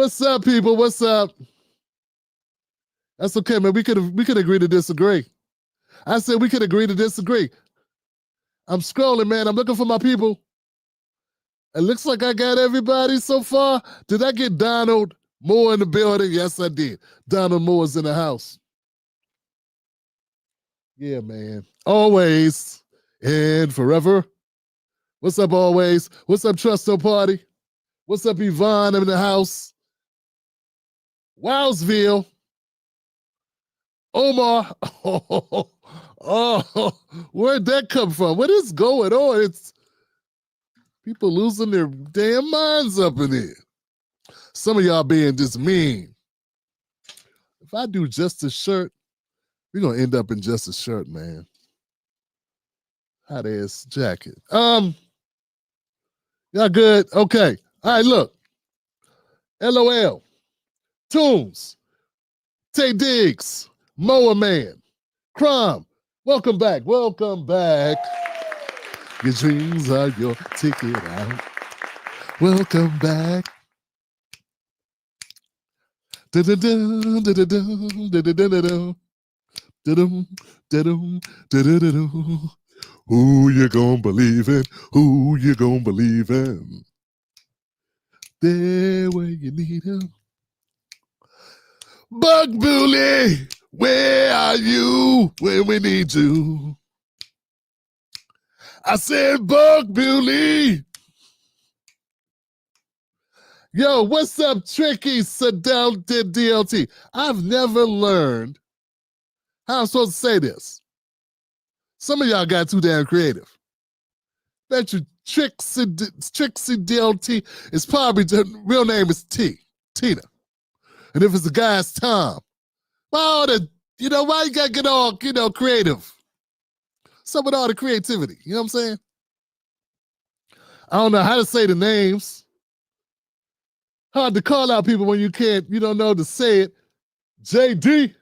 What's up, people? What's up? That's okay, man. We could agree to disagree. I said we could agree to disagree. I'm scrolling, man. I'm looking for my people. It looks like I got everybody so far. Did I get Donald Moore in the building? Yes, I did. Donald Moore's in the house. Yeah, man. Always and forever. What's up, always? What's up, Trusto Party? What's up, Yvonne in the house? Wowsville. Omar. Oh, where'd that come from? What is going on? It's people losing their damn minds up in here. Some of y'all being just mean. If I do just a shirt, we're gonna end up in just a shirt, man. Hot ass jacket. Y'all good? Okay. All right, look. LOL. Tunes. Tay Diggs. Moa Man. Crumb. Welcome back. Welcome back. Your dreams are your ticket out. Welcome back. Who you gonna believe in? Who you gonna believe in? There where you need him. Bug Bully, where are you when we need you? I said Bug Bully. Yo, what's up, Tricky Sadell DLT? I've never learned how I'm supposed to say this. Some of y'all got too damn creative. Bet you Trixie DLT is probably, her real name is Tina. And if it's a guy, it's Tom. Why why you gotta get all, creative? Some with all the creativity, you know what I'm saying? I don't know how to say the names. Hard to call out people when you don't know to say it. JD.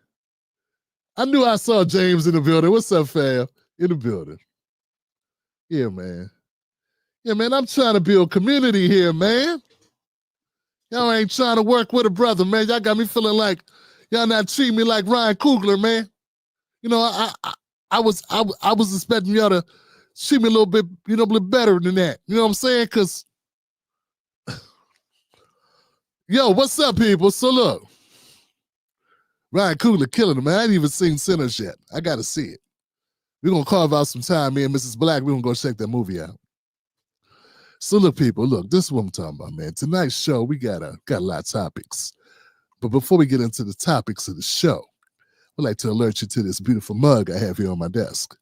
I knew I saw James in the building. What's up, fam? In the building. Yeah, man. Yeah, man, I'm trying to build community here, man. Y'all ain't trying to work with a brother, man. Y'all got me feeling like y'all not treating me like Ryan Coogler, man. You know, I was expecting y'all to treat me a little bit better than that. You know what I'm saying? Because, yo, what's up, people? So look, Ryan Coogler killing him, man. I ain't even seen Sinners yet. I got to see it. We're going to carve out some time, me and Mrs. Black. We're going to go check that movie out. So look, people, look, this is what I'm talking about, man. Tonight's show, we got a lot of topics. But before we get into the topics of the show, I'd like to alert you to this beautiful mug I have here on my desk.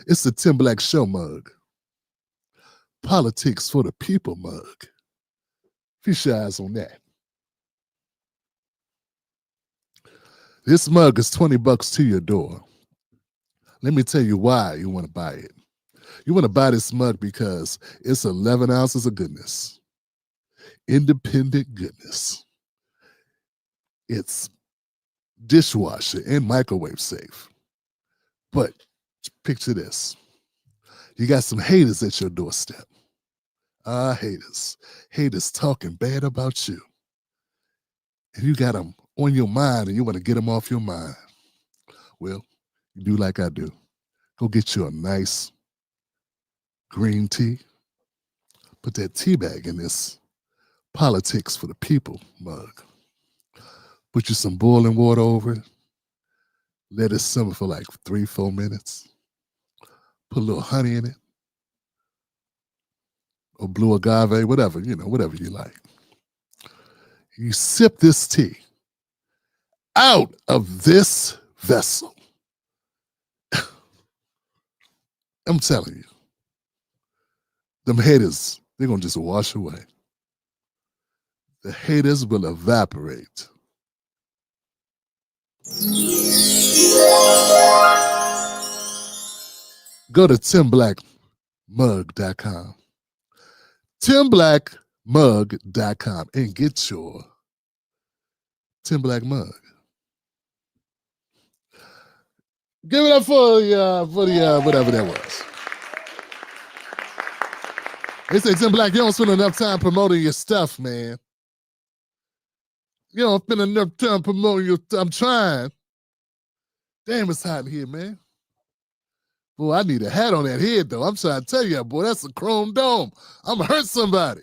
It's the Tim Black Show mug. Politics for the People mug. Feast your eyes on that. This mug is $20 to your door. Let me tell you why you want to buy it. You want to buy this mug because it's 11 ounces of goodness. Independent goodness. It's dishwasher and microwave safe. But picture this. You got some haters at your doorstep. Haters. Haters talking bad about you. And you got them on your mind and you want to get them off your mind. Well, you do like I do. Go get you a nice green tea. Put that tea bag in this Politics for the People mug. Put you some boiling water over it. Let it simmer for like 3-4 minutes. Put a little honey in it. Or blue agave, whatever you like. You sip this tea out of this vessel. I'm telling you. Them haters, they're going to just wash away. The haters will evaporate. Go to timblackmug.com. timblackmug.com and get your Tim Black mug. Give it up for the whatever that was. They say, Tim Black, you don't spend enough time promoting your stuff, man. You know, spend enough time promoting your. I'm trying. Damn, it's hot in here, man. Boy, I need a hat on that head, though. I'm trying to tell you, boy, that's a chrome dome. I'm going to hurt somebody.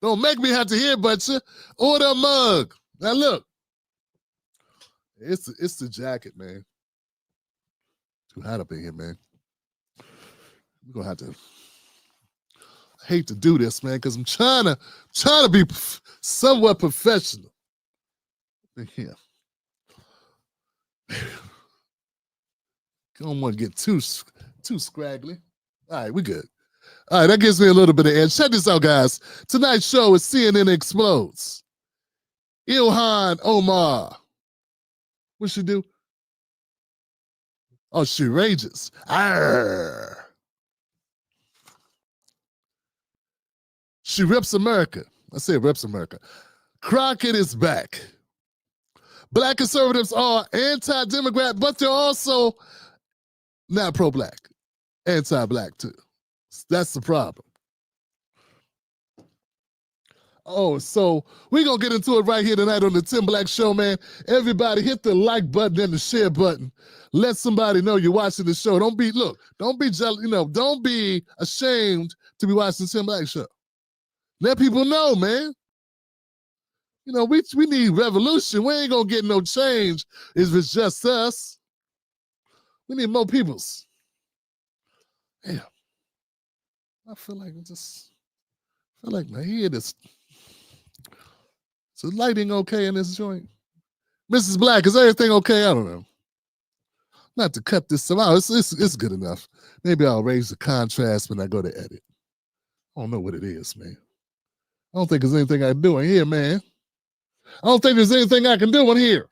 Don't make me have to headbutt you. Order a mug. Now, look. It's the jacket, man. Too hot up in here, man. We're going to have to... I hate to do this, man, because I'm trying to be somewhat professional. Yeah. Don't want to get too scraggly. All right, we good. All right, that gives me a little bit of edge. Check this out, guys. Tonight's show is CNN Explodes. Ilhan Omar. What'd she do? Oh, she rages. Arr. She rips America. I say rips America. Crockett is back. Black conservatives are anti-Democrat, but they're also not pro-black. Anti-black, too. That's the problem. Oh, so we're going to get into it right here tonight on the Tim Black Show, man. Everybody hit the like button and the share button. Let somebody know you're watching the show. Don't be jealous, don't be ashamed to be watching the Tim Black Show. Let people know, man. You know, we need revolution. We ain't going to get no change if it's just us. We need more peoples. Damn. I feel like my head is... Is the lighting okay in this joint? Mrs. Black, is everything okay? I don't know. Not to cut this out. It's good enough. Maybe I'll raise the contrast when I go to edit. I don't know what it is, man. I don't think there's anything I can do in here, man. I don't think there's anything I can do in here.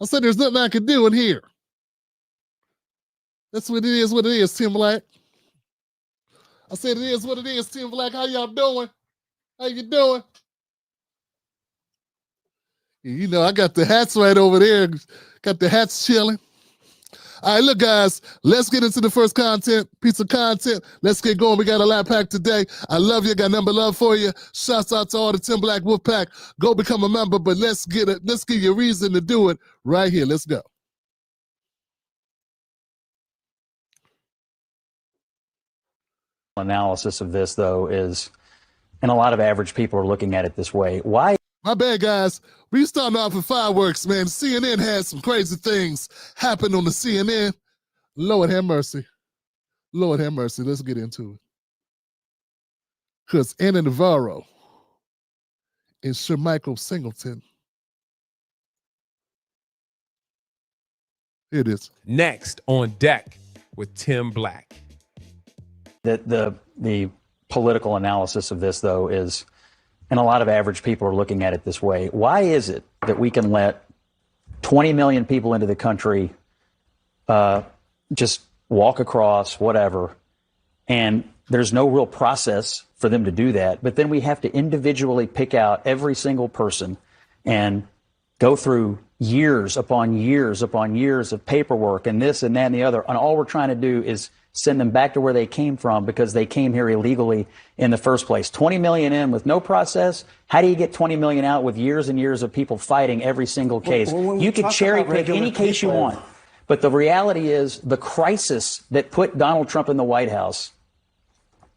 I said there's nothing I can do in here. That's what it is, Tim Black. I said it is what it is, Tim Black. How y'all doing? How you doing? You know, I got the hats right over there. Got the hats chilling. All right, look, guys, let's get into the first piece of content. Let's get going. We got a lot packed today. I love you. Got number love for you. Shouts out to all the Tim Black Wolf Pack. Go become a member, but let's give you a reason to do it right here. Let's go. Analysis of this, though, is, and a lot of average people are looking at it this way. Why? My bad, guys. We starting off with fireworks, man. CNN had some crazy things happen on the CNN. Lord have mercy. Lord have mercy. Let's get into it. Because Anna Navarro and Sir Michael Singleton. Here it is. Next on deck with Tim Black. The political analysis of this, though, is, and a lot of average people are looking at it this way. Why is it that we can let 20 million people into the country just walk across, whatever, and there's no real process for them to do that, but then we have to individually pick out every single person and go through years upon years upon years of paperwork and this and that and the other, and all we're trying to do is send them back to where they came from because they came here illegally in the first place. 20 million in with no process. How do you get 20 million out with years and years of people fighting every single case? You could cherry pick any case you want. But the reality is the crisis that put Donald Trump in the White House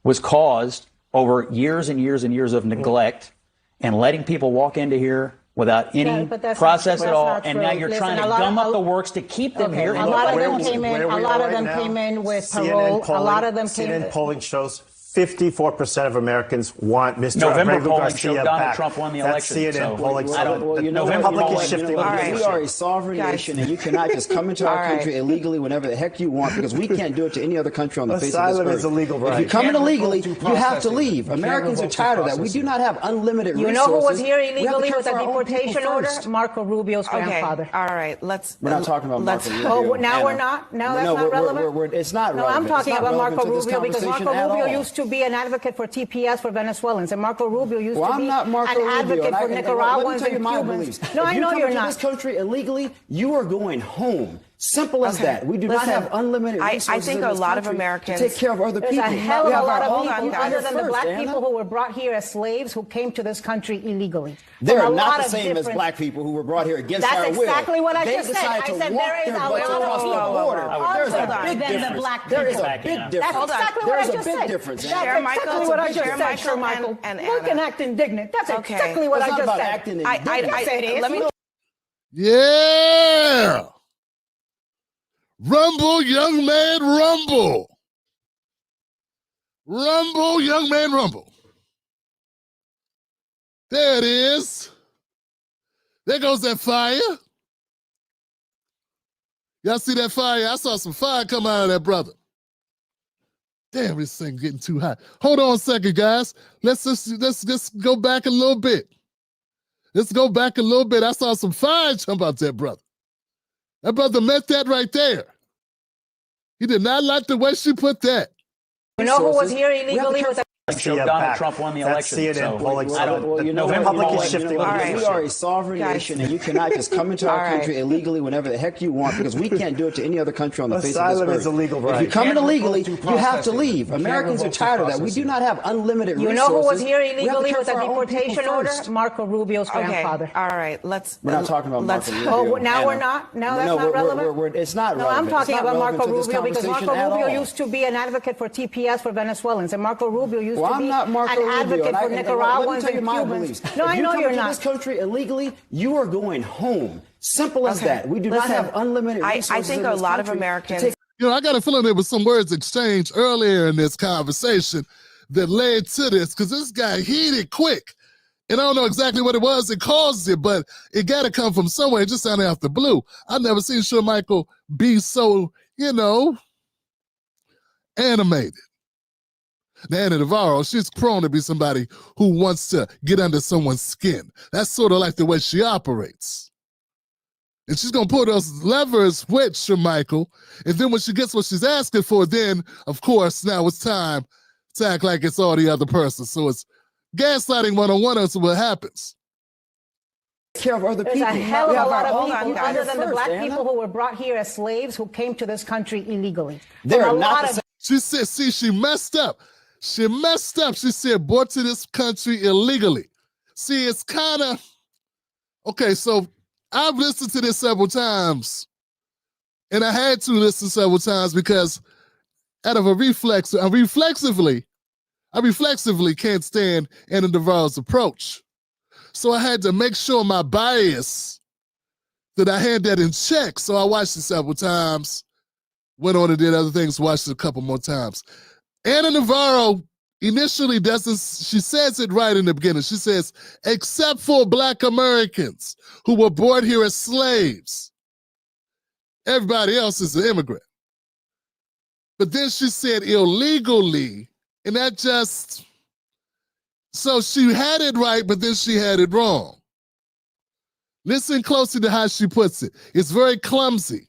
was caused over years and years and years of neglect and letting people walk into here without any process at all, and now you're trying to gum up the works to keep them here. A lot of them came in. A lot of them came in with parole. A lot of them came in. CNN polling shows 54% of Americans want Mr. November Abrego polling Garcia showed Donald back. Trump won the That's election. CNN so polling. The public is shifting. All right. We are a sovereign nation, and you cannot just come into our country illegally whenever the heck you want, because we can't do it to any other country on the face of this earth. Asylum is a legal right. If you come in illegally, you have to leave. Americans are tired of that. We do not have unlimited resources. You know who was here illegally care with a for our own deportation people order? first. Marco Rubio's grandfather. All right, let's. We're not talking about Marco Rubio. Oh, now Anna. we're not? No, that's No, not relevant? it's not No, relevant. I'm talking It's not about Marco relevant to this Rubio because Marco conversation at Rubio all. used to be an advocate for TPS for Venezuelans, and Marco Rubio used Well, to I'm be not Marco an Rubio, advocate and for let me Nicaraguans tell you and my Cubans. beliefs. No, If I know you you're come to not. this country illegally, you are going home. Simple as that. We do not have unlimited resources. I think a lot of Americans to take care of other people. There's a hell of a lot of Hold people, on, guys. other than the black people who were brought here as slaves, who came to this country illegally. They're not the same as black people who were brought here against our will. That's exactly what I They just said. decided I to said walk there is their a butts lot across of the people border. There's a other big than the difference. black There is people. a big That's difference. exactly what There's I a just big said. difference. That's Share Michael, exactly what I just Share said, Michael Sir Michael. and Look and Anna. act indignant. That's Okay. exactly what It's I not just about said. acting Let me. Yeah. Rumble, young man, rumble. Rumble, young man, rumble. There it is. There goes that fire. Y'all see that fire? I saw some fire come out of that brother. Damn, this thing getting too hot. Hold on a second, guys. Let's just go back a little bit. Let's go back a little bit. I saw some fire jump out that brother. That brother meant that right there. He did not like the way she put that. You know who was here illegally? So Donald Trump won the election. That's CNN polling. The public is shifting. All right. We are a sovereign nation, and you cannot just come into our country illegally whenever the heck you want, because we can't do it to any other country on the face of this Asylum earth. is a legal right. If you come in illegally, You you can't have to revoke leave. Americans are tired of that. We do not have unlimited You resources. know who was here We have to illegally care with a for our own people deportation order? first. Marco Rubio's grandfather. All right. We're not talking about Marco Rubio. Oh, now Anna. we're not? No, that's No, not relevant? it's not No, relevant. I'm talking It's not about Marco relevant to this Rubio because conversation Marco at Rubio all. used to be an advocate for TPS for Venezuelans, and Marco Rubio used Well, to I'm be not Marco an advocate Rubio, for let me Nicaraguans tell you and my Cubans. beliefs. No, I know you're If you come not. to this country illegally, you are going home. Simple as that. We do not have unlimited resources. I think in a this lot of country to Americans. take You know, I got a feeling there was some words exchanged earlier in this conversation that led to this, because this guy heated quick. And I don't know exactly what it was that caused it, but it got to come from somewhere. It just sounded off the blue. I've never seen Sir Michael be so, animated. Now, Anna Navarro, she's prone to be somebody who wants to get under someone's skin. That's sort of like the way she operates. And she's going to pull those levers with Sir Michael. And then when she gets what she's asking for, then, of course, now it's time to act like it's all the other person. So it's gaslighting 101. That's what happens. care of other There's people. a hell of a lot of people guys. other than the First, black Anna. people who were brought here as slaves who came to this country illegally. They're From a not lot the of same. She said, see, she messed up. She messed up. She said, brought to this country illegally. See, it's kind of, okay, so I've listened to this several times, and I had to listen several times because out of I reflexively can't stand Anna Navarro's approach. So I had to make sure my bias, that I had that in check. So I watched it several times, went on and did other things, watched it a couple more times. Anna Navarro initially doesn't, she says it right in the beginning. She says, except for Black Americans who were brought here as slaves, everybody else is an immigrant. But then she said illegally, and that just, so she had it right, but then she had it wrong. Listen closely to how she puts it. It's very clumsy.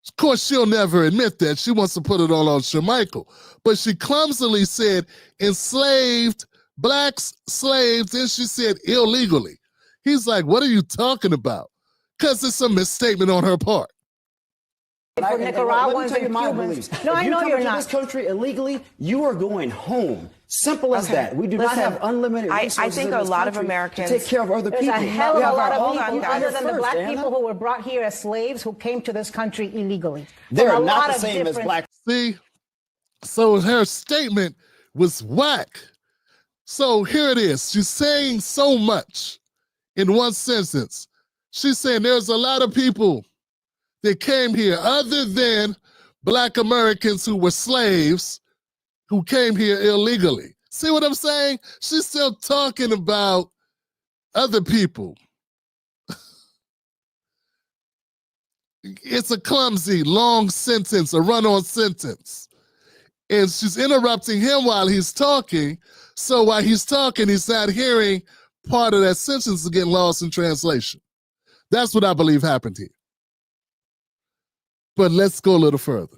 Of course, she'll never admit that. She wants to put it all on Sir Michael. But she clumsily said enslaved, blacks, slaves, and she said illegally. He's like, what are you talking about? Because it's a misstatement on her part. for Nicaraguans and Cubans. No, I know you're not. If you come to this country illegally, you are going home. Simple as that. We do not have unlimited resources. I think in a this lot of country Americans. to take care of other There's people. a hell of a lot of people guys. other than the First, black Anna. people who were brought here as slaves who came to this country illegally. They're From a not lot the of same as different- black. See? So her statement was whack. So here it is. She's saying so much in one sentence. She's saying there's a lot of people that came here other than Black Americans who were slaves who came here illegally. See what I'm saying? She's still talking about other people. It's a clumsy, long sentence, a run-on sentence. And she's interrupting him while he's talking. So while he's talking, he's not hearing part of that sentence to get lost in translation. That's what I believe happened here. But let's go a little further.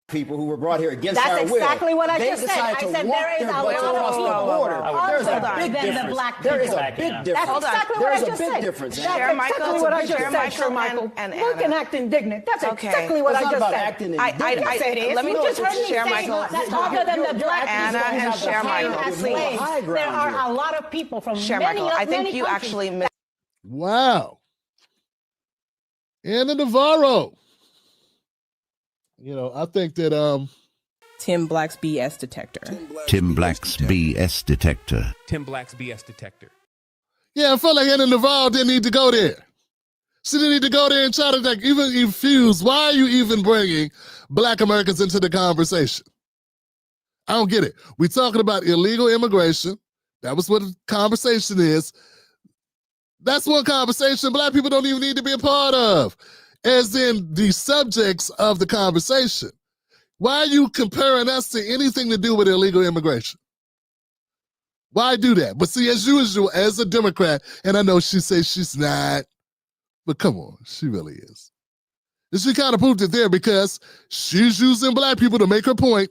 people who were brought here against That's our will. exactly what I They just said. decided I to said walk there is their a butts lot across of the people border. There's a other big than the difference. black There is people. a big That's difference. exactly what There's I a just big said. difference. That's Share exactly Michael, what I just share said, Sir Michael Michael. and Look and Anna. act indignant. That's Okay. exactly what It's I not just about said. acting I- indignant. Yes, it is. let me You just heard me share say Michael. that other than the black Anna people and who share came Michael. as slaves, High there ground are here. a lot of people from Share many, Michael. I think many you countries. actually missed. Wow. Anna Navarro. You know, I think that Tim Black's BS detector. Tim Black's BS detector. Tim Black's BS detector. yeah, I felt like Anna Navarro didn't need to go there. She didn't need to go there and try to like even infuse. Why are you even bringing Black Americans into the conversation? I don't get it. We're talking about illegal immigration. That was what the conversation is. That's one conversation Black people don't even need to be a part of, as in the subjects of the conversation. Why are you comparing us to anything to do with illegal immigration? Why do that? But see, as usual, as a Democrat, and I know she says she's not, but come on, she really is. And she kind of proved it there because she's using Black people to make her point.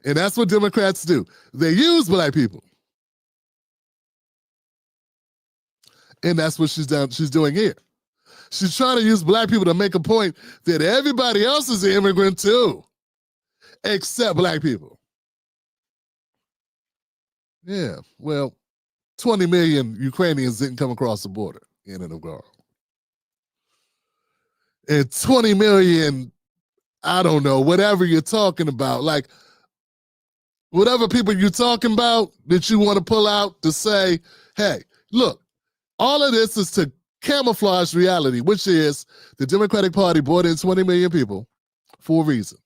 And that's what Democrats do. They use Black people. And that's what she's doing here. She's trying to use Black people to make a point that everybody else is an immigrant too, except Black people. Yeah, well, 20 million Ukrainians didn't come across the border in and of God. And 20 million, I don't know, whatever you're talking about, like whatever people you're talking about that you want to pull out to say, hey, look, all of this is to camouflage reality, which is the Democratic Party brought in 20 million people for a reason.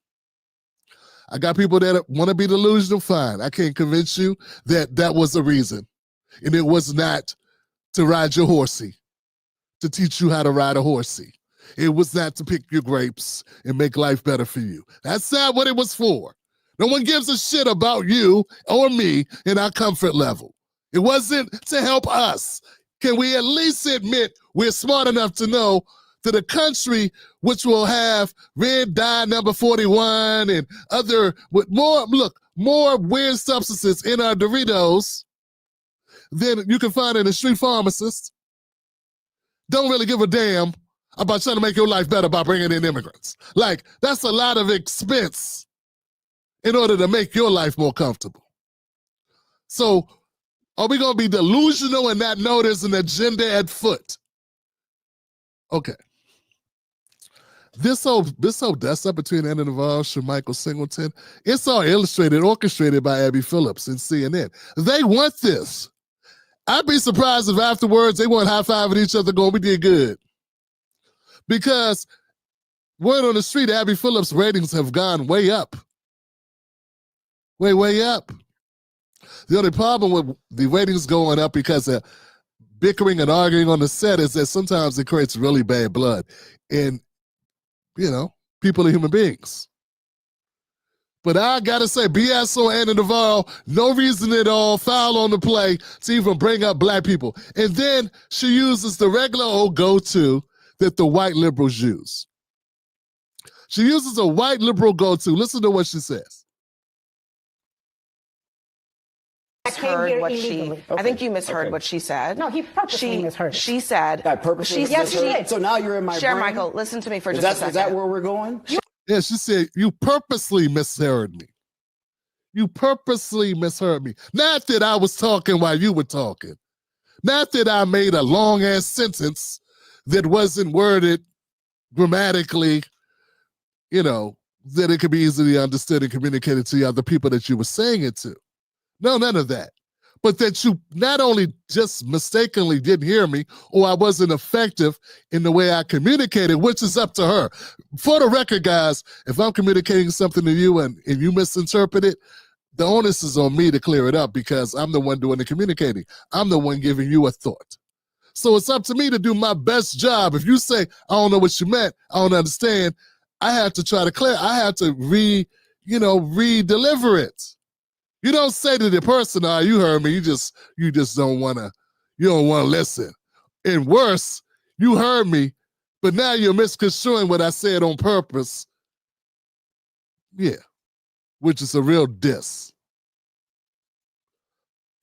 I got people that want to be delusional, fine. I can't convince you that that was the reason. And it was not to ride your horsey, to teach you how to ride a horsey. It was not to pick your grapes and make life better for you. That's not what it was for. No one gives a shit about you or me and our comfort level. It wasn't to help us. Can we at least admit we're smart enough to know that a country which will have red dye number 41 and other with more weird substances in our Doritos than you can find in a street pharmacist, don't really give a damn about trying to make your life better by bringing in immigrants. Like, that's a lot of expense in order to make your life more comfortable. So, are we going to be delusional and not know there's an agenda at foot? Okay. This whole dust up between Anna Navarro and Michael Singleton, it's all illustrated, orchestrated by Abby Phillips and CNN. They want this. I'd be surprised if afterwards they weren't high-fiving each other going, we did good. Because word on the street, Abby Phillips' ratings have gone way up. Way up. The only problem with the ratings going up because of bickering and arguing on the set is that sometimes it creates really bad blood. And, you know, people are human beings. But I gotta say, BS on Anna Navarro, no reason at all, foul on the play to even bring up Black people. And then she uses the regular old go-to that the white liberals use. She uses a white liberal go-to. Listen to what she says. I think you misheard what she said. No, he purposely misheard it. She said. I purposely Yes, she did. So now you're in my Share, brain? Michael, listen to me for just a second. Is that where we're going? Yeah, she said, you purposely misheard me. You purposely misheard me. Not that I was talking while you were talking. Not that I made a long-ass sentence that wasn't worded grammatically, you know, that it could be easily understood and communicated to the other people that you were saying it to. No, none of that. But that you not only just mistakenly didn't hear me, or I wasn't effective in the way I communicated, which is up to her. For the record, guys, if I'm communicating something to you and you misinterpret it, the onus is on me to clear it up because I'm the one doing the communicating. I'm the one giving you a thought. So it's up to me to do my best job. If you say, I don't know what you meant, I don't understand, I have to try to clear. I have to re-deliver it. You don't say to the person, you heard me, you just don't want to listen. And worse, you heard me, But now you're misconstruing what I said on purpose. Yeah, which is a real diss.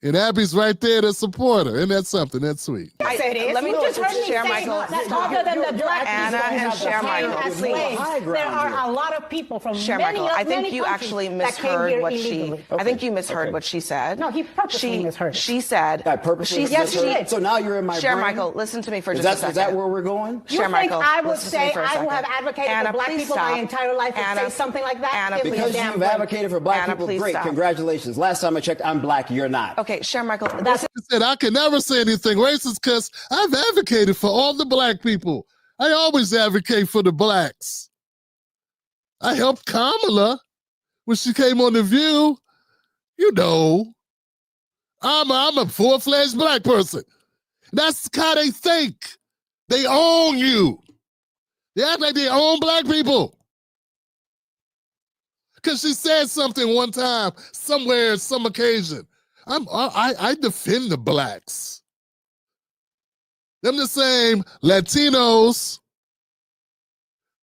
And Abby's right there to support her. Isn't that something? That's sweet. Let me just share Michael. Other than the black Anna and share Michael, please. There are a lot of people from Share many, Michael. I think many you actually misheard what she. I think you misheard what she said. No, he purposely misheard. She said. I purposely misheard. So now you're in my Share brain? Michael. Listen to me for Is just a second. Is that where we're going? You Share think Michael. I would Listen to me say for a I will have second. advocated Anna, for black please people stop. my entire life and say something like that? Anna, Give me a Because damn you've break. advocated for black Anna, people, please great. stop. Congratulations. Last time I checked, I'm black. You're not. Okay, share Michael. I said I can never say anything racist because I've advocated for all the black people. I always advocate for the blacks. I helped Kamala when she came on The View. You know, I'm a full-fledged black person. That's how they think. They own you. They act like they own black people. Because she said something one time, somewhere, some occasion. I defend the blacks. Them the same Latinos.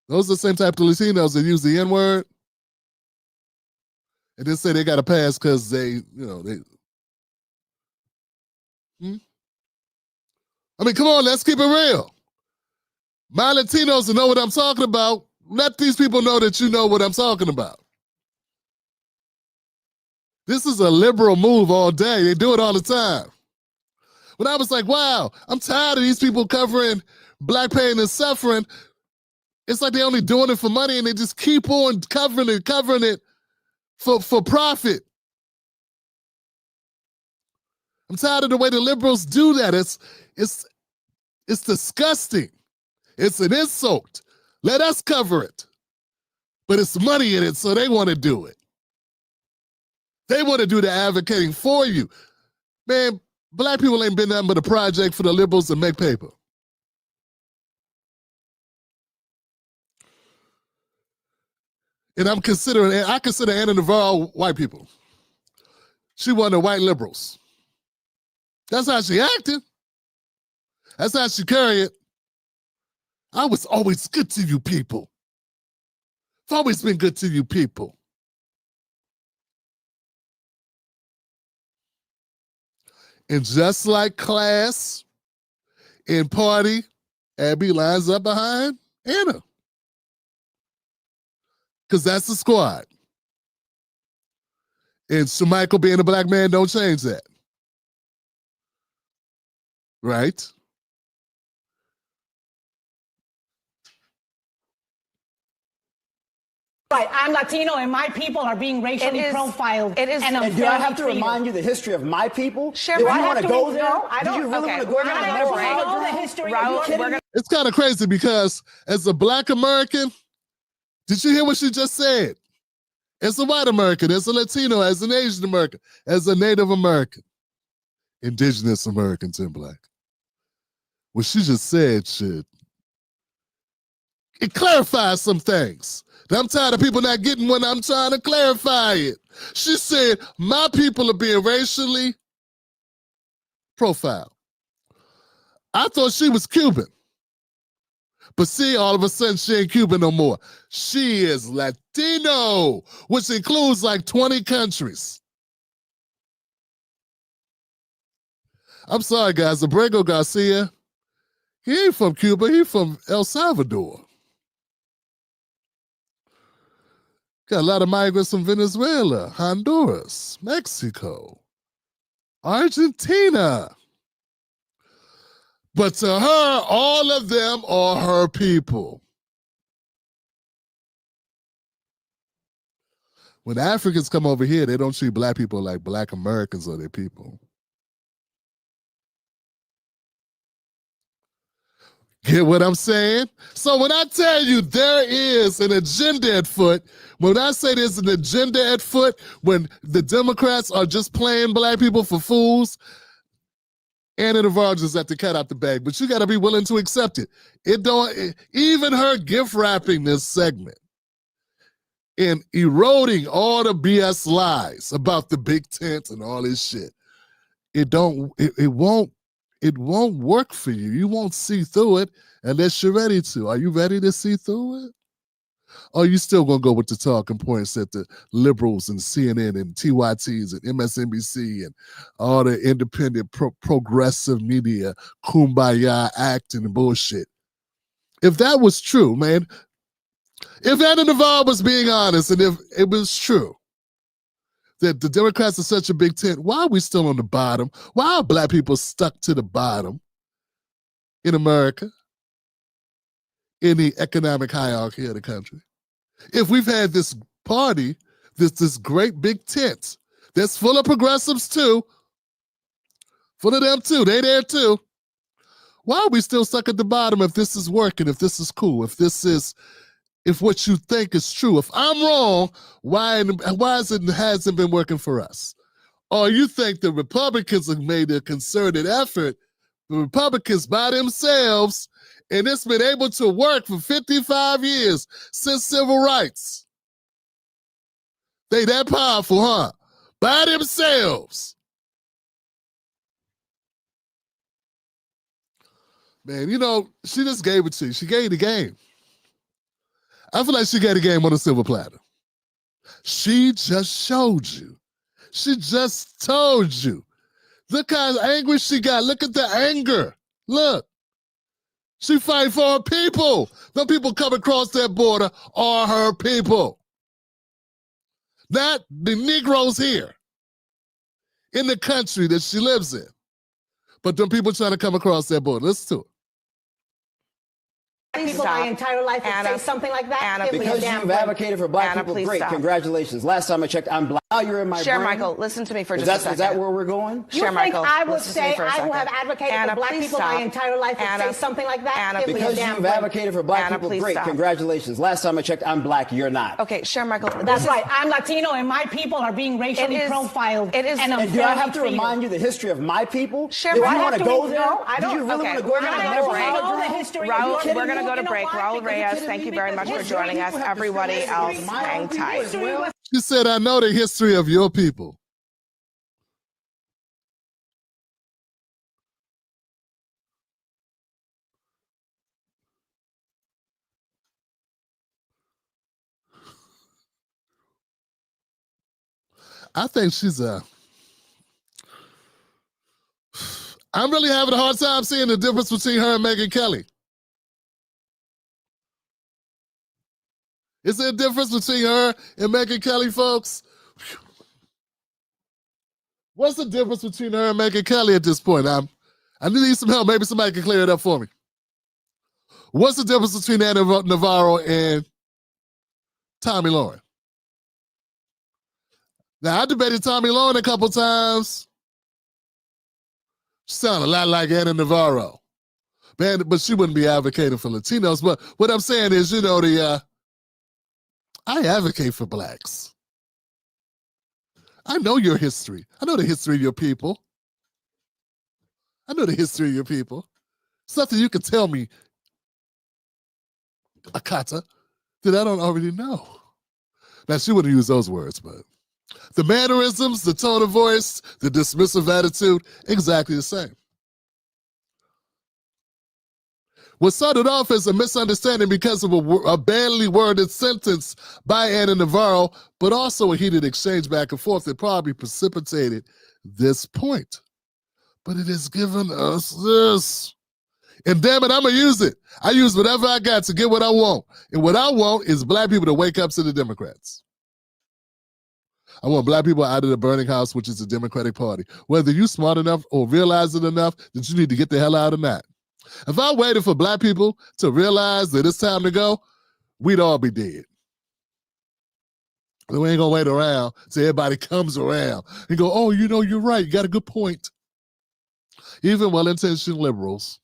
Those are the same type of Latinos that use the N-word. And then say they got to pass because they. I mean, come on, let's keep it real. My Latinos know what I'm talking about. Let these people know that you know what I'm talking about. This is a liberal move all day. They do it all the time. But I was like, wow, I'm tired of these people covering black pain and suffering. It's like they're only doing it for money and they just keep on covering it for profit. I'm tired of the way the liberals do that. It's disgusting. It's an insult. Let us cover it. But it's money in it, so they want to do it. They want to do the advocating for you. Man, black people ain't been nothing but a project for the liberals to make paper. And I consider Anna Navarro white people. She one of the white liberals. That's how she acted. That's how she carried it. I was always good to you people. I've always been good to you people. And just like class and party, Abby lines up behind Anna. Because that's the squad. And so Michael being a black man don't change that. Right? Right, I'm Latino and my people are being racially profiled. It is. And do I have to remind you the history of my people? Share Do I want to go there? No, I don't. Do you really want to go we're there? gonna know the history of your It's kind of crazy because as a black American, did you hear what she just said? As a white American, as a Latino, as an Asian American, as a Native American, Indigenous Americans and black. What she just said it clarifies some things. I'm tired of people not getting when I'm trying to clarify it. She said, my people are being racially profiled. I thought she was Cuban. But see, all of a sudden, she ain't Cuban no more. She is Latino, which includes like 20 countries. I'm sorry, guys. Abrego Garcia, he ain't from Cuba. He from El Salvador. Got a lot of migrants from Venezuela, Honduras, Mexico, Argentina. But to her, all of them are her people. When Africans come over here, they don't treat black people like black Americans are their people. Get what I'm saying? So when I tell you there is an agenda at foot, when I say there's an agenda at foot, when the Democrats are just playing black people for fools, Anna Navarro just have to cut out the bag. But you got to be willing to accept it. Even her gift wrapping this segment and eroding all the BS lies about the big tent and all this shit, it won't it won't work for you. You won't see through it unless you're ready to. Are you ready to see through it? Or are you still going to go with the talking points that the liberals and CNN and TYTs and MSNBC and all the independent progressive media kumbaya acting and bullshit? If that was true, man, if Anna Navarro was being honest and if it was true that the Democrats are such a big tent, why are we still on the bottom? Why are black people stuck to the bottom in America, in the economic hierarchy of the country? If we've had this party, this great big tent that's full of progressives too, full of them too, they there too, why are we still stuck at the bottom if this is working, if this is cool, if what you think is true? If I'm wrong, why hasn't been working for us? Or you think the Republicans have made a concerted effort, the Republicans by themselves, and it's been able to work for 55 years since civil rights. They that powerful, huh? By themselves. Man, you know, she just gave it to you. She gave the game. I feel like she gave the game on a silver platter. She just showed you. She just told you. Look how angry she got. Look at the anger. Look. She fight for her people. The people coming across that border are her people. Not the Negroes here in the country that she lives in. But them people trying to come across that border. Listen to it. People my entire life would say something like that. Anna, because you've advocated for black people, great. Stop. Congratulations. Last time I checked, I'm black. Now you're in my brain. Michael, listen to me for just a second. Is that where we're going? You think Michael, I would say I will have advocated for black people my entire life would say something like that? Anna, because you've advocated for black people, great. Congratulations. Last time I checked, I'm black. You're not. Okay, Michael. That's right. I'm Latino and my people are being racially profiled. It is. And do I have to remind you the history of my people? Do I want to go there? I don't. Do you really want to go there? Raul, we're going to go to break. Raul Reyes, thank you very much for joining us. Everybody else, hang tight. She said, I know the history of your people. I think I'm really having a hard time seeing the difference between her and Megyn Kelly. Is there a difference between her and Megyn Kelly, folks? What's the difference between her and Megyn Kelly at this point? I need some help. Maybe somebody can clear it up for me. What's the difference between Anna Navarro and Tommy Lauren? Now, I debated Tommy Lauren a couple times. She sounded a lot like Anna Navarro. But she wouldn't be advocating for Latinos. But what I'm saying is, you know, I advocate for blacks. I know your history. I know the history of your people. I know the history of your people. Something you can tell me, Akata, that I don't already know. Now, she wouldn't use those words, but the mannerisms, the tone of voice, the dismissive attitude, exactly the same. What started off as a misunderstanding because of a badly worded sentence by Anna Navarro, but also a heated exchange back and forth that probably precipitated this point. But it has given us this. And damn it, I'm going to use it. I use whatever I got to get what I want. And what I want is black people to wake up to the Democrats. I want black people out of the burning house, which is the Democratic Party. Whether you're smart enough or realize it enough that you need to get the hell out or not. If I waited for black people to realize that it's time to go, we'd all be dead. We ain't gonna wait around till everybody comes around and go, oh, you know, you're right. You got a good point. Even well-intentioned liberals.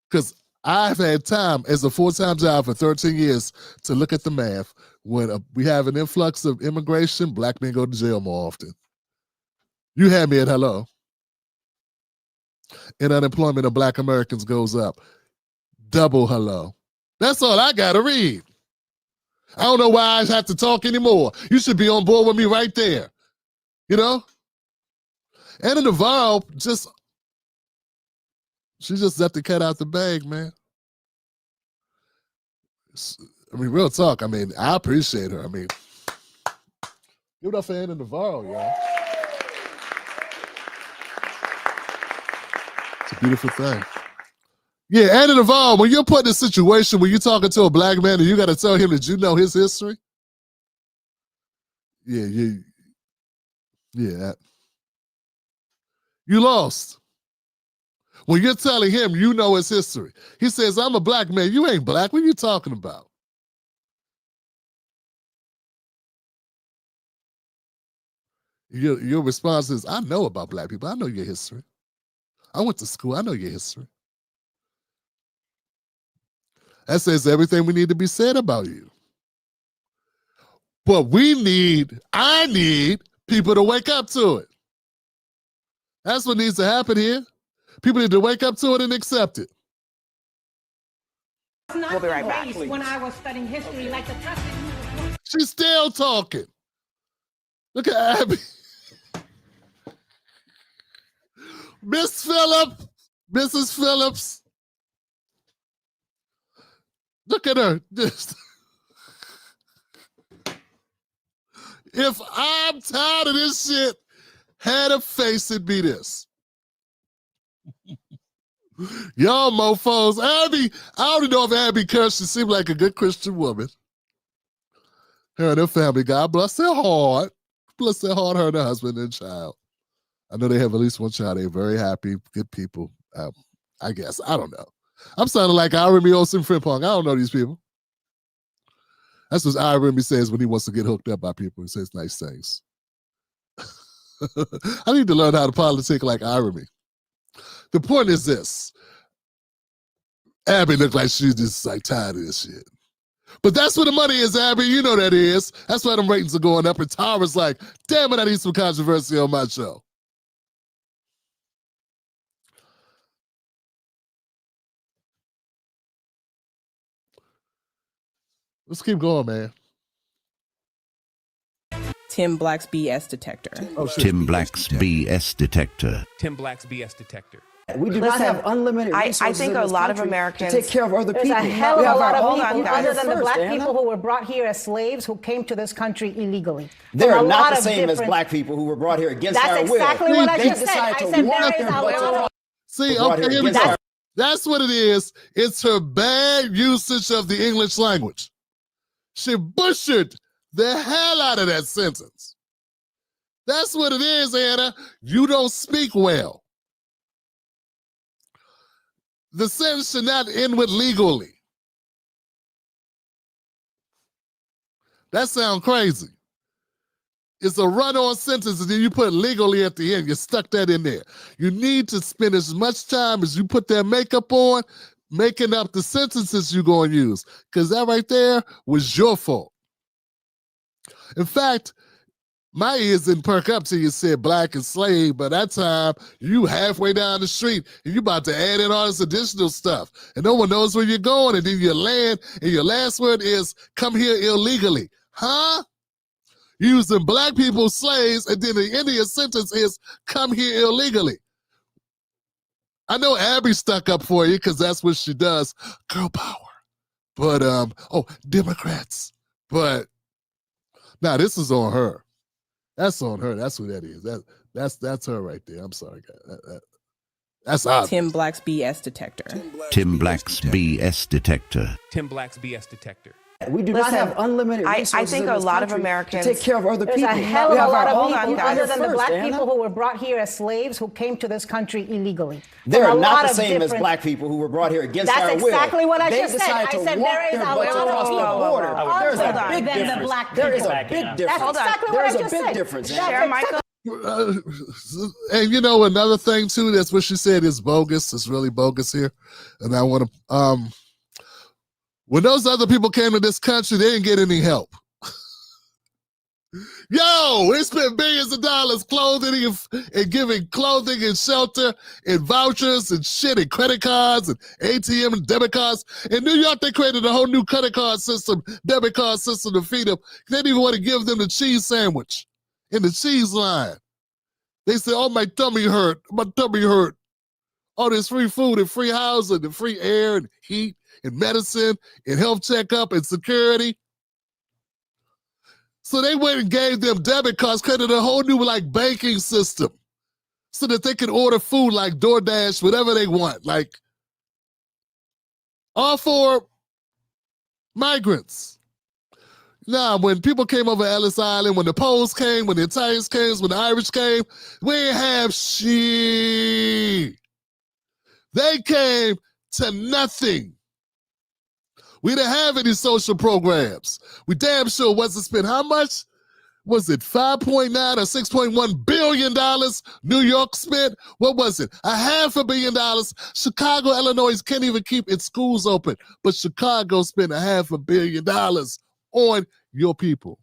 Because I've had time as a full-time job for 13 years to look at the math. When we have an influx of immigration, black men go to jail more often. You had me at hello. And unemployment of black Americans goes up. Double hello. That's all I got to read. I don't know why I have to talk anymore. You should be on board with me right there. You know? Anna Navarro just She just let the cat out the bag, man. I mean, real talk. I mean, I appreciate her. I mean, give it up for Anna Navarro, y'all. It's a beautiful thing. Yeah, Anna Navarro, when you're put in a situation where you're talking to a black man and you got to tell him that you know his history, you lost. When you're telling him you know his history, he says, I'm a black man. You ain't black. What are you talking about? Your response is, I know about black people. I know your history. I went to school. I know your history. That says everything we need to be said about you. But I need people to wake up to it. That's what needs to happen here. People need to wake up to it and accept it. We'll be right back. When I was studying history, like the president. She's still talking. Look at Abby. Mrs. Phillips. Look at her. If I'm tired of this shit, had to face it be this. Y'all mofos. Abby, I don't know if Abby Kirsten seemed like a good Christian woman. Her and her family, God bless their heart. Bless their heart, her and her husband and child. I know they have at least one child. They're very happy, good people. I guess. I don't know. I'm sounding like Iremy Olsen Frimpong. I don't know these people. That's what Iremy says when he wants to get hooked up by people. He says nice things. I need to learn how to politic like Iremy. The point is this. Abby looked like she's just like tired of this shit. But that's where the money is, Abby. You know that is. That's why them ratings are going up. And Tara's like, damn it, I need some controversy on my show. Let's keep going, man. Tim Black's BS detector. Oh, shit. Tim Black's BS detector. Tim Black's BS detector. We do not have unlimited resources I think in a this lot of country Americans to take care of other There's people. a hell of a lot of people, guys. other than the black First, people who were brought here as slaves who came to this country illegally. They're From a not lot the of same as different- black people who were brought here against our That's will. exactly what I They just said. decide I to said walk there their is a butts lot of... See, brought okay, here here we against go. That's what it is. It's her bad usage of the English language. She butchered the hell out of that sentence. That's what it is, Anna. You don't speak well. The sentence should not end with legally. That sounds crazy. It's a run-on sentence, and then you put legally at the end. You stuck that in there. You need to spend as much time as you put that makeup on, making up the sentences you're going to use, because that right there was your fault. In fact, my ears didn't perk up till you said black and slave. By that time, you halfway down the street and you about to add in all this additional stuff. And no one knows where you're going. And then you land and your last word is come here illegally. Huh? Using black people slaves, and then the end of your sentence is come here illegally. I know Abby stuck up for you because that's what she does. Girl power. But, Democrats. But, now this is on her. That's on her. That's who that is. That's her right there. I'm sorry, guys. That's obvious. Tim Black's BS detector. Tim Black's BS detector. Tim Black's BS detector. We do not have unlimited resources I think in a this lot of country Americans... to take care of other There's people. a hell of a lot of people, guys. other than the First, black Anna. people who were brought here as slaves who came to this country illegally. They're From a not lot the of same as different- black people who were brought here against our That's will. exactly what I They just said. decide I to said walk there is their a butts lot across of the people border. There's other a big than the difference. black There is people. a big That's difference. exactly what There's I a just big said. difference. Share, Michael. And you know another thing too, that's what she said is bogus. It's really bogus here. And I want to when those other people came to this country, they didn't get any help. Yo, they spent billions of dollars clothing and giving clothing and shelter and vouchers and shit and credit cards and ATM and debit cards. In New York, they created a whole new credit card system, debit card system to feed them. They didn't even want to give them the cheese sandwich in the cheese line. They said, oh, my tummy hurt. My tummy hurt. all this free food and free housing and free air and heat and medicine and health checkup and security. So they went and gave them debit cards, created a whole new like banking system so that they could order food like DoorDash, whatever they want, like all for migrants. Now, when people came over Ellis Island, when the Poles came, when the Italians came, when the Irish came, we didn't have shit. They came to nothing. We didn't have any social programs. We damn sure wasn't spent how much? Was it 5.9 or $6.1 billion New York spent? What was it? $500 million. Chicago, Illinois can't even keep its schools open, but Chicago spent $500 million on your people.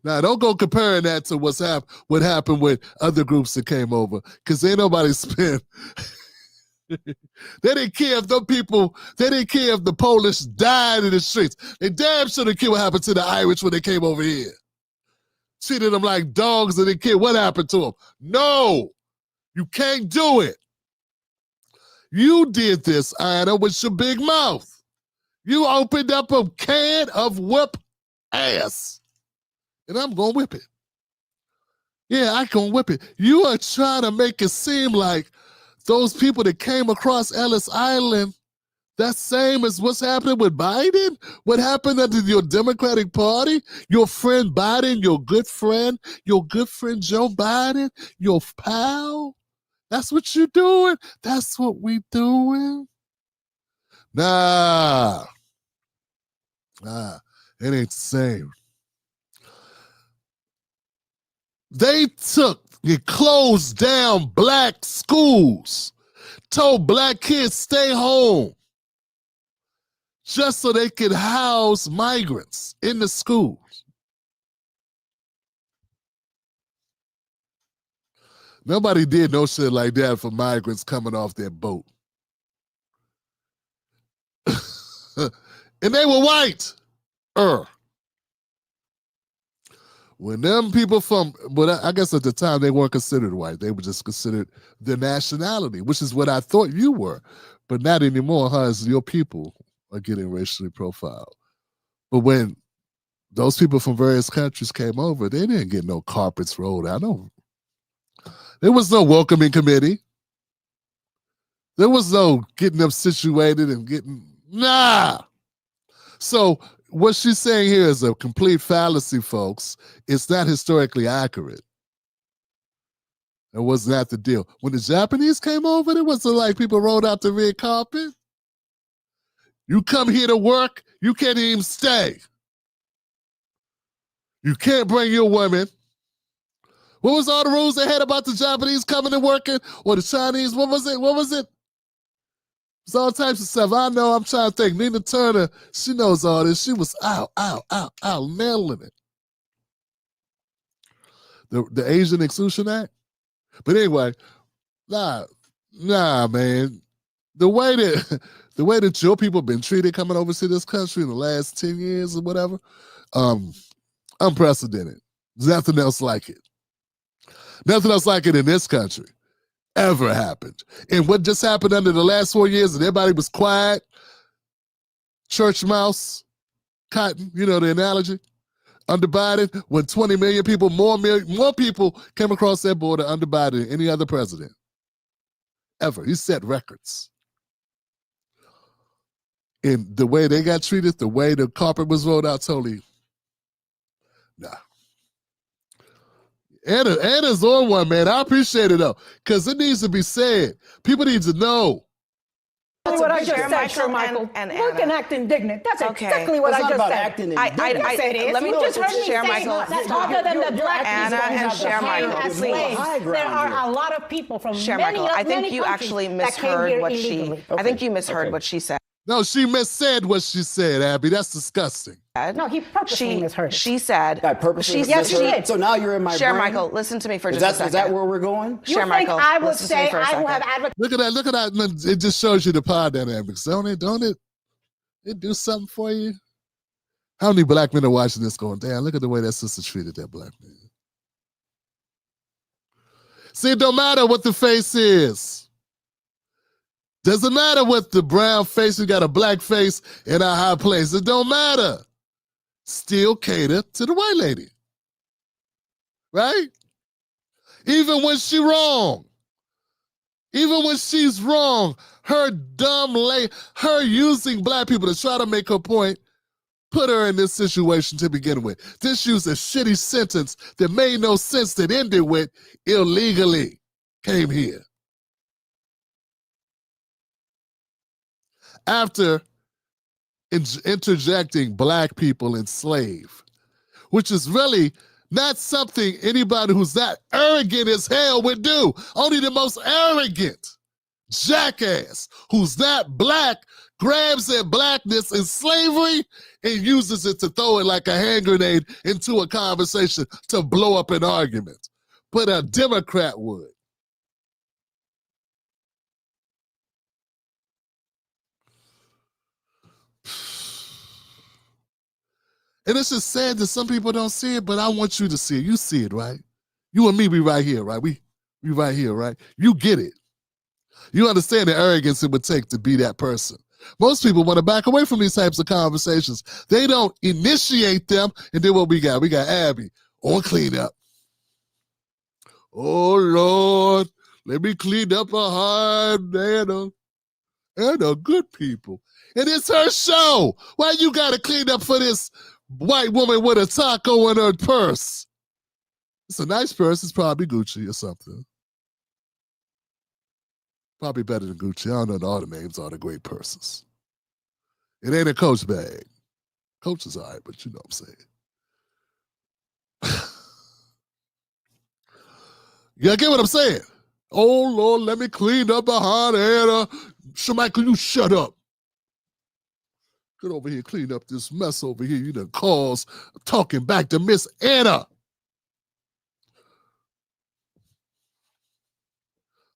Now, don't go comparing that to what happened with other groups that came over, because ain't nobody spent. They didn't care if they didn't care if the Polish died in the streets. They damn sure didn't care what happened to the Irish when they came over here. Treated them like dogs and didn't care what happened to them. No, you can't do it. You did this, Anna, with your big mouth. You opened up a can of whip ass. And I'm going to whip it. Yeah, I can whip it. You are trying to make it seem like those people that came across Ellis Island, that's same as what's happening with Biden? What happened under your Democratic Party? Your friend Biden, your good friend Joe Biden, your pal? That's what you're doing? That's what we doing? Nah, it ain't the same. They closed down black schools, told black kids stay home, just so they could house migrants in the schools. Nobody did no shit like that for migrants coming off their boat. And they were white. When them people I guess at the time they weren't considered white. They were just considered their nationality, which is what I thought you were. But not anymore, huh? As your people are getting racially profiled. But when those people from various countries came over, they didn't get no carpets rolled out. No. There was no welcoming committee. There was no getting them situated and nah. So what she's saying here is a complete fallacy, folks. It's not historically accurate. It was not the deal. When the Japanese came over, it wasn't like people rolled out the red carpet. You come here to work, you can't even stay. You can't bring your women. What was all the rules they had about the Japanese coming and working? Or the Chinese? What was it? It's all types of stuff. I know, I'm trying to think. Nina Turner, she knows all this. She was out, nailing it. The Asian Exclusion Act? But anyway, nah, man. The way that your people have been treated coming over to this country in the last 10 years or whatever, unprecedented. There's nothing else like it. Nothing else like it in this country ever happened. And what just happened under the last 4 years, and everybody was quiet, church mouse, cotton, you know the analogy, under Biden, when 20 million people, more people came across that border under Biden than any other president ever. He set records. And the way they got treated, the way the carpet was rolled out, totally, nah. Anna's on one, man. I appreciate it, though, because it needs to be said. People need to know. That's what I just said, Sir Michael. And Look and act indignant. That's exactly what I just said. Acting indignant. Let me just share Michael. Other than the black Anna and share Michael, please. There are a lot of people from share Michael. I think you actually misheard what I think you misheard what she said. No, she missaid what she said, Abby. That's disgusting. No, he purposely misheard it. She said. I purposely misheard. So now you're in my Share brain. Michael, listen to me for just a second. Is that where we're going? Share Michael. I would say I will have advocated. Look at that. It just shows you the power dynamics, don't it? It do something for you. How many black men are watching this going, damn, look at the way that sister treated that black man. See, it don't matter what the face is. Doesn't matter what the brown face, we got a black face in our high place. It don't matter. Still cater to the white lady. Right? Even when she's wrong. Even when she's wrong, her her using black people to try to make her point, put her in this situation to begin with. Just use a shitty sentence that made no sense that ended with illegally came here. After interjecting black people in slave, which is really not something anybody who's that arrogant as hell would do. Only the most arrogant jackass who's that black grabs their blackness in slavery and uses it to throw it like a hand grenade into a conversation to blow up an argument. But a Democrat would. And it's just sad that some people don't see it, but I want you to see it. You see it, right? You and me, we right here, right? We right here, right? You get it. You understand the arrogance it would take to be that person. Most people want to back away from these types of conversations. They don't initiate them, and then what we got? We got Abby on cleanup. Oh, Lord, let me clean up a heart and a good people. And it's her show. Why you got to clean up for this white woman with a taco in her purse? It's a nice purse. It's probably Gucci or something. Probably better than Gucci. I don't know all the names, all the great purses. It ain't a Coach bag. Coach is all right, but you know what I'm saying. You get what I'm saying? Oh, Lord, let me clean up behind Anna. Michael, you shut up. Get over here, clean up this mess over here. You done caused talking back to Miss Anna.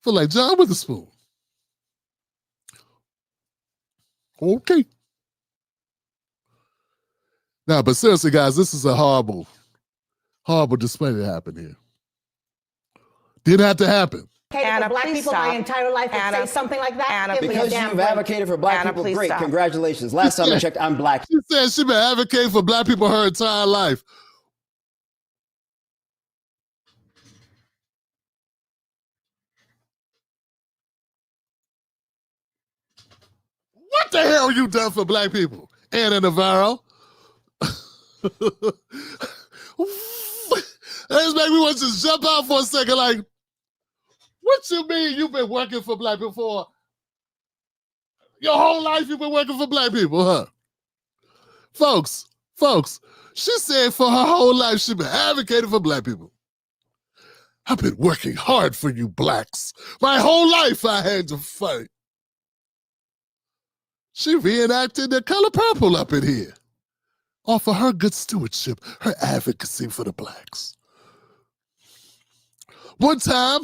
Feel like John Witherspoon. Okay. Now, but seriously, guys, this is a horrible display that happened here. Didn't have to happen. Anna, black people my entire life and say something like that. Anna, because you've advocated for black people, great. Stop. Congratulations. Last time I checked, I'm black. She said she's been advocating for black people her entire life. What the hell you done for black people, Anna Navarro? This make me want to just jump out for a second like, what you mean you've been working for black people for your whole life? You've been working for black people, huh? Folks, she said for her whole life she's been advocating for black people. I've been working hard for you blacks. My whole life I had to fight. She reenacted The Color Purple up in here. Off of her good stewardship, her advocacy for the blacks. One time,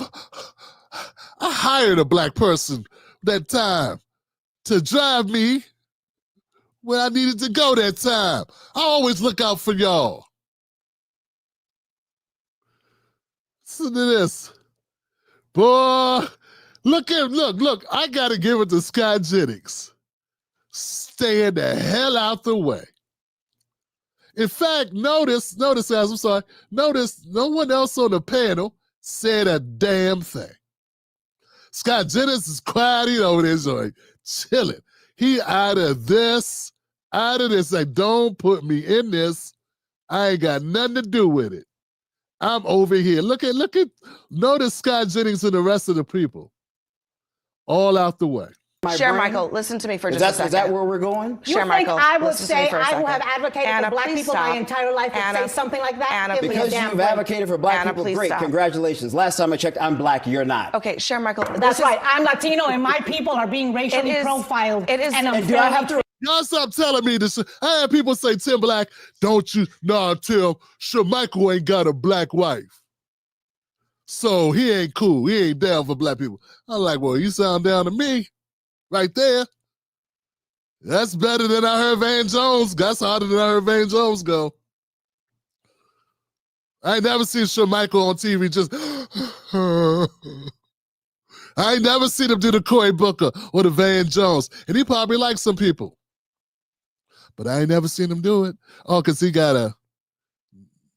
I hired a black person that time to drive me where I needed to go that time. I always look out for y'all. Listen to this. Boy, look, I gotta give it to Scott Jennings. Staying the hell out the way. In fact, notice, guys, I'm sorry, notice no one else on the panel said a damn thing. Scott Jennings is quiet over there, joint, chilling. He out of this, like, don't put me in this. I ain't got nothing to do with it. I'm over here. Look at, notice Scott Jennings and the rest of the people. All out the way. Michael, listen to me for just a second. Is that where we're going? Michael, I would say I have advocated for black people my entire life and say something like that? Anna, because you've advocated for black people, great. Stop. Congratulations. Last time I checked, I'm black, you're not. Okay, Michael. That's right. I'm Latino and my people are being racially profiled. It is. And do I have to... Y'all stop telling me this. I had people say, Tim Black, don't you? Nah, Tim, Michael ain't got a black wife. So he ain't cool. He ain't down for black people. I'm like, well, you sound down to me. Right there. That's better than I heard Van Jones. That's harder than I heard Van Jones go. I ain't never seen Michael on TV just I ain't never seen him do the Cory Booker or the Van Jones. And he probably likes some people. But I ain't never seen him do it. Oh, because he got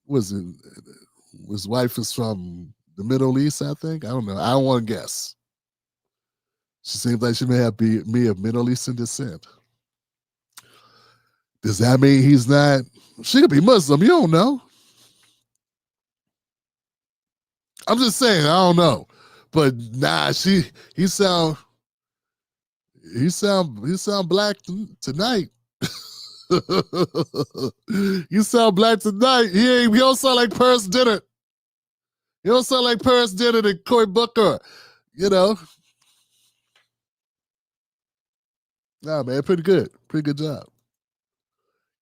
his wife is from the Middle East, I think. I don't know. I don't want to guess. She seems like she may have me of Middle Eastern descent. Does that mean he's not? She could be Muslim. You don't know. I'm just saying, I don't know. But nah, he sound black tonight. You sound black tonight. He don't sound like Paris Dennett. You don't sound like Paris Dennett and Cory Booker. You know. Nah, man, pretty good. Pretty good job.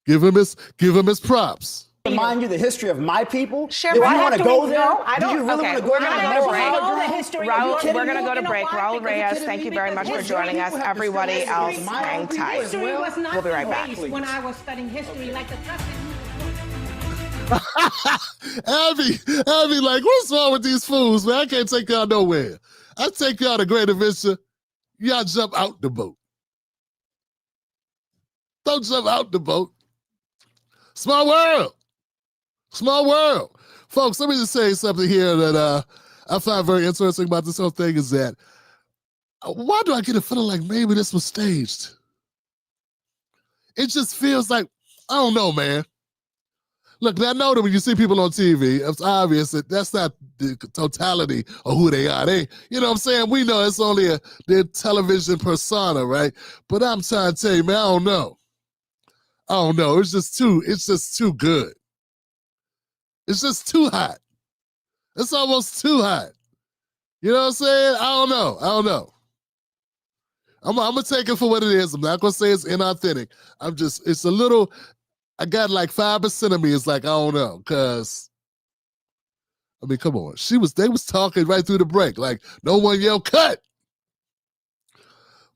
Give him his props. Remind you the history of my people. Sure, if you want to go there, I don't. do you really want to go we're there? gonna go to break. Know the history. We're going to go to break. Raul Reyes, thank you very much for joining us. Everybody else, hang tight. History was not We'll be right back. when I was studying history, like the Abby, like, what's wrong with these fools, man? I can't take y'all nowhere. I take y'all to Great Adventure. Y'all jump out the boat. Don't jump out the boat. Small world. Small world. Folks, let me just say something here that I find very interesting about this whole thing is that why do I get a feeling like maybe this was staged? It just feels like, I don't know, man. Look, I know that when you see people on TV, it's obvious that that's not the totality of who they are. They, you know what I'm saying? We know it's only their television persona, right? But I'm trying to tell you, man, I don't know. It's just too good. It's just too hot. It's almost too hot. You know what I'm saying? I don't know. I'm gonna take it for what it is. I'm not gonna say it's inauthentic. It's a little, I got like 5% of me is like, I don't know, because I mean, come on. They was talking right through the break. Like, no one yelled cut.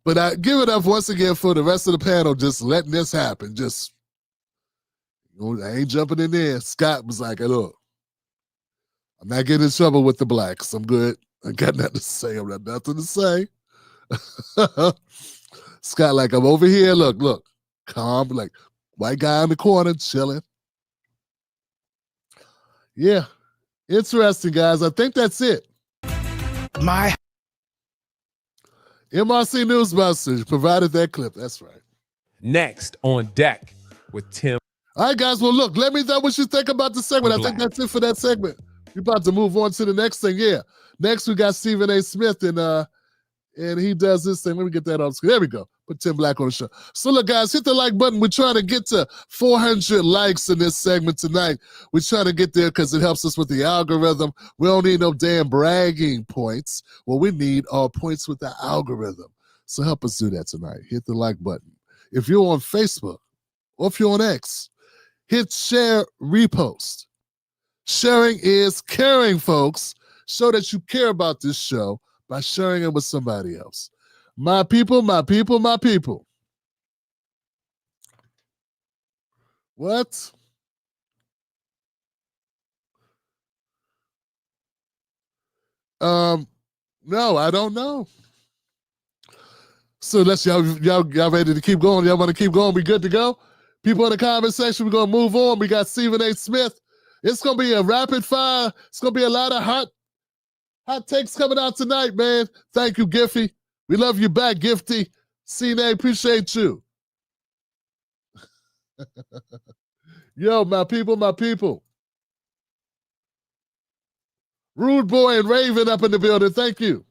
But I give it up once again for the rest of the panel just letting this happen. Just, I ain't jumping in there. Scott was like, hey, look, I'm not getting in trouble with the blacks. I'm good. I got nothing to say. I got nothing to say. Scott, like, I'm over here. Look, calm, like, white guy in the corner, chilling. Yeah. Interesting, guys. I think that's it. My MRC Newsbusters provided that clip. That's right. Next on deck with Tim. All right, guys. Well, look, let me know what you think about the segment. I think that's it for that segment. We're about to move on to the next thing. Yeah. Next, we got Stephen A. Smith, and he does this thing. Let me get that on screen. There we go. Put Tim Black on the show. So look, guys, hit the like button. We're trying to get to 400 likes in this segment tonight. We're trying to get there because it helps us with the algorithm. We don't need no damn bragging points. What we need are points with the algorithm. So help us do that tonight. Hit the like button. If you're on Facebook or if you're on X, hit share, repost. Sharing is caring, folks. Show that you care about this show by sharing it with somebody else. My people, my people, my people. What? No, I don't know. So let's y'all ready to keep going? Y'all want to keep going? We good to go? People in the comment section, we're gonna move on. We got Stephen A. Smith. It's gonna be a rapid fire. It's gonna be a lot of hot takes coming out tonight, man. Thank you, Giffy. We love you back, Gifty. CNA, appreciate you. Yo, my people, my people. Rude Boy and Raven up in the building. Thank you.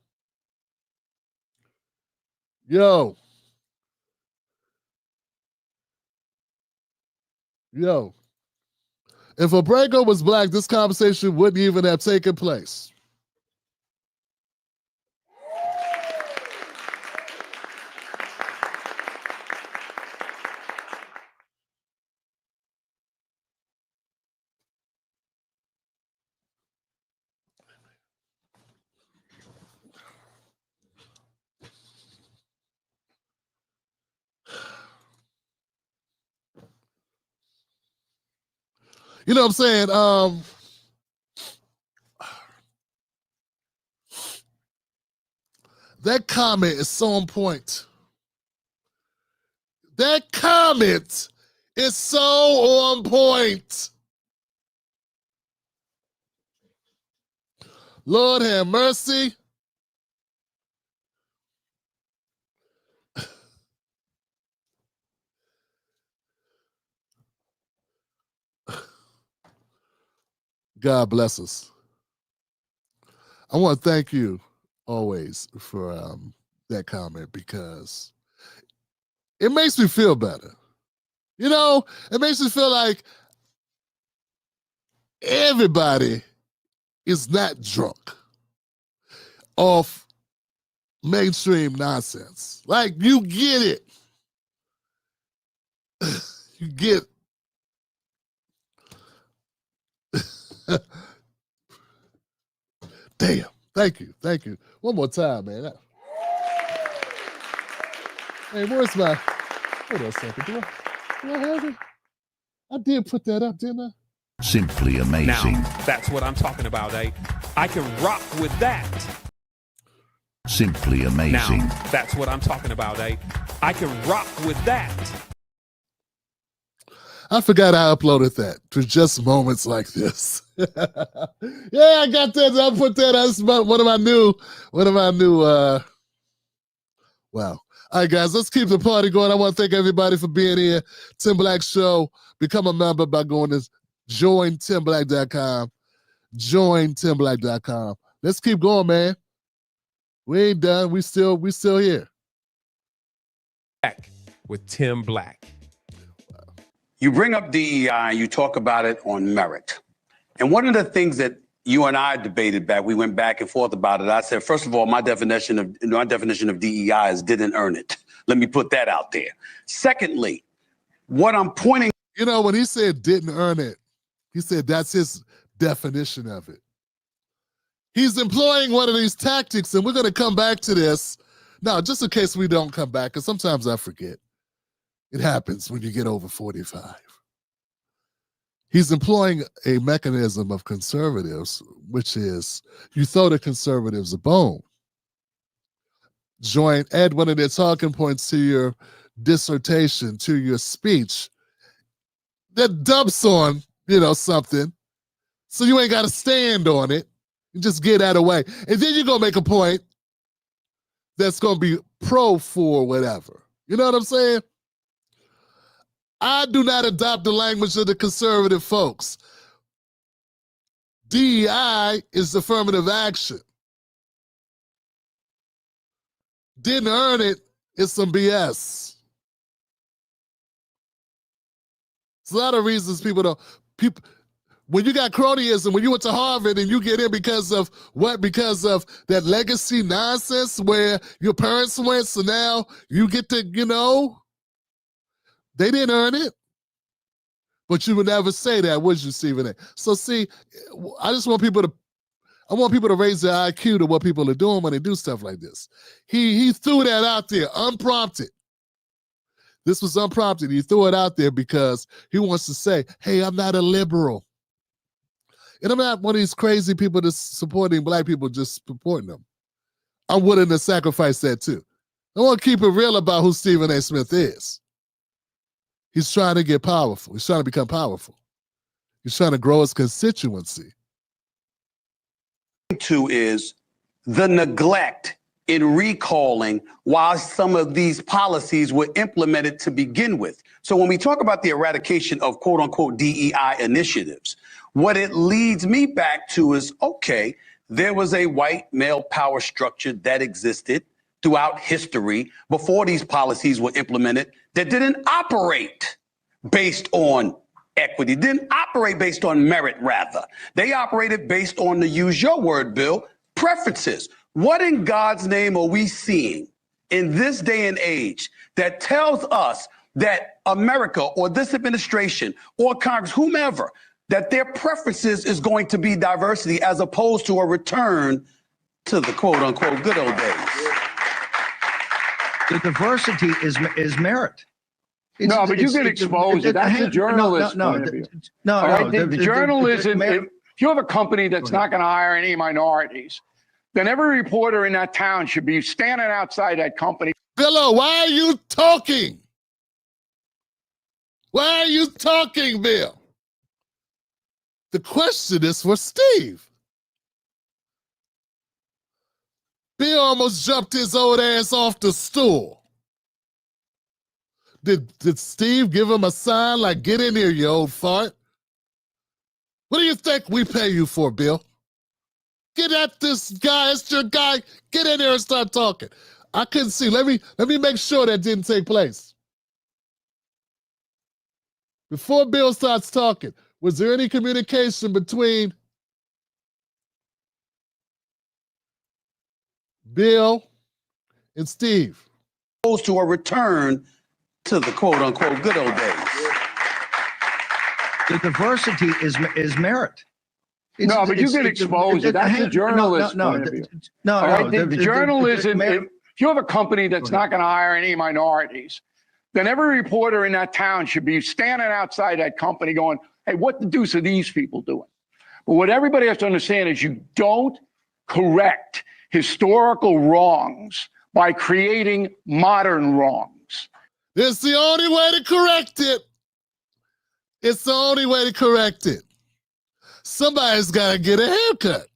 Yo. If Abrego was black, this conversation wouldn't even have taken place. You know what I'm saying? That comment is so on point. That comment is so on point. Lord have mercy. God bless us. I want to thank you always for that comment, because it makes me feel better. You know, it makes me feel like everybody is not drunk off mainstream nonsense. Like, you get it. You get Damn. Thank you. Thank you. One more time, man. Hey, where's my... Hold on a second. Do I have it? I did put that up, didn't I? Simply amazing. Now, that's what I'm talking about, eh? I can rock with that. Simply amazing. Now, that's what I'm talking about, eh? I can rock with that. I forgot I uploaded that for just moments like this. Yeah, I got that. I put that as one of my new, wow. All right, guys, let's keep the party going. I want to thank everybody for being here. Tim Black Show. Become a member by going to jointimblack.com. Jointimblack.com. Let's keep going, man. We ain't done. We still here. Back with Tim Black. You bring up DEI, you talk about it on merit. And one of the things that you and I debated back, we went back and forth about it. I said, first of all, my definition of DEI is didn't earn it. Let me put that out there. Secondly, what I'm pointing... You know, when he said didn't earn it, he said that's his definition of it. He's employing one of these tactics, and we're going to come back to this. Now, just in case we don't come back, because sometimes I forget. It happens when you get over 45. He's employing a mechanism of conservatives, which is you throw the conservatives a bone. Add one of their talking points to your dissertation, to your speech, that dumps on, something. So you ain't got to stand on it. You just get out of the way. And then you're going to make a point that's going to be pro for whatever. You know what I'm saying? I do not adopt the language of the conservative folks. DEI is affirmative action. Didn't earn it is some BS. There's a lot of reasons when you got cronyism, when you went to Harvard and you get in because of what? Because of that legacy nonsense where your parents went, so now you get to, they didn't earn it. But you would never say that, would you, Stephen A? So see, I want people to raise their IQ to what people are doing when they do stuff like this. He threw that out there, unprompted. This was unprompted. He threw it out there because he wants to say, hey, I'm not a liberal. And I'm not one of these crazy people that's supporting black people, just supporting them. I'm willing to sacrifice that too. I want to keep it real about who Stephen A. Smith is. He's trying to get powerful. He's trying to become powerful. He's trying to grow his constituency. To is the neglect in recalling why some of these policies were implemented to begin with. So when we talk about the eradication of quote unquote DEI initiatives, what it leads me back to is, okay, there was a white male power structure that existed throughout history before these policies were implemented that didn't operate based on equity, didn't operate based on merit, rather. They operated based on, to use your word, Bill, preferences. What in God's name are we seeing in this day and age that tells us that America or this administration or Congress, whomever, that their preferences is going to be diversity as opposed to a return to the quote unquote good old days? The diversity is merit. No, but you can expose it. That's a journalist point of view. The journalism, if you have a company that's not going to hire any minorities, then every reporter in that town should be standing outside that company. Billo, why are you talking? Why are you talking, Bill? The question is for Steve. Bill almost jumped his old ass off the stool. Did Steve give him a sign like, get in here, you old fart? What do you think we pay you for, Bill? Get at this guy, it's your guy. Get in there and start talking. I couldn't see. Let me make sure that didn't take place. Before Bill starts talking, was there any communication between Bill and Steve? Opposed to a return to the quote-unquote good old days. The diversity is merit. No, but you get exposed. That's a journalist. The journalism, if you have a company that's not going to hire any minorities, then every reporter in that town should be standing outside that company going, hey, what the deuce are these people doing? But what everybody has to understand is you don't correct historical wrongs by creating modern wrongs. It's the only way to correct it. It's the only way to correct it. Somebody's got to get a haircut.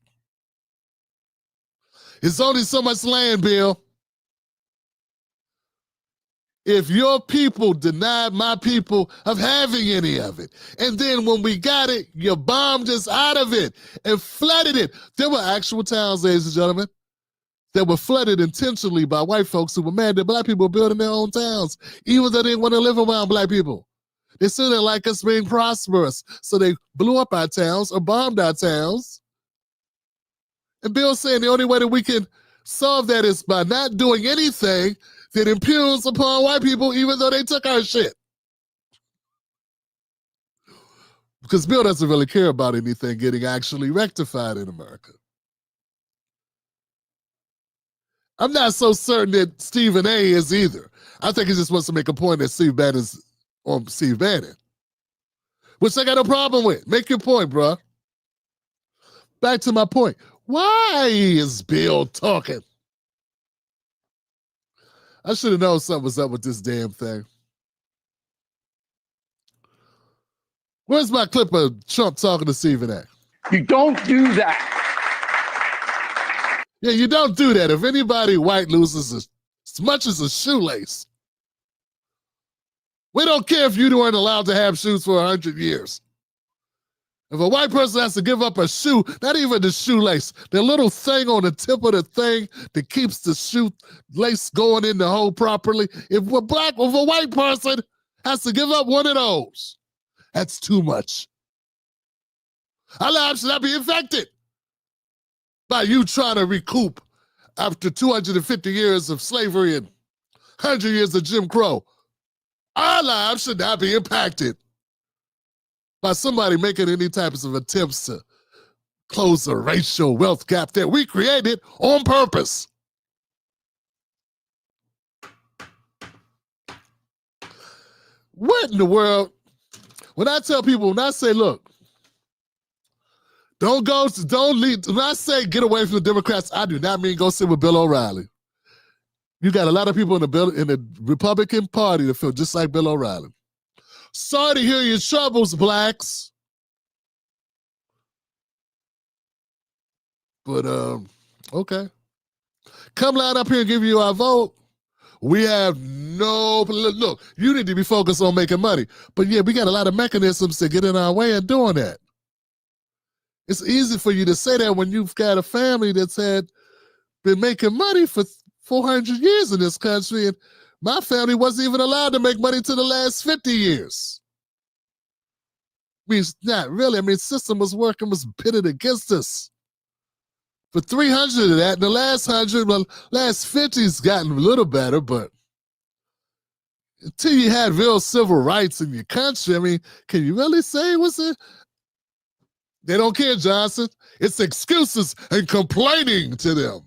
It's only so much land, Bill. If your people denied my people of having any of it, and then when we got it, you bombed us out of it and flooded it. There were actual towns, ladies and gentlemen, that were flooded intentionally by white folks who were mad that black people were building their own towns, even though they didn't want to live around black people. They still didn't like us being prosperous, so they blew up our towns or bombed our towns. And Bill's saying the only way that we can solve that is by not doing anything that impugns upon white people, even though they took our shit. Because Bill doesn't really care about anything getting actually rectified in America. I'm not so certain that Stephen A is either. I think he just wants to make a point that Steve Bannon's on Steve Bannon, which I got no problem with. Make your point, bro. Back to my point. Why is Bill talking? I should have known something was up with this damn thing. Where's my clip of Trump talking to Stephen A? You don't do that. Yeah, you don't do that. If anybody white loses as much as a shoelace, we don't care if you weren't allowed to have shoes for 100 years. If a white person has to give up a shoe, not even the shoelace, the little thing on the tip of the thing that keeps the shoelace going in the hole properly, if a white person has to give up one of those, that's too much. Our lives should not be affected by you trying to recoup after 250 years of slavery and 100 years of Jim Crow. Our lives should not be impacted by somebody making any types of attempts to close the racial wealth gap that we created on purpose. What in the world? When I tell people, when I say, look, don't leave, when I say get away from the Democrats, I do not mean go sit with Bill O'Reilly. You got a lot of people in the Republican Party that feel just like Bill O'Reilly. Sorry to hear your troubles, blacks. But, okay. Come line up here and give you our vote. We have no, look, you need to be focused on making money. But yeah, we got a lot of mechanisms to get in our way of doing that. It's easy for you to say that when you've got a family that's been making money for 400 years in this country, and my family wasn't even allowed to make money till the last 50 years. I mean, not really. I mean, the system was pitted against us. For 300 of that, and the last 100, well, last 50's gotten a little better, but until you had real civil rights in your country, I mean, can you really say what's it? They don't care, Johnson. It's excuses and complaining to them.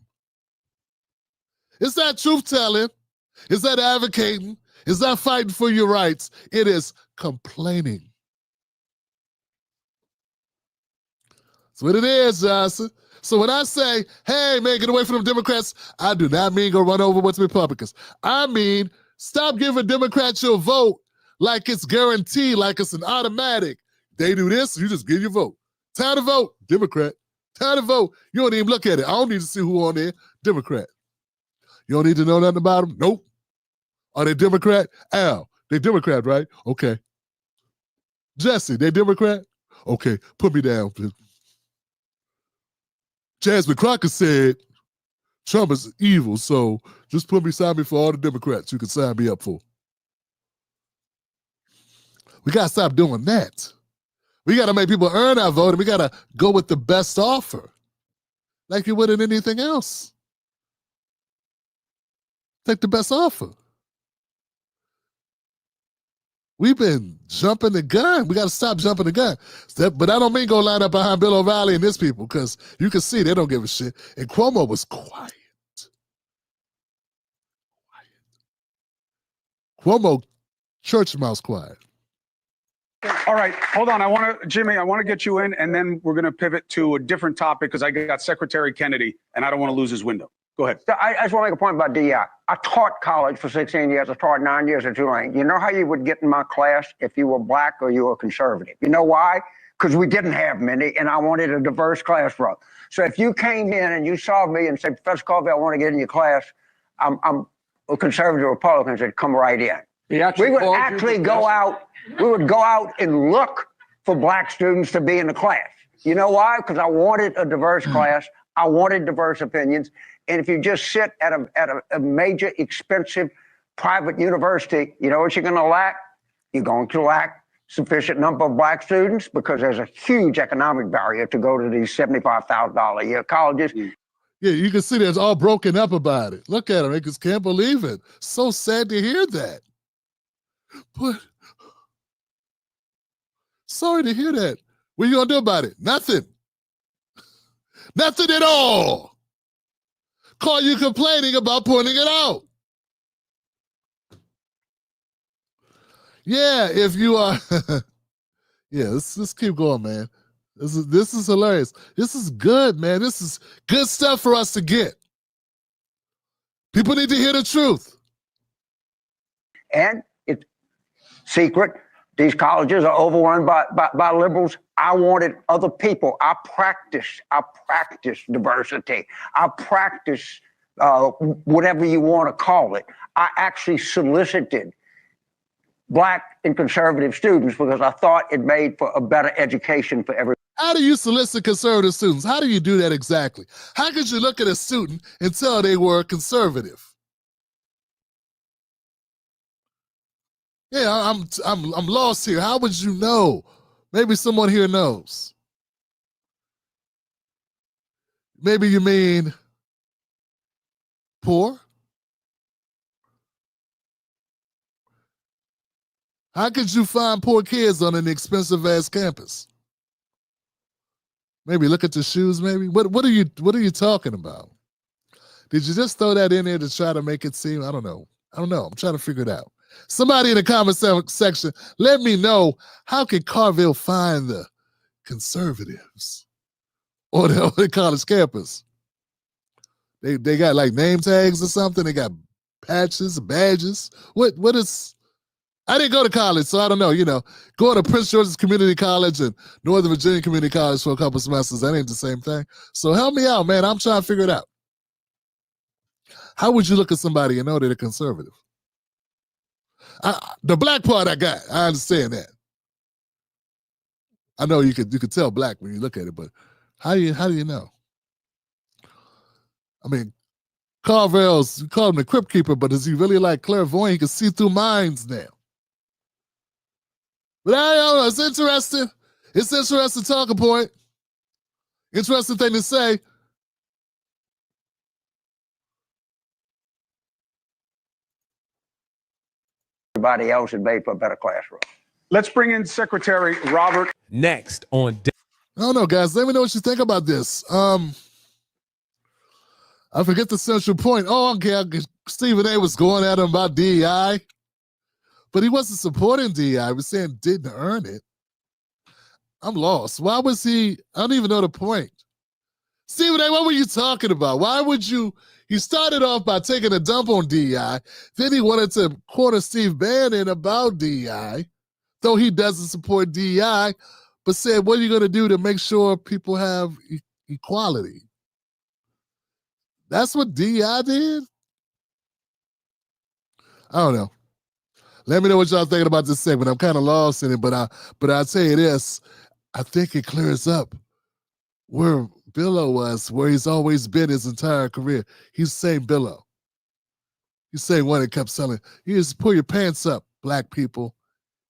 It's not truth-telling. It's not advocating. It's not fighting for your rights. It is complaining. That's what it is, Johnson. So when I say, hey, man, get away from them Democrats, I do not mean go run over with Republicans. I mean, stop giving Democrats your vote like it's guaranteed, like it's an automatic. They do this, you just give your vote. Time to vote, Democrat. Time to vote. You don't even look at it. I don't need to see who on there, Democrat. You don't need to know nothing about them? Nope. Are they Democrat? Al, they Democrat, right? Okay. Jesse, they Democrat? Okay, put me down. Jasmine Crockett said Trump is evil, so just sign me for all the Democrats you can sign me up for. We got to stop doing that. We got to make people earn our vote, and we got to go with the best offer, like you would in anything else. Take the best offer. We've been jumping the gun. We got to stop jumping the gun. But I don't mean go line up behind Bill O'Reilly and this people, because you can see they don't give a shit. And Cuomo was quiet. Cuomo, church mouse quiet. All right, hold on. Jimmy, I want to get you in, and then we're going to pivot to a different topic because I got Secretary Kennedy, and I don't want to lose his window. Go ahead. I just want to make a point about DEI. I taught college for 16 years. I taught 9 years at Tulane. You know how you would get in my class if you were black or you were conservative? You know why? Because we didn't have many, and I wanted a diverse classroom. So if you came in and you saw me and said, Professor Colby, I want to get in your class, I'm a conservative Republican, said, come right in. We would actually go out. We would go out and look for black students to be in the class. You know why? Because I wanted a diverse class. I wanted diverse opinions. And if you just sit at a major, expensive private university, you know what you're going to lack? You're going to lack sufficient number of black students because there's a huge economic barrier to go to these $75,000 a year colleges. Yeah, you can see there's all broken up about it. Look at them. They just can't believe it. So sad to hear that. But sorry to hear that. What are you going to do about it? Nothing. Nothing at all. Call you complaining about pointing it out. Yeah, if you are, yeah, let's keep going, man. This is hilarious. This is good, man. This is good stuff for us to get. People need to hear the truth. And it's secret. These colleges are overrun by liberals. I wanted other people. I practice diversity. I practice whatever you want to call it. I actually solicited black and conservative students because I thought it made for a better education for everyone. How do you solicit conservative students? How do you do that exactly? How could you look at a student and tell they were conservative? Yeah, I'm lost here. How would you know? Maybe someone here knows. Maybe you mean poor? How could you find poor kids on an expensive ass campus? Maybe look at the shoes, maybe. What are you talking about? Did you just throw that in there to try to make it seem? I don't know. I'm trying to figure it out. Somebody in the comment section, let me know, how can Carville find the conservatives on the college campus? They got like name tags or something. They got patches, badges. What is? I didn't go to college, so I don't know. You know, going to Prince George's Community College and Northern Virginia Community College for a couple semesters, that ain't the same thing. So help me out, man. I'm trying to figure it out. How would you look at somebody and know they're conservative? The black part I got, I understand that. I know you could tell black when you look at it, but how do you know? I mean, Carvel's, you call him the Crypt Keeper, but is he really like clairvoyant? He can see through minds now. But I don't know, it's interesting. It's interesting talking point. Interesting thing to say. Everybody else had made for a better classroom. Let's bring in Secretary Robert. Next on. I don't know, guys. Let me know what you think about this. I forget the central point. Oh, okay. Stephen A was going at him about DEI, but he wasn't supporting DEI. He was saying didn't earn it. I'm lost. Why was he? I don't even know the point. Stephen A., what were you talking about? Why would you? He started off by taking a dump on DEI. Then he wanted to corner Steve Bannon about DEI, though he doesn't support DEI, but said, what are you going to do to make sure people have equality? That's what DEI did? I don't know. Let me know what y'all thinking about this segment. I'm kind of lost in it, but I'll tell you this. I think it clears up where Billo was, where he's always been his entire career. He's the same Billo. He's the same one that kept selling. You just pull your pants up, black people,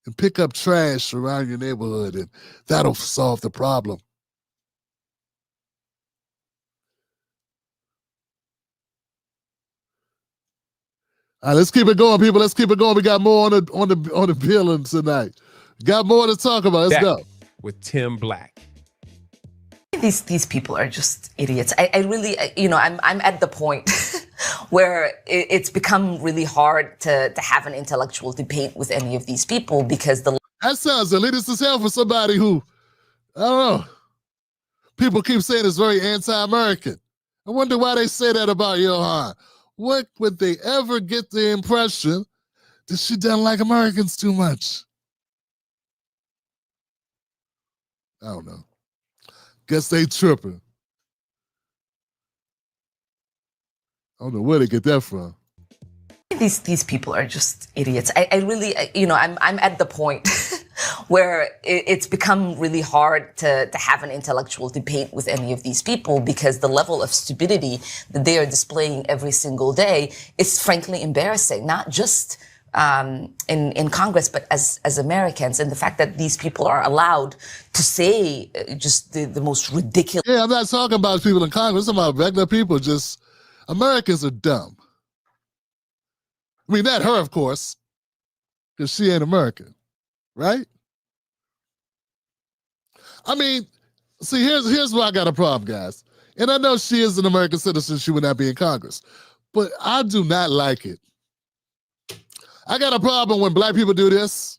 and pick up trash around your neighborhood, and that'll solve the problem. All right, let's keep it going, people. Let's keep it going. We got more on the billing tonight. Got more to talk about. Let's go. With Tim Black. These people are just idiots. I really, I'm at the point where it's become really hard to have an intellectual debate with any of these people because that sounds elitist as hell for somebody who, I don't know, people keep saying is very anti-American. I wonder why they say that about Ilhan. What would they ever get the impression that she doesn't like Americans too much? I don't know. Guess they tripping. I don't know where they get that from. These people are just idiots. I really, I'm at the point where it's become really hard to have an intellectual debate with any of these people because the level of stupidity that they are displaying every single day is frankly embarrassing, not just in Congress, but as Americans, and the fact that these people are allowed to say just the most ridiculous. Yeah, I'm not talking about people in Congress. I'm talking about regular people. Just Americans are dumb. I mean, not her, of course, because she ain't American, right? I mean, see, here's where I got a problem, guys. And I know she is an American citizen. She would not be in Congress. But I do not like it. I got a problem when black people do this.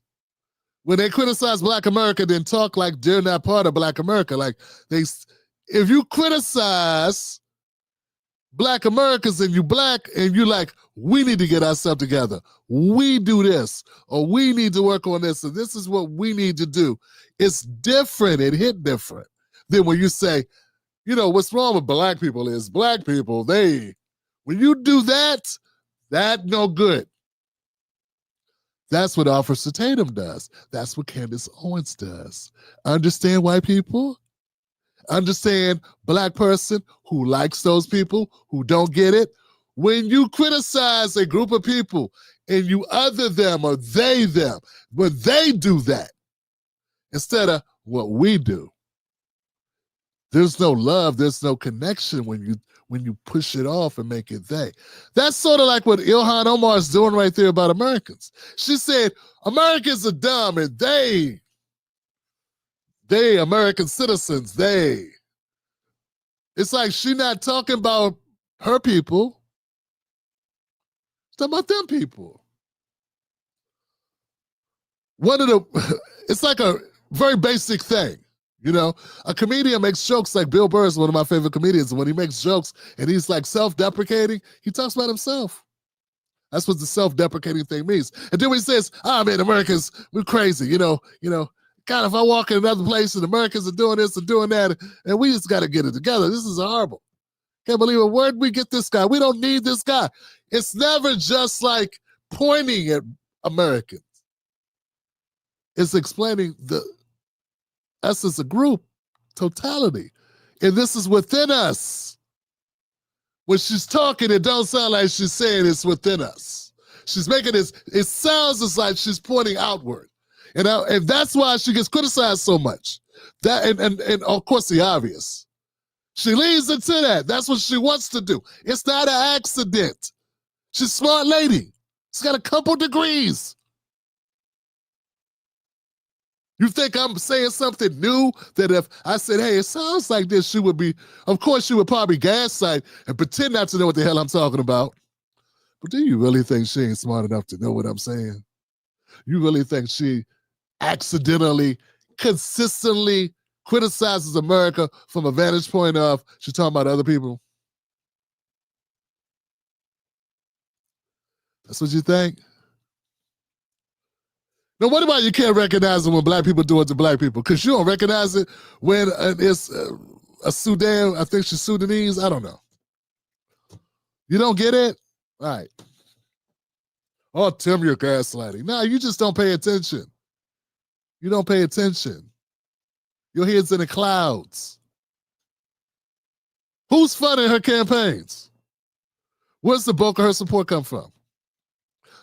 When they criticize Black America, then talk like they're not part of Black America. Like if you criticize Black Americans and you black and you like, we need to get ourselves together. We do this, or we need to work on this, and this is what we need to do. It's different. It hit different than when you say, what's wrong with black people is black people, when you do that no good. That's what Officer Tatum does. That's what Candace Owens does. Understand white people? Understand black person who likes those people, who don't get it? When you criticize a group of people and you other them or they them, when they do that instead of what we do, there's no love, there's no connection when you push it off and make it they. That's sort of like what Ilhan Omar is doing right there about Americans. She said, Americans are dumb and they, American citizens, they. It's like she not talking about her people. She's talking about them people. It's like a very basic thing. A comedian makes jokes like Bill Burr is one of my favorite comedians. And when he makes jokes and he's like self-deprecating, he talks about himself. That's what the self-deprecating thing means. And then when he says, man, Americans, we're crazy. God, if I walk in another place and Americans are doing this and doing that, and we just got to get it together. This is horrible. Can't believe it. Where'd we get this guy? We don't need this guy. It's never just like pointing at Americans. It's explaining us as a group, totality. And this is within us. When she's talking, it don't sound like she's saying it's within us. She's making it sounds as like she's pointing outward. And that's why she gets criticized so much. That and of course the obvious. She leans into that. That's what she wants to do. It's not an accident. She's a smart lady. She's got a couple degrees. You think I'm saying something new that if I said, hey, it sounds like this, she would be, of course, she would probably gaslight and pretend not to know what the hell I'm talking about. But do you really think she ain't smart enough to know what I'm saying? You really think she accidentally, consistently criticizes America from a vantage point of she's talking about other people? That's what you think? Now, what about you can't recognize it when black people do it to black people? Because you don't recognize it when it's a Sudan, I think she's Sudanese, I don't know. You don't get it? All right. Oh, Tim, you're gaslighting. No, you just don't pay attention. You don't pay attention. Your head's in the clouds. Who's funding her campaigns? Where's the bulk of her support come from?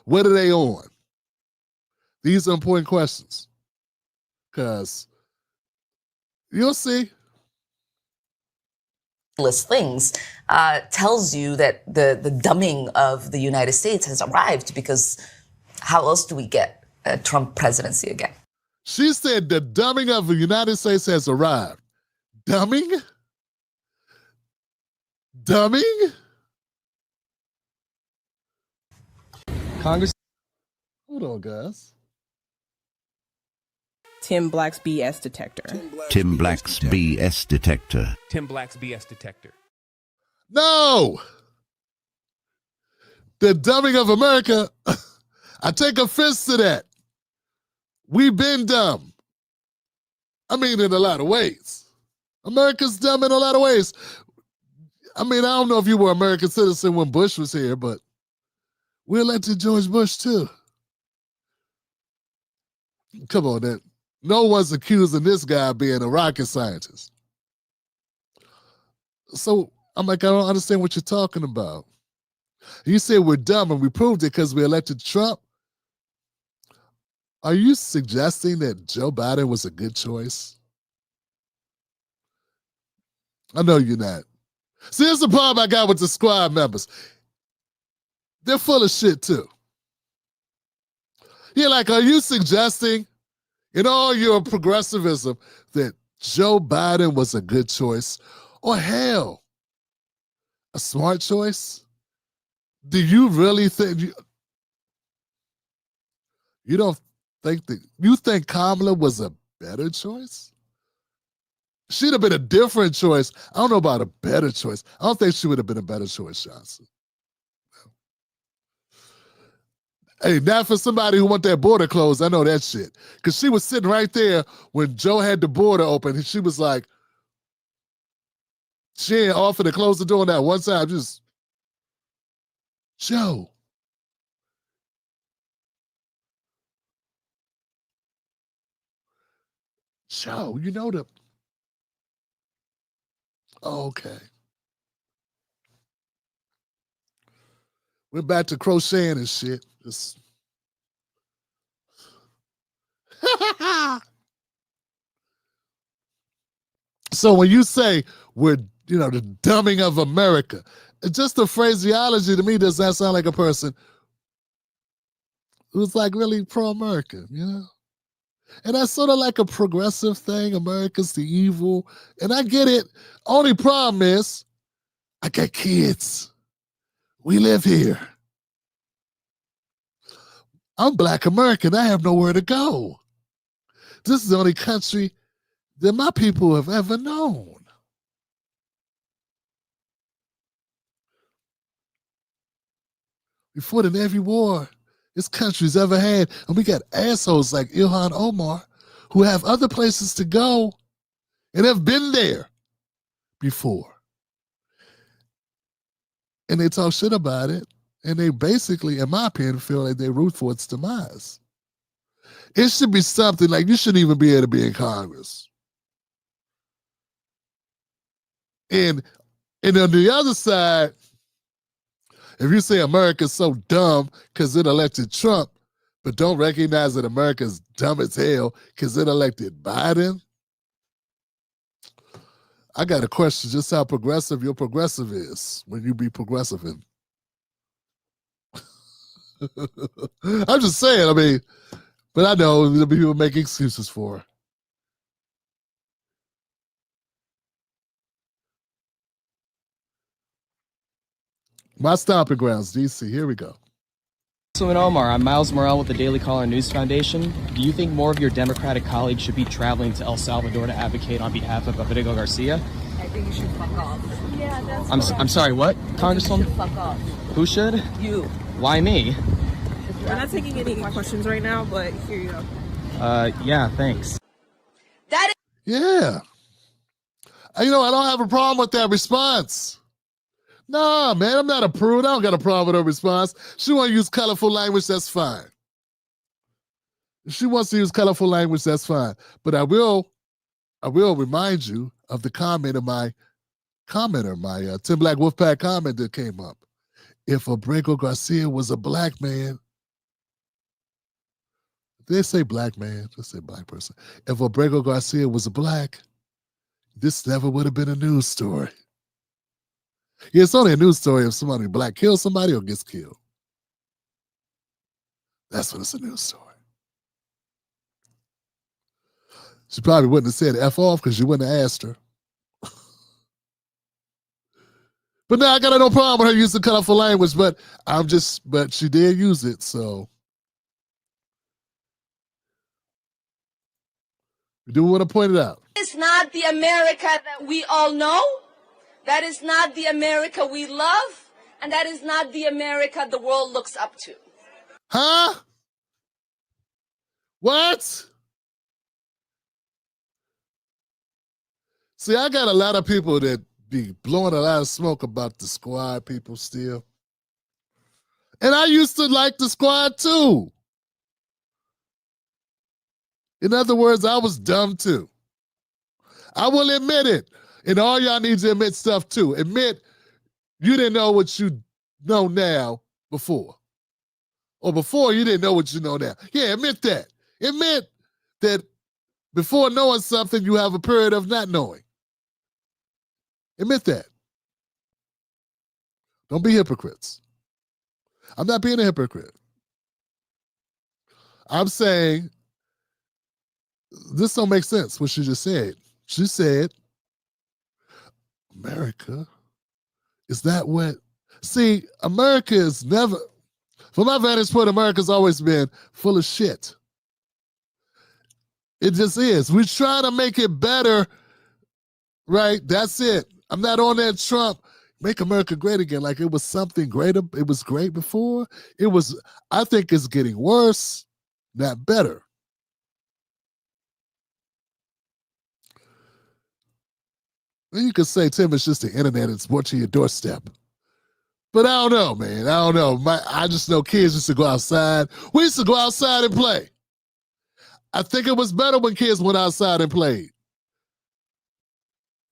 What are they on? These are important questions. Because you'll see. Things tells you that the dumbing of the United States has arrived, because how else do we get a Trump presidency again? She said the dumbing of the United States has arrived. Dumbing? Dumbing? Congress. Hold on, guys. Tim Black's BS detector. Tim Black's BS detector. Tim Black's BS detector. No! The dumbing of America, I take offense to that. We've been dumb. I mean, in a lot of ways. America's dumb in a lot of ways. I mean, I don't know if you were an American citizen when Bush was here, but we elected George Bush too. Come on, then. No one's accusing this guy of being a rocket scientist. So I'm like, I don't understand what you're talking about. You say we're dumb and we proved it because we elected Trump. Are you suggesting that Joe Biden was a good choice? I know you're not. See, here's the problem I got with the squad members. They're full of shit too. You're like, are you suggesting in all your progressivism that Joe Biden was a good choice? Or hell, a smart choice? Do you really think, you don't think that, you think Kamala was a better choice? She'd have been a different choice. I don't know about a better choice. I don't think she would have been a better choice, Johnson. Hey, not for somebody who want that border closed. I know that shit. Because she was sitting right there when Joe had the border open. And she was like, she ain't offered to close the door on that one time. Just, Joe. Joe, you know the... Oh, okay. We're back to crocheting and shit. Just... So when you say we're, the dumbing of America, just the phraseology to me does not sound like a person who's like really pro-American, And that's sort of like a progressive thing. America's the evil. And I get it. Only problem is I got kids. We live here. I'm Black American. I have nowhere to go. This is the only country that my people have ever known. We fought in every war this country's ever had. And we got assholes like Ilhan Omar who have other places to go and have been there before. And they talk shit about it. And they basically, in my opinion, feel like they root for its demise. It should be something like you shouldn't even be able to be in Congress. And on the other side, if you say America's so dumb because it elected Trump, but don't recognize that America's dumb as hell because it elected Biden, I got a question just how progressive your progressive is when you be progressive in. I'm just saying, but I know there'll be people make excuses for her. My stomping grounds, DC. Here we go. Congresswoman Omar, I'm Miles Morrell with the Daily Caller News Foundation. Do you think more of your Democratic colleagues should be traveling to El Salvador to advocate on behalf of Federico Garcia? I think you should fuck off. Yeah, that's I'm sorry, what, Congresswoman? fuck off. Who should? You. Why me? We're not taking any questions right now, but here you go. Yeah, thanks. Yeah. You know, I don't have a problem with that response. Nah, man, I'm not a prude. I don't got a problem with her response. She want to use colorful language, that's fine. If she wants to use colorful language, that's fine. But I will remind you of the comment of my commenter, my Tim Black Wolfpack comment that came up. If Abrego Garcia was a black man, they say black man, just say black person. If Abrego Garcia was a black, this never would have been a news story. Yeah, it's only a news story if somebody black kills somebody or gets killed. That's when it's a news story. She probably wouldn't have said F off because you wouldn't have asked her. But now I got no problem with her using colorful language, but she did use it, so. We do want to point it out. It's not the America that we all know. That is not the America we love. And that is not the America the world looks up to. Huh? What? See, I got a lot of people that be blowing a lot of smoke about the squad people still. And I used to like the squad too. In other words, I was dumb too. I will admit it. And all y'all need to admit stuff too. Admit you didn't know what you know now before. Or before you didn't know what you know now. Yeah, admit that. Admit that before knowing something, you have a period of not knowing. Admit that. Don't be hypocrites. I'm not being a hypocrite. I'm saying this don't make sense, what she just said. She said, America, is that what? See, America is never, from my vantage point, America's always been full of shit. It just is. We try to make it better, right? That's it. I'm not on that Trump, make America great again, like it was something greater. It was great before. I think it's getting worse, not better. You could say, Tim, it's just the internet. It's more to your doorstep. But I don't know, man. I don't know. I just know kids used to go outside. We used to go outside and play. I think it was better when kids went outside and played.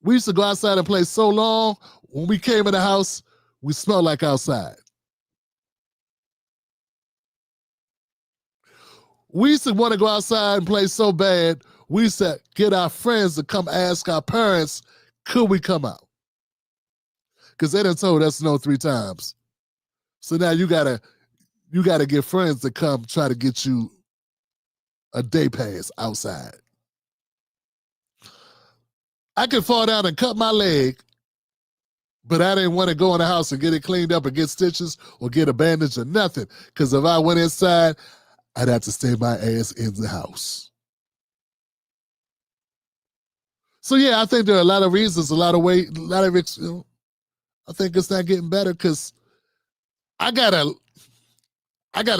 We used to go outside and play so long, when we came in the house, we smelled like outside. We used to want to go outside and play so bad, we used to get our friends to come ask our parents, could we come out? Because they done told us no 3 times. So now you gotta get friends to come try to get you a day pass outside. I could fall down and cut my leg, but I didn't want to go in the house and get it cleaned up and get stitches or get a bandage or nothing. Because if I went inside, I'd have to stay my ass in the house. So yeah, I think there are a lot of reasons, a lot of ways, I think it's not getting better because I gotta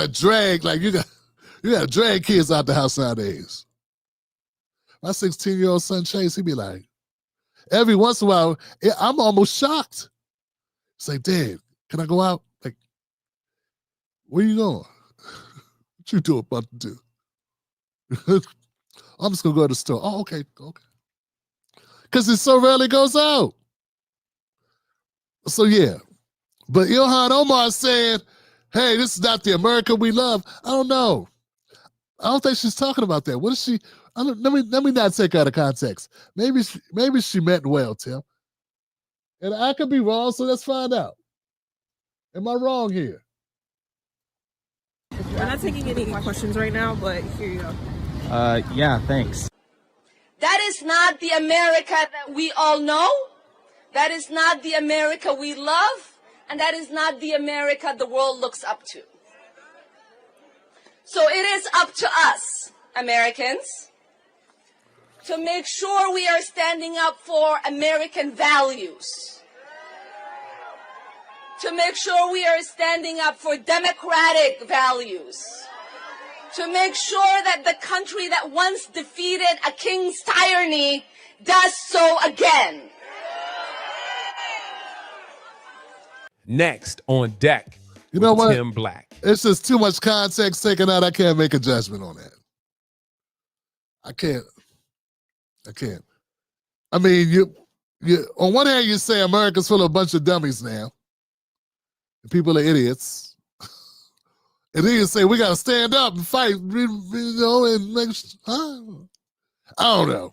drag, like you gotta drag kids out the house nowadays. My 16-year-old son Chase, he be like, every once in a while, I'm almost shocked. It's like, Dad, can I go out? Like, where you going? What you about to do? I'm just gonna go to the store. Oh, okay. Because it so rarely goes out. So yeah. But Ilhan Omar is saying, hey, this is not the America we love. I don't know. I don't think she's talking about that. What is she? Let me not take her out of context. Maybe she meant well, Tim. And I could be wrong, so let's find out. Am I wrong here? We're not taking any questions right now, but here you go. Yeah, thanks. That is not the America that we all know. That is not the America we love. And that is not the America the world looks up to. So it is up to us, Americans, to make sure we are standing up for American values, to make sure we are standing up for democratic values, to make sure that the country that once defeated a king's tyranny does so again. Next on deck, you know what? Tim Black. It's just too much context taken out. I can't make a judgment on that. I can't. I mean, you on one hand, you say America's full of a bunch of dummies now. People are idiots. And then you say, we got to stand up and fight, you know, and make I don't know.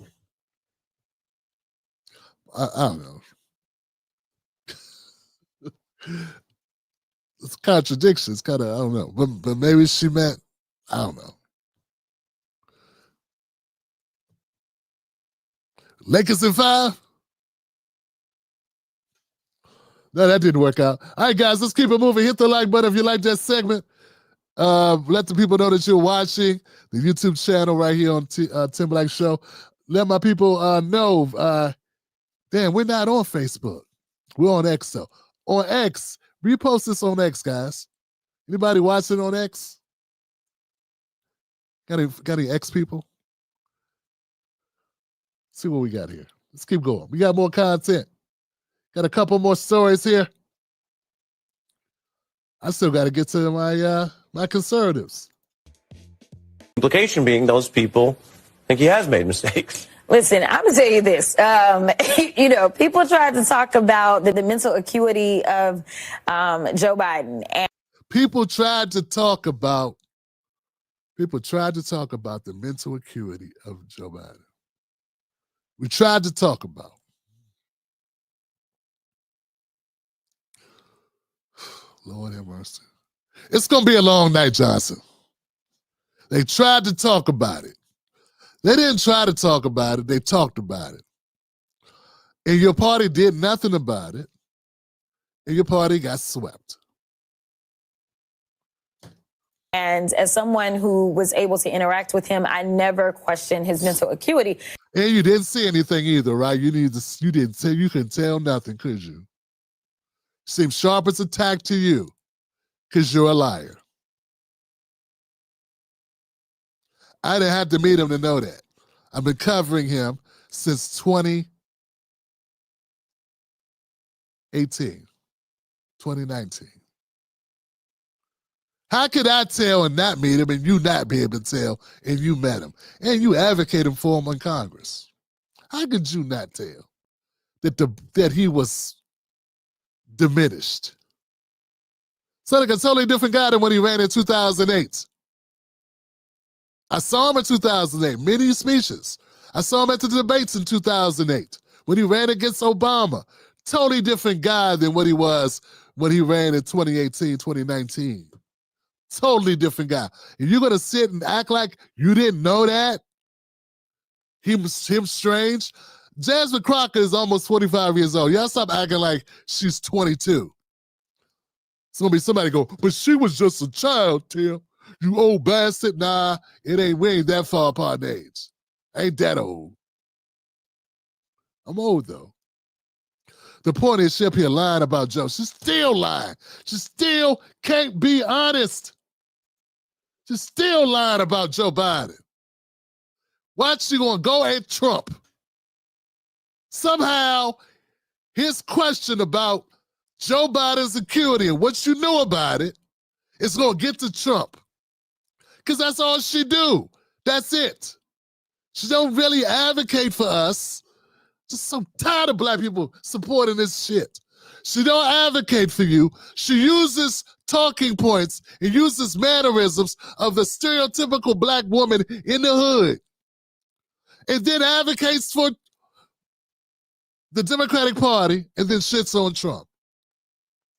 I don't know. It's contradictions, kind of, I don't know. But maybe she meant, I don't know. Lakers in 5? No, that didn't work out. All right, guys, let's keep it moving. Hit the like button if you like that segment. Let the people know that you're watching the YouTube channel right here on Tim Black Show. Let my people know. Damn, we're not on Facebook. We're on X, though. On X, repost this on X, guys. Anybody watching on X? Got any X people? Let's see what we got here. Let's keep going. We got more content. Got a couple more stories here. I still got to get to my conservatives. Implication being those people think he has made mistakes. Listen, I'm going to tell you this. You know, people tried to talk about the mental acuity of Joe Biden. And people tried to talk about the mental acuity of Joe Biden. We tried to talk about. Lord have mercy. It's going to be a long night, Johnson. They tried to talk about it. They didn't try to talk about it. They talked about it. And your party did nothing about it. And your party got swept. And as someone who was able to interact with him, I never questioned his mental acuity. And you didn't see anything either, right? You couldn't tell nothing, could you? Seemed sharp as a tack to you because you're a liar. I didn't have to meet him to know that. I've been covering him since 2019. How could I tell and not meet him and you not be able to tell and you met him and you advocated for him in Congress? How could you not tell that he was diminished? Sound like a totally different guy than when he ran in 2008. I saw him in 2008, many speeches. I saw him at the debates in 2008 when he ran against Obama. Totally different guy than what he was when he ran in 2018, 2019. Totally different guy. If you're going to sit and act like you didn't know that, him strange. Jasmine Crockett is almost 45 years old. Y'all stop acting like she's 22. It's going to be somebody go, but she was just a child, Tim. You old bastard. Nah, we ain't that far apart in age. Ain't that old. I'm old, though. The point is she up here lying about Joe. She's still lying. She still can't be honest. She's still lying about Joe Biden. Why's she going to go at Trump? Somehow, his question about Joe Biden's acuity and what you knew about it is going to get to Trump. Because that's all she do. That's it. She don't really advocate for us. Just so tired of black people supporting this shit. She don't advocate for you. She uses talking points and uses mannerisms of the stereotypical black woman in the hood. And then advocates for the Democratic Party and then shits on Trump.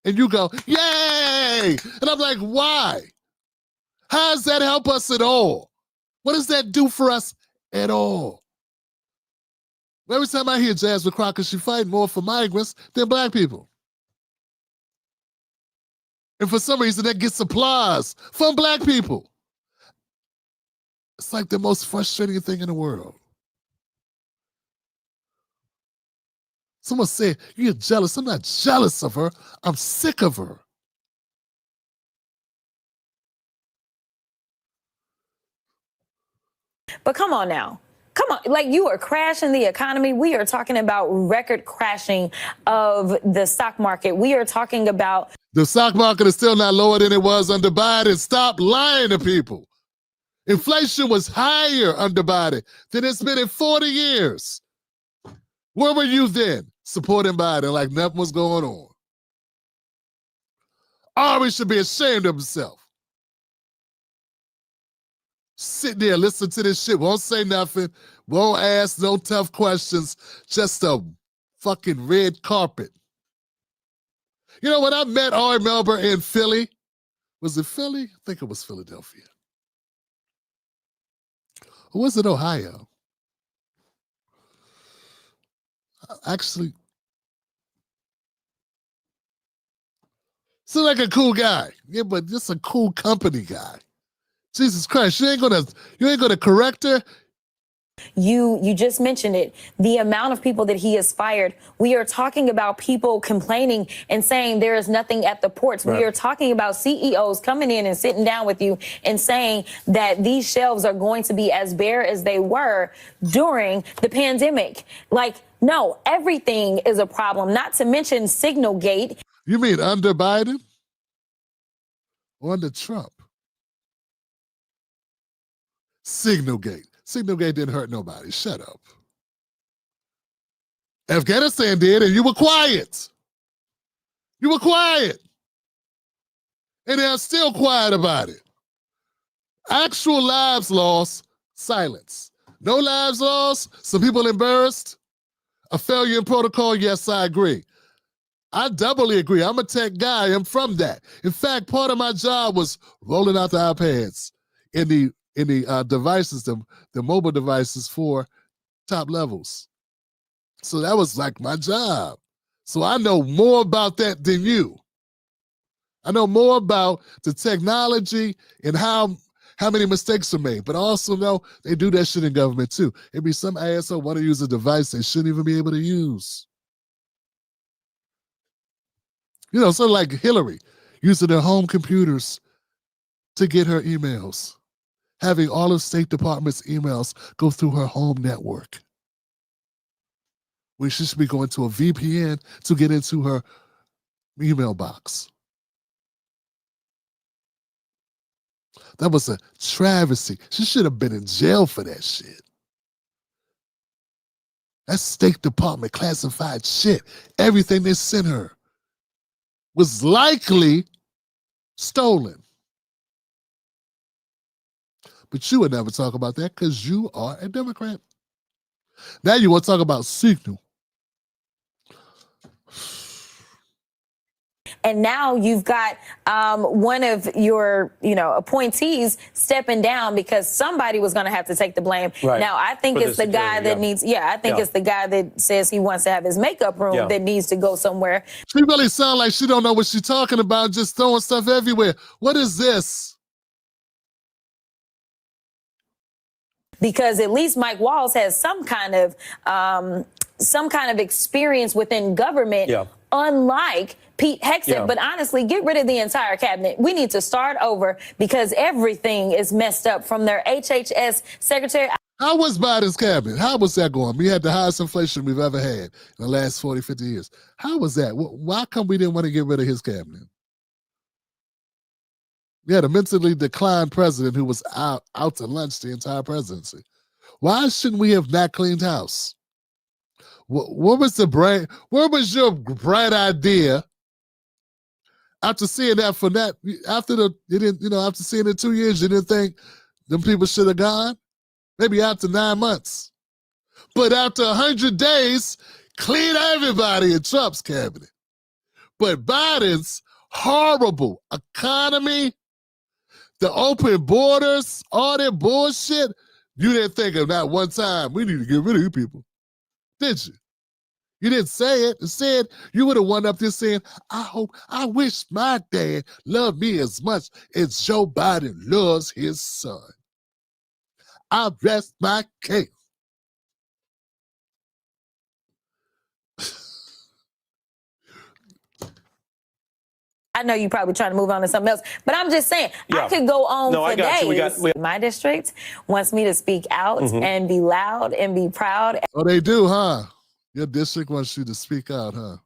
And you go, yay! And I'm like, why? How does that help us at all? What does that do for us at all? Every time I hear Jasmine Crockett, she fight more for migrants than black people. And for some reason, that gets applause from black people. It's like the most frustrating thing in the world. Someone said, you're jealous. I'm not jealous of her. I'm sick of her. But come on now. Come on, like you are crashing the economy. We are talking about record crashing of the stock market. We are talking about... The stock market is still not lower than it was under Biden. Stop lying to people. Inflation was higher under Biden than it's been in 40 years. Where were you then? Supporting Biden like nothing was going on. Ari should be ashamed of himself. Sit there, listen to this shit, won't say nothing, won't ask no tough questions, just a fucking red carpet. You know, when I met Ari Melber in Philly, was it Philly? I think it was Philadelphia. Or was it Ohio? Actually, seemed like a cool guy. Yeah, but just a cool company guy. Jesus Christ, you ain't gonna correct her. You just mentioned it. The amount of people that he has fired. We are talking about people complaining and saying there is nothing at the ports. Right. We are talking about CEOs coming in and sitting down with you and saying that these shelves are going to be as bare as they were during the pandemic. Like, no, everything is a problem, not to mention Signalgate. You mean under Biden or under Trump? Signalgate. Signalgate didn't hurt nobody. Shut up. Afghanistan did, and you were quiet. You were quiet. And they're still quiet about it. Actual lives lost, silence. No lives lost, some people embarrassed. A failure in protocol, yes, I agree. I doubly agree. I'm a tech guy. I'm from that. In fact, part of my job was rolling out the iPads in the devices, the mobile devices for top levels. So that was like my job. So I know more about that than you. I know more about the technology and how many mistakes are made, but I also know they do that shit in government too. It'd be some asshole want to use a device they shouldn't even be able to use. You know, sort of like Hillary using their home computers to get her emails, having all of State Department's emails go through her home network. We should be going to a VPN to get into her email box. That was a travesty. She should have been in jail for that shit. That's State Department classified shit. Everything they sent her was likely stolen. But you would never talk about that because you are a Democrat. Now you want to talk about Signal. And now you've got one of your, appointees stepping down because somebody was going to have to take the blame. Right. Now, I think it's the guy that needs, it's the guy that says he wants to have his makeup room that needs to go somewhere. She really sounds like she don't know what she's talking about, just throwing stuff everywhere. What is this? Because at least Mike Walls has some kind of experience within government, unlike Pete Hegseth. But honestly, get rid of the entire cabinet. We need to start over because everything is messed up from their HHS secretary. How was Biden's cabinet? How was that going? We had the highest inflation we've ever had in the last 40, 50 years. How was that? Why come we didn't want to get rid of his cabinet? We had a mentally declined president who was out to lunch the entire presidency. Why shouldn't we have not cleaned house? What was your bright idea after seeing that after seeing it 2 years, you didn't think them people should have gone? Maybe after 9 months. But after 100 days, clean everybody in Trump's cabinet. But Biden's horrible economy, the open borders, all that bullshit, you didn't think of that one time, we need to get rid of you people, did you? You didn't say it. Instead, you would have wound up there saying, I wish my dad loved me as much as Joe Biden loves his son. I rest my case. I know you're probably trying to move on to something else, but I'm just saying, I could go on for days. My district wants me to speak out and be loud and be proud. Oh, they do, huh? Your district wants you to speak out, huh?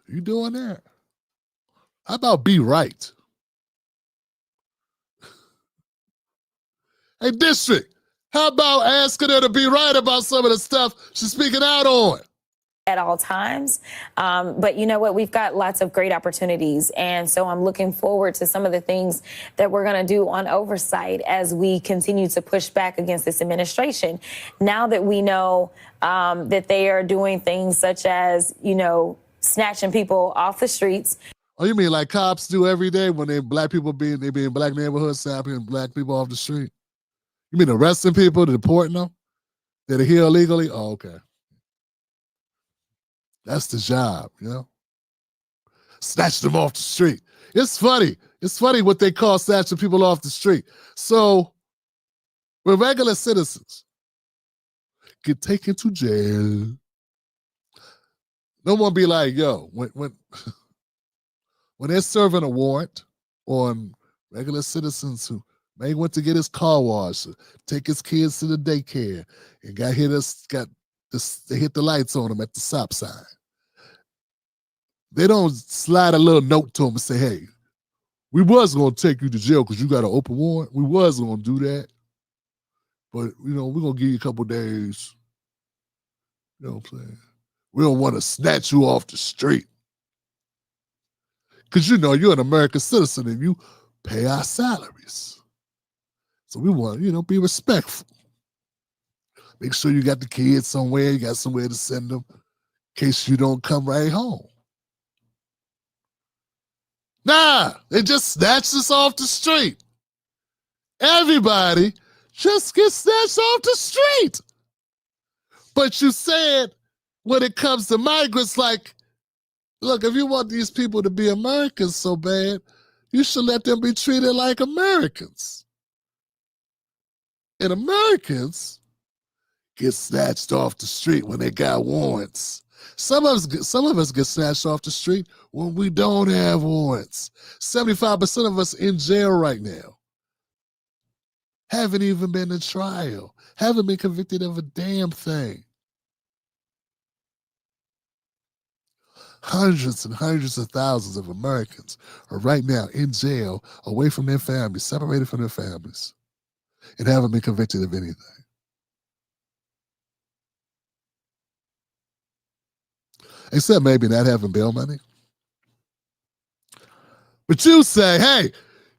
You doing that? How about be right? Hey, district, how about asking her to be right about some of the stuff she's speaking out on? At all times. But you know what? We've got lots of great opportunities. And so I'm looking forward to some of the things that we're going to do on Oversight as we continue to push back against this administration. Now that we know that they are doing things such as, you know, snatching people off the streets. Oh, you mean like cops do every day when they black people be in black neighborhoods, snapping black people off the street? You mean arresting people, deporting them that are here illegally? Oh, okay. That's the job, you know? Snatch them off the street. It's funny. It's funny what they call snatching people off the street. So, when regular citizens get taken to jail, no one be like, yo, when they're serving a warrant on regular citizens who may went to get his car washed, take his kids to the daycare, and they hit the lights on them at the stop sign. They don't slide a little note to them and say, hey, we was going to take you to jail because you got an open warrant. We was going to do that. But, you know, we're going to give you a couple days. You know what I'm saying? We don't want to snatch you off the street. Because, you know, you're an American citizen and you pay our salaries. So we want, you know, be respectful. Make sure you got the kids somewhere, you got somewhere to send them in case you don't come right home. Nah, they just snatched us off the street. Everybody just gets snatched off the street. But you said when it comes to migrants, like, look, if you want these people to be Americans so bad, you should let them be treated like Americans. And Americans get snatched off the street when they got warrants. Some of us get snatched off the street when we don't have warrants. 75% of us in jail right now haven't even been in trial, haven't been convicted of a damn thing. Hundreds and hundreds of thousands of Americans are right now in jail, away from their families, separated from their families, and haven't been convicted of anything. Except maybe not having bail money. But you say, hey,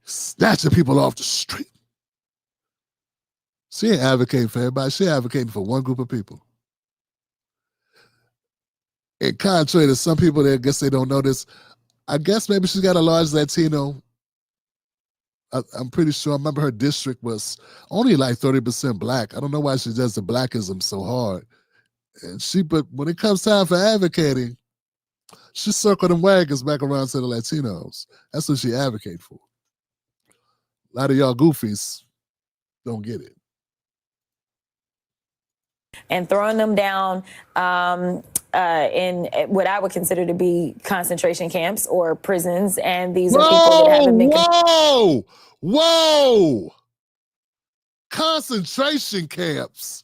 snatching people off the street. She ain't advocating for everybody. She advocating for one group of people. And contrary to some people that I guess they don't know this, I guess maybe she's got a large Latino. I'm pretty sure. I remember her district was only like 30% black. I don't know why she does the blackism so hard. But when it comes time for advocating, she circled them wagons back around to the Latinos. That's what she advocates for. A lot of y'all goofies don't get it. And throwing them down in what I would consider to be concentration camps or prisons. And these are people that haven't been... Whoa! Concentration camps.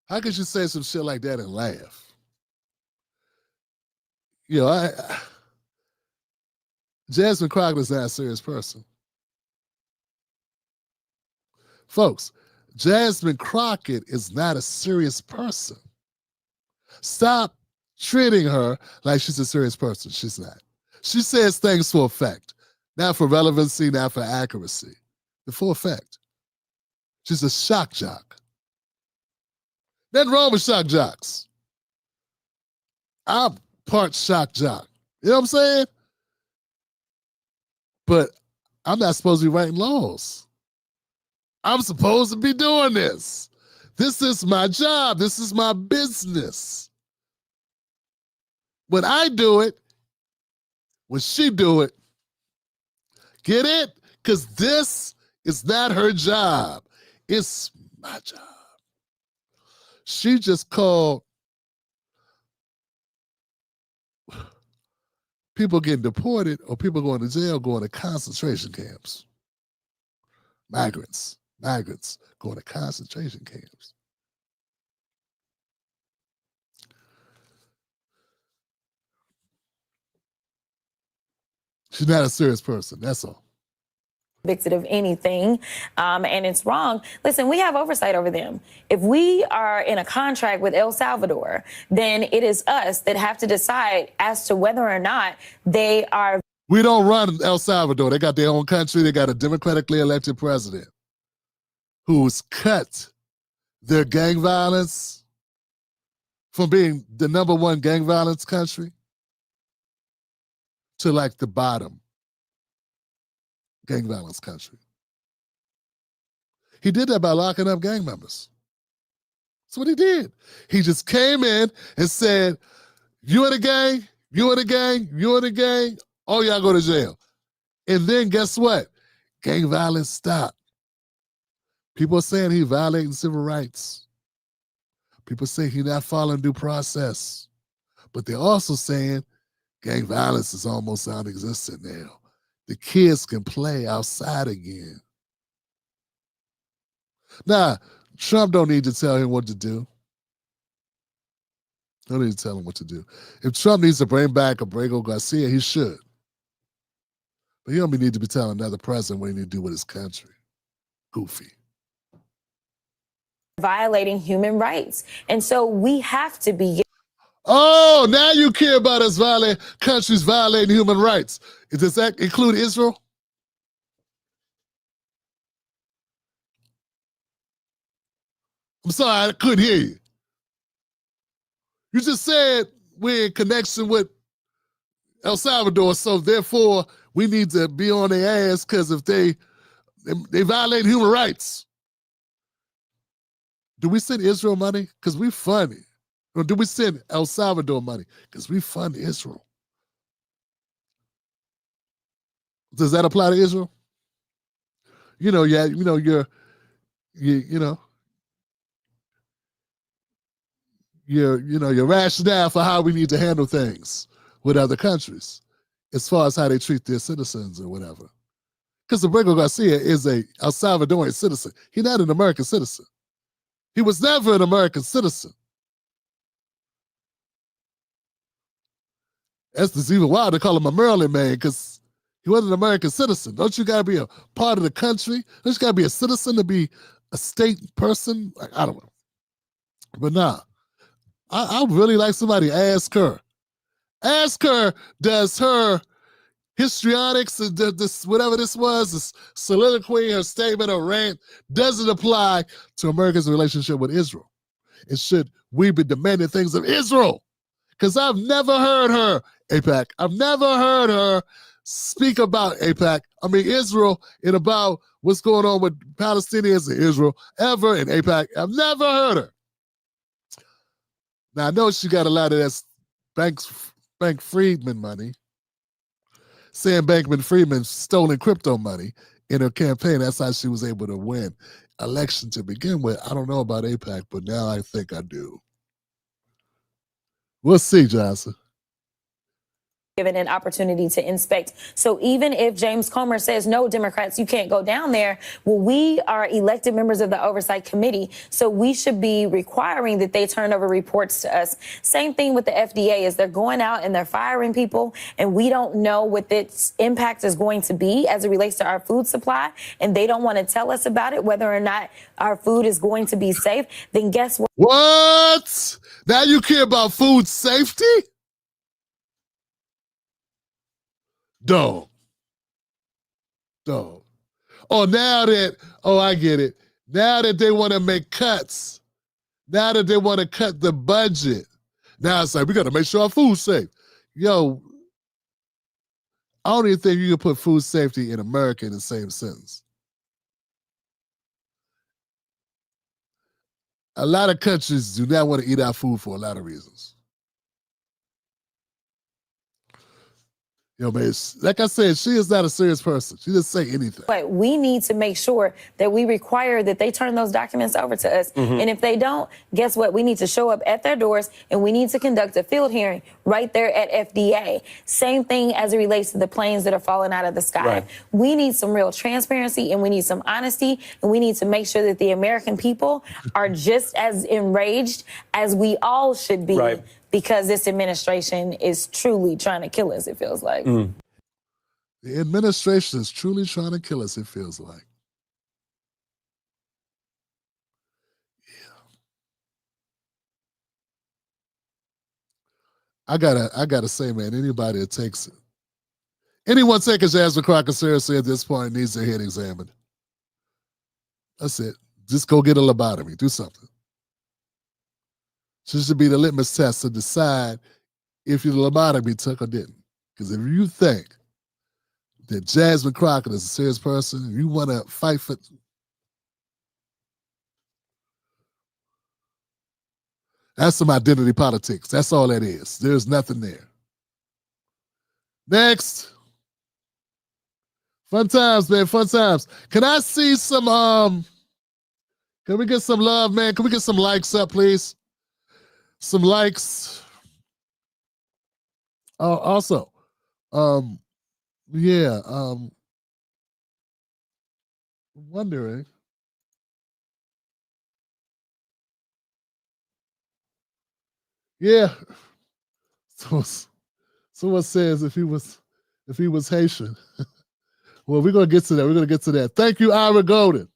How could you say some shit like that and laugh? You know, Jasmine Crockett is not a serious person. Folks, Jasmine Crockett is not a serious person. Stop treating her like she's a serious person. She's not. She says things for effect, not for relevancy, not for accuracy. The full effect. She's a shock jock. Nothing wrong with shock jocks. I'm part shock jock. You know what I'm saying? But I'm not supposed to be writing laws. I'm supposed to be doing this. This is my job. This is my business. when I do it, when she do it. Get it? Because this is not her job. It's my job. She just called people getting deported or people going to jail going to concentration camps. Migrants going to concentration camps. She's not a serious person, that's all. Convicted of anything, and it's wrong. Listen, we have oversight over them. If we are in a contract with El Salvador, then it is us that have to decide as to whether or not they are. We don't run El Salvador. They got their own country. They got a democratically elected president who's cut their gang violence from being the #1 gang violence country to like the bottom gang violence country. He did that by locking up gang members. That's what he did. He just came in and said, you in a gang, you in a gang, you in a gang, all y'all go to jail. And then guess what? Gang violence stopped. People are saying he violating civil rights. People say he not following due process. But they're also saying gang violence is almost non-existent now. The kids can play outside again. Now, Trump don't need to tell him what to do. Don't need to tell him what to do. If Trump needs to bring back Abrego Garcia, he should. But he don't need to be telling another president what he need to do with his country. Goofy. Violating human rights. And so we have to be. Oh, now you care about us countries violating human rights. Does that include Israel? I'm sorry, I couldn't hear you. You just said we're in connection with El Salvador, so therefore we need to be on their ass because if they violate human rights. Do we send Israel money? Because we fund it. Or do we send El Salvador money? Because we fund Israel. Does that apply to Israel? Your rationale for how we need to handle things with other countries, as far as how they treat their citizens or whatever. Because Abrego Garcia is a El Salvadorian citizen. He's not an American citizen. He was never an American citizen. It's even wild to call him a Maryland man because he wasn't an American citizen. Don't you got to be a part of the country? Don't you got to be a citizen to be a state person? Like, I don't know. But nah, I really like somebody to ask her. Ask her, does her histrionics, this whatever this was, this soliloquy, her statement, or rant, does it apply to America's relationship with Israel? And should we be demanding things of Israel? Because I've never heard her, AIPAC, I've never heard her speak about Israel and about what's going on with Palestinians and Israel ever in AIPAC. I've never heard her. Now, I know she got a lot of that Bank Friedman money. Sam Bankman-Friedman stolen crypto money in her campaign. That's how she was able to win election to begin with. I don't know about AIPAC, but now I think I do. We'll see, Johnson. Given an opportunity to inspect. So even if James Comer says, no, Democrats, you can't go down there, well, we are elected members of the Oversight Committee, so we should be requiring that they turn over reports to us. Same thing with the FDA is they're going out and they're firing people, and we don't know what its impact is going to be as it relates to our food supply, and they don't want to tell us about it, whether or not our food is going to be safe. Then guess what? What? Now you care about food safety? Dog. Oh, I get it. Now that they want to make cuts, now that they want to cut the budget, now it's like, we got to make sure our food's safe. Yo, I don't even think you can put food safety in America in the same sentence. A lot of countries do not want to eat our food for a lot of reasons. You know, man, like I said, she is not a serious person. She doesn't say anything. But we need to make sure that we require that they turn those documents over to us. And if they don't, guess what? We need to show up at their doors and we need to conduct a field hearing right there at FDA. Same thing as it relates to the planes that are falling out of the sky. Right. We need some real transparency and we need some honesty and we need to make sure that the American people are just as enraged as we all should be. Right. Because this administration is truly trying to kill us, it feels like. The administration is truly trying to kill us, it feels like. Yeah. I gotta say, man, anybody that takes it, anyone taking Jasmine Crockett seriously at this point needs their head examined. That's it. Just go get a lobotomy. Do something. This should be the litmus test to decide if your lobotomy took or didn't. Because if you think that Jasmine Crockett is a serious person, and you want to fight for... That's some identity politics. That's all that is. There's nothing there. Next. Fun times, man. Fun times. Can I see some... Can we get some love, man? Can we get some likes up, please? Some likes. Also, yeah, wondering. Yeah. Someone says if he was Haitian. Well, we're gonna get to that. We're gonna get to that. Thank you, Ira Golden.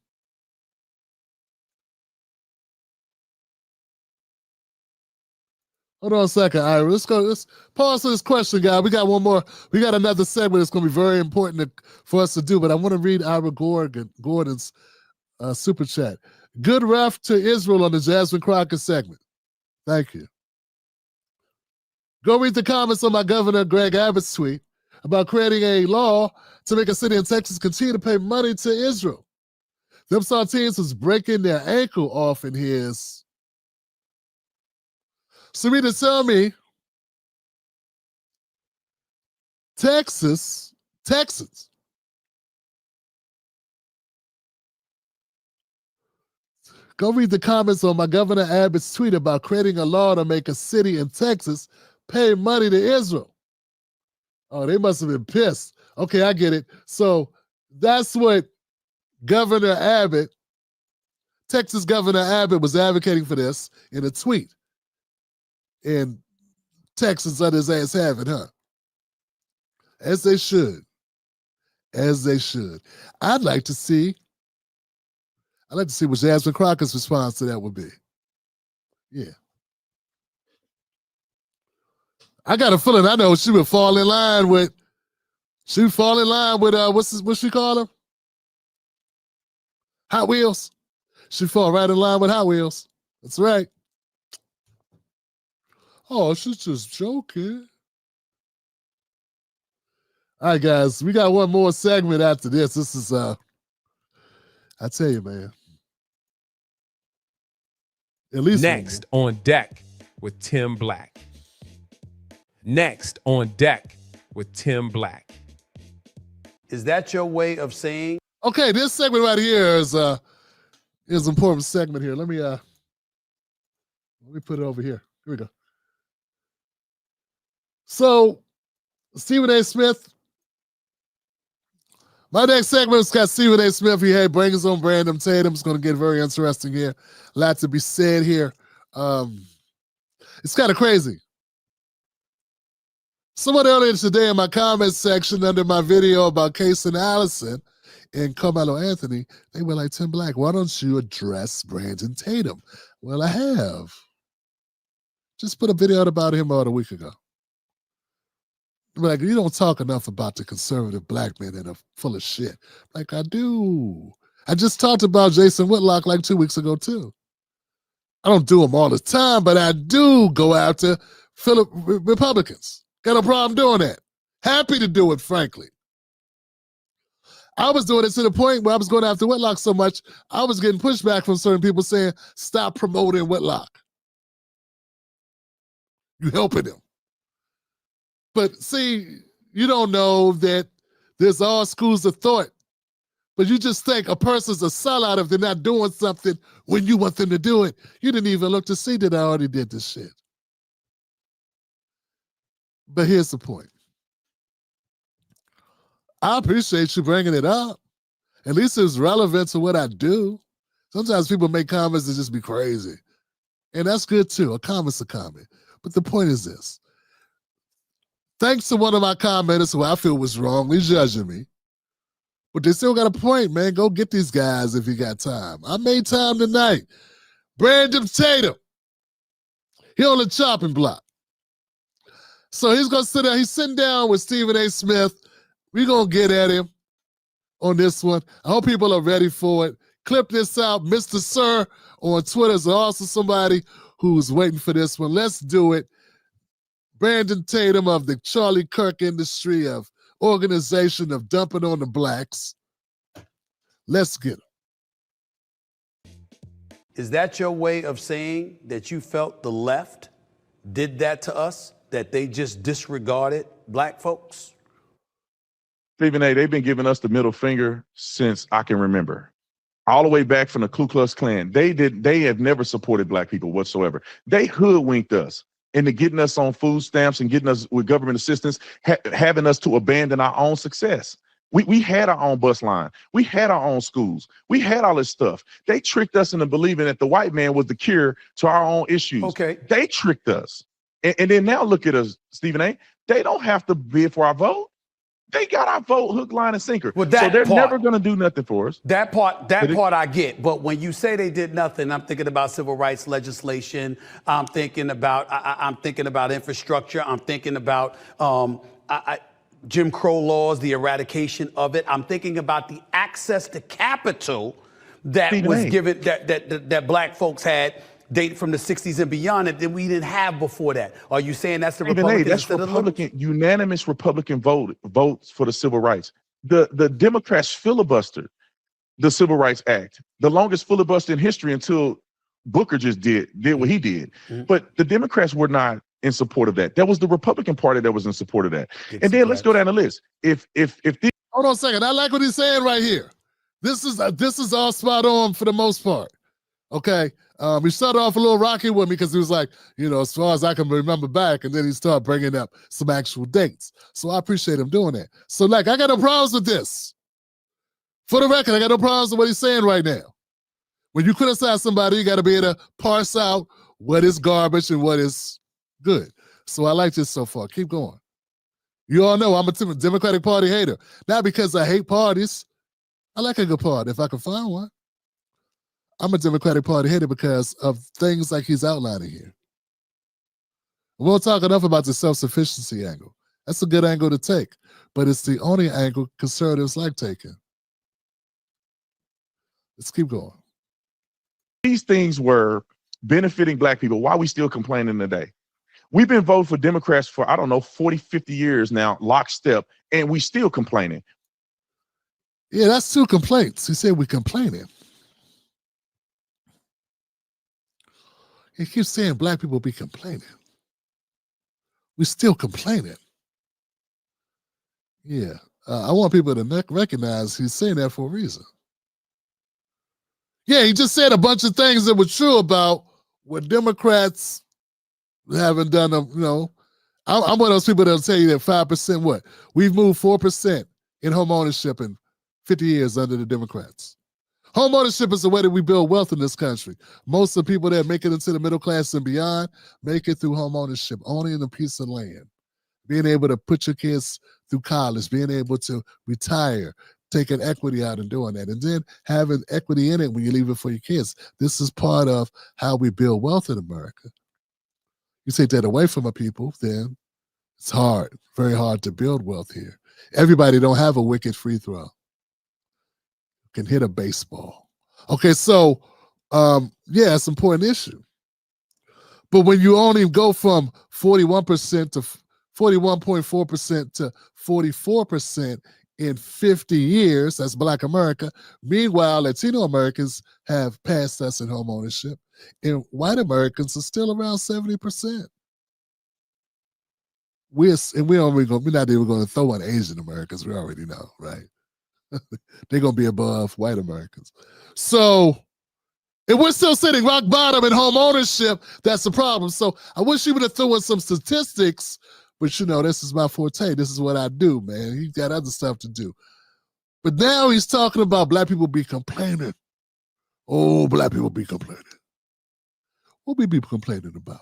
Hold on a second, Ira. Let's pause for this question, guy. We got one more. We got another segment that's going to be very important for us to do, but I want to read Ira Gordon's super chat. Good ref to Israel on the Jasmine Crockett segment. Thank you. Go read the comments on my Governor Greg Abbott's tweet about creating a law to make a city in Texas continue to pay money to Israel. Them Saltines was breaking their ankle off in his... Sarita, tell me, Texans, go read the comments on my Governor Abbott's tweet about creating a law to make a city in Texas pay money to Israel. Oh, they must have been pissed. Okay, I get it. So that's what Governor Abbott, Texas Governor Abbott was advocating for this in a tweet. And Texans let his ass have it, huh? As they should. As they should. I'd like to see what Jasmine Crockett's response to that would be. Yeah. I got a feeling I know she would fall in line with what's she call them? Hot Wheels. She'd fall right in line with Hot Wheels. That's right. Oh, she's just joking. All right, guys, we got one more segment after this. This is, I tell you, man. At least next on deck with Tim Black. Next on deck with Tim Black. Is that your way of saying? Okay, this segment right here is an important segment here. Let me put it over here. Here we go. So, Stephen A. Smith. My next segment's got Stephen A. Smith. He brings his own Brandon Tatum. It's going to get very interesting here. A lot to be said here. It's kind of crazy. Someone earlier today in my comments section under my video about Case and Allison and Carmelo Anthony, they were like, Tim Black, why don't you address Brandon Tatum? Well, I have. Just put a video out about him about a week ago. Like, you don't talk enough about the conservative black men that are full of shit. Like, I do. I just talked about Jason Whitlock like 2 weeks ago, too. I don't do them all the time, but I do go after Republicans. Got no problem doing that. Happy to do it, frankly. I was doing it to the point where I was going after Whitlock so much, I was getting pushback from certain people saying, stop promoting Whitlock. You helping him. But see, You don't know that there's all schools of thought, but you just think a person's a sellout if they're not doing something when you want them to do it. You didn't even look to see that I already did this shit. But here's the point. I appreciate you bringing it up. At least it's relevant to what I do. Sometimes people make comments that just be crazy. And that's good too. A comment's a comment. But the point is this. Thanks to one of my commenters who I feel was wrongly judging me, but they still got a point, man. Go get these guys if you got time. I made time tonight. Brandon Tatum. He on the chopping block. So he's going to sit down. He's sitting down with Stephen A. Smith. We're going to get at him on this one. I hope people are ready for it. Clip this out. Mr. Sir on Twitter is also somebody who's waiting for this one. Let's do it. Brandon Tatum of the Charlie Kirk industry of organization of dumping on the blacks. Let's get him. Is that your way of saying that you felt the left did that to us, that they just disregarded black folks? Stephen A., they've been giving us the middle finger since I can remember. All the way back from the Ku Klux Klan. They have never supported black people whatsoever. They hoodwinked us into getting us on food stamps and getting us with government assistance, having us to abandon our own success. We had our own bus line. We had our own schools. We had all this stuff. They tricked us into believing that the white man was the cure to our own issues. Okay. They tricked us. And then now look at us, Stephen A. They don't have to bid for our vote. They got our vote hook, line, and sinker. Well, so they're never going to do nothing for us. That part I get. But when you say they did nothing, I'm thinking about civil rights legislation. I'm thinking about infrastructure. I'm thinking about Jim Crow laws, the eradication of it. I'm thinking about the access to capital that was given that black folks had dated from the 60s and beyond that we didn't have before that. Are you saying that's the Republicans? That's Republican, unanimous Republican votes for the civil rights. The Democrats filibustered the Civil Rights Act, the longest filibuster in history until Booker just did what he did. Mm-hmm. But the Democrats were not in support of that. That was the Republican Party that was in support of that. And then let's go down the list. If hold on a second, I like what he's saying right here. This is all spot on for the most part. Okay. He started off a little rocky with me because he was like, as far as I can remember back, and then he started bringing up some actual dates. So I appreciate him doing that. So I got no problems with this. For the record, I got no problems with what he's saying right now. When you criticize somebody, you got to be able to parse out what is garbage and what is good. So I like this so far. Keep going. You all know I'm a Democratic Party hater. Not because I hate parties. I like a good party if I can find one. I'm a Democratic Party hater because of things like he's outlining here. We won't talk enough about the self-sufficiency angle. That's a good angle to take, but it's the only angle conservatives like taking. Let's keep going. These things were benefiting black people. Why are we still complaining today? We've been voting for Democrats for, 40, 50 years now, lockstep, and we still complaining. Yeah, that's two complaints. He said we're complaining. He keeps saying black people be complaining. We're still complaining. Yeah, I want people to recognize he's saying that for a reason. Yeah, he just said a bunch of things that were true about what Democrats haven't done. I'm one of those people that'll tell you that 5% what? We've moved 4% in home ownership in 50 years under the Democrats. Home ownership is the way that we build wealth in this country. Most of the people that make it into the middle class and beyond make it through home ownership, owning a piece of land, being able to put your kids through college, being able to retire, taking equity out and doing that, and then having equity in it when you leave it for your kids. This is part of how we build wealth in America. You take that away from a people, then it's hard, very hard to build wealth here. Everybody don't have a wicked free throw. Can hit a baseball. Okay, so yeah, it's an important issue. But when you only go from 41% to 41.4% to 44% in 50 years, that's Black America. Meanwhile, Latino Americans have passed us in home ownership, and white Americans are still around 70%. we're not even going to throw in Asian Americans. We already know, right? They're going to be above white Americans. So, and we're still sitting rock bottom in home ownership. That's the problem. So I wish he would have thrown in some statistics, but this is my forte. This is what I do, man. He got other stuff to do. But now he's talking about black people be complaining. Oh, black people be complaining. What we be complaining about?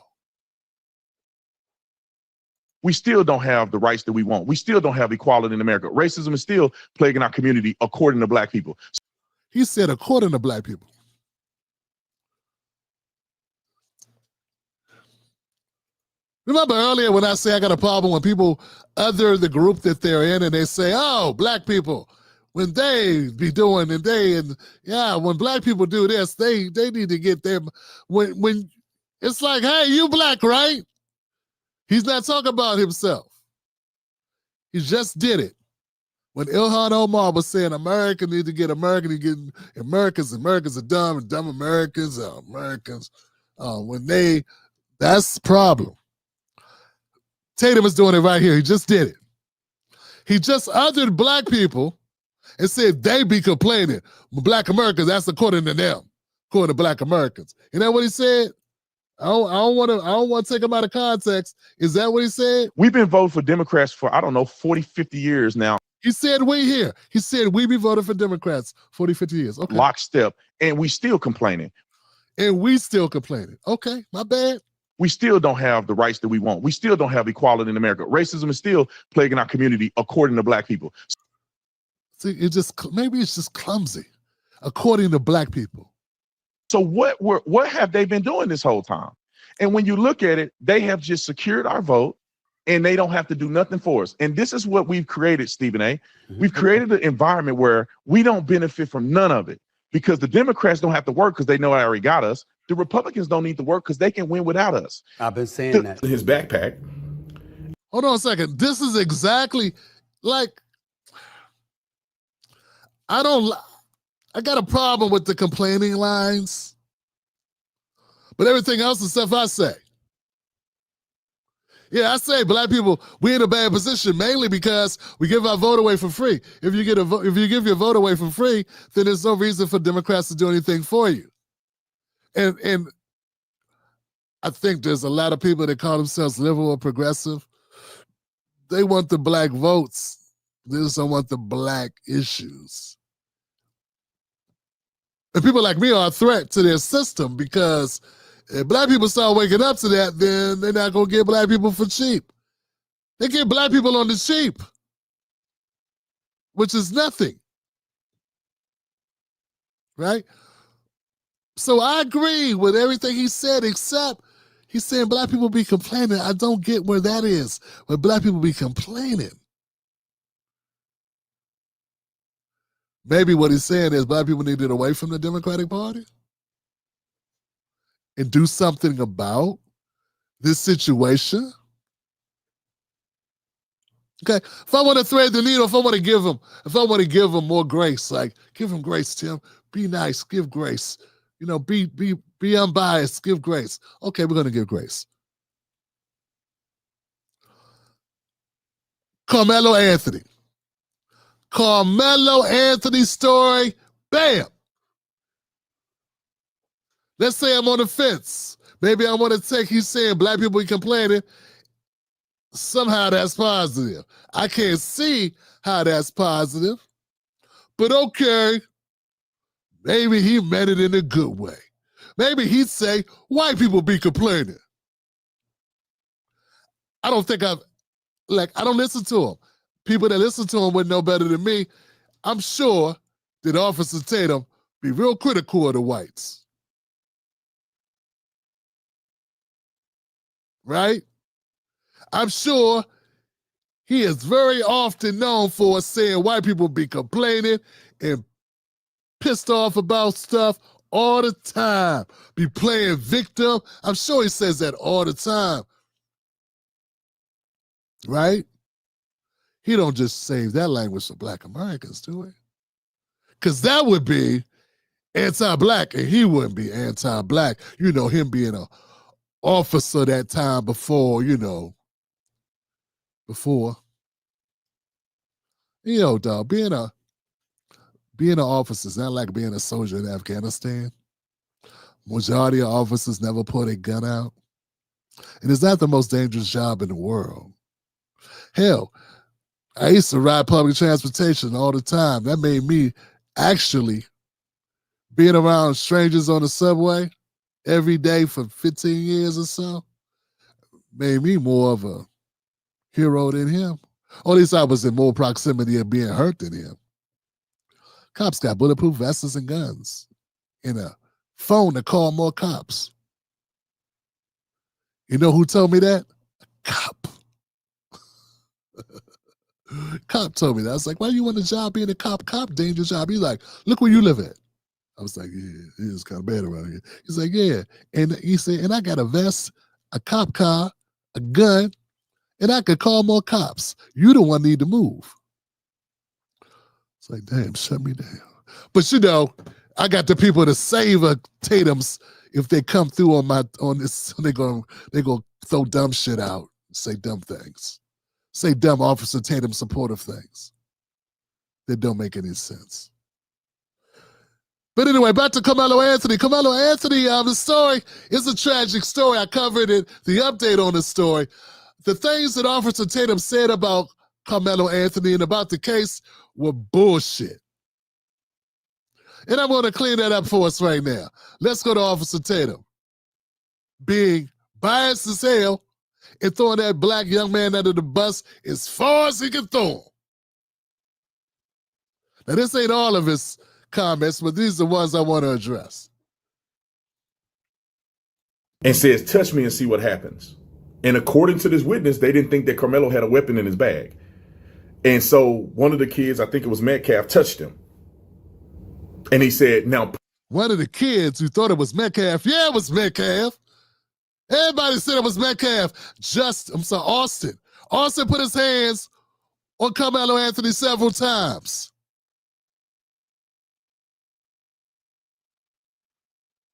We still don't have the rights that we want. We still don't have equality in America. Racism is still plaguing our community, according to black people. He said, according to black people. Remember earlier when I say I got a problem when people other the group that they're in and they say, oh, black people, when they be doing when black people do this, they need to get them. When it's like, hey, you black, right? He's not talking about himself. He just did it. When Ilhan Omar was saying America need to get American, Americans are dumb and dumb Americans are Americans. That's the problem. Tatum is doing it right here. He just did it. He just othered black people and said they be complaining. Black Americans, that's according to them, according to black Americans. You know what he said? I don't want to take him out of context. Is that what he said? We've been voting for Democrats for, 40, 50 years now. He said we here. He said we be voting for Democrats 40, 50 years. Okay. Lockstep. And we still complaining. Okay, my bad. We still don't have the rights that we want. We still don't have equality in America. Racism is still plaguing our community, according to black people. See, maybe it's just clumsy, according to black people. So what have they been doing this whole time? And when you look at it, they have just secured our vote and they don't have to do nothing for us. And this is what we've created, Stephen A. We've created an environment where we don't benefit from none of it because the Democrats don't have to work because they know they already got us. The Republicans don't need to work because they can win without us. I've been saying that. His backpack. Hold on a second. This is exactly like, I got a problem with the complaining lines, but everything else is stuff I say. Yeah, I say black people, we're in a bad position mainly because we give our vote away for free. If you give your vote away for free, then there's no reason for Democrats to do anything for you. And I think there's a lot of people that call themselves liberal or progressive. They want the black votes. They just don't want the black issues. And people like me are a threat to their system because if black people start waking up to that, then they're not going to get black people for cheap. They get black people on the cheap, which is nothing. Right? So I agree with everything he said, except he's saying black people be complaining. I don't get where that is, when black people be complaining. Maybe what he's saying is black people need to get away from the Democratic Party and do something about this situation. Okay, if I want to thread the needle, if I want to give him more grace, like give him grace, Tim. Be nice, give grace. Be unbiased, give grace. Okay, we're gonna give grace. Carmelo Anthony story, bam. Let's say I'm on the fence. Maybe I want to take, he's saying black people be complaining. Somehow that's positive. I can't see how that's positive, but okay. Maybe he meant it in a good way. Maybe he'd say, white people be complaining. I don't listen to him. People that listen to him would know better than me. I'm sure that Officer Tatum be real critical of the whites. Right? I'm sure he is very often known for saying white people be complaining and pissed off about stuff all the time, be playing victim. I'm sure he says that all the time, right? He don't just save that language for black Americans, do he? Because that would be anti-black, and he wouldn't be anti-black. Him being an officer that time before, before. You know, dog, being an officer is not like being a soldier in Afghanistan. Majority of officers never pull their gun out. And it's not the most dangerous job in the world. Hell, I used to ride public transportation all the time. That made me actually being around strangers on the subway every day for 15 years or so made me more of a hero than him. Or at least I was in more proximity of being hurt than him. Cops got bulletproof vests and guns and a phone to call more cops. You know who told me that? A cop. Cop told me that. I was like, why you want a job being a cop? Cop, dangerous job. He's like, look where you live at. I was like, yeah, it is kind of bad around here. He's like, yeah. And he said, and I got a vest, a cop car, a gun, and I could call more cops. You the one need to move. It's like, damn, shut me down. But you know, I got the people to save Tatum's if they come through on this. They're gonna throw dumb shit out, say dumb things, say dumb Officer Tatum supportive things that don't make any sense. But anyway, back to Carmelo Anthony. Carmelo Anthony, the story is a tragic story. I covered it, the update on the story. The things that Officer Tatum said about Carmelo Anthony and about the case were bullshit. And I'm going to clean that up for us right now. Let's go to Officer Tatum being biased as hell and throwing that black young man under the bus as far as he can throw him. Now, this ain't all of his comments, but these are the ones I want to address. And says, touch me and see what happens. And according to this witness, they didn't think that Carmelo had a weapon in his bag. And so one of the kids, I think it was Metcalf, touched him. And he said, now. One of the kids who thought it was Metcalf, yeah, it was Metcalf. Everybody said it was Metcalf. Austin. Austin put his hands on Carmelo Anthony several times.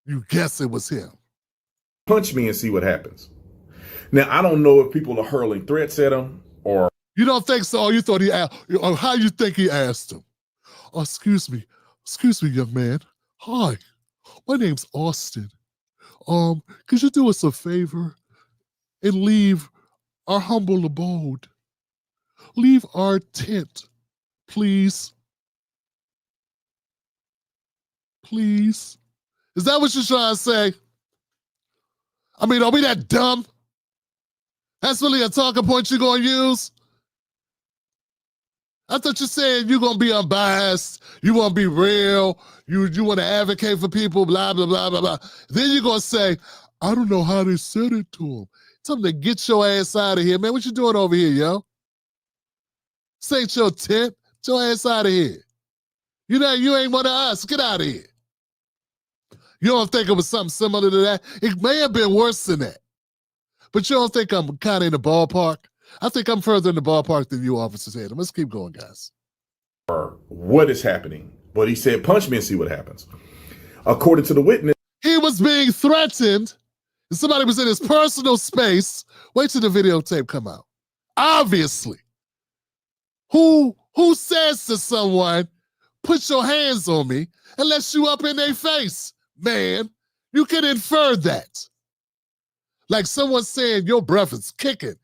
You guess it was him. Punch me and see what happens. Now, I don't know if people are hurling threats at him or. You don't think so? Or you thought he asked, or how you think he asked him? Oh, excuse me, young man. Hi, my name's Austin. Could you do us a favor and leave our humble abode? Leave our tent, please. Please. Is that what you're trying to say? I mean, are we that dumb? That's really a talking point you're going to use? I thought you said you're going to be unbiased, you want to be real, you want to advocate for people, blah, blah, blah, blah, blah. Then you're going to say, I don't know how they said it to him. Tell them to get your ass out of here, man. What you doing over here, yo? This ain't your tent. Get your ass out of here. You ain't one of us. Get out of here. You don't think it was something similar to that? It may have been worse than that. But you don't think I'm kind of in the ballpark? I think I'm further in the ballpark than you, Officer Tatum. Let's keep going, guys. What is happening? But he said, punch me and see what happens. According to the witness, he was being threatened. And somebody was in his personal space. Wait till the videotape come out. Obviously. Who says to someone, put your hands on me, unless you up in their face? Man, you can infer that. Like someone saying your breath is kicking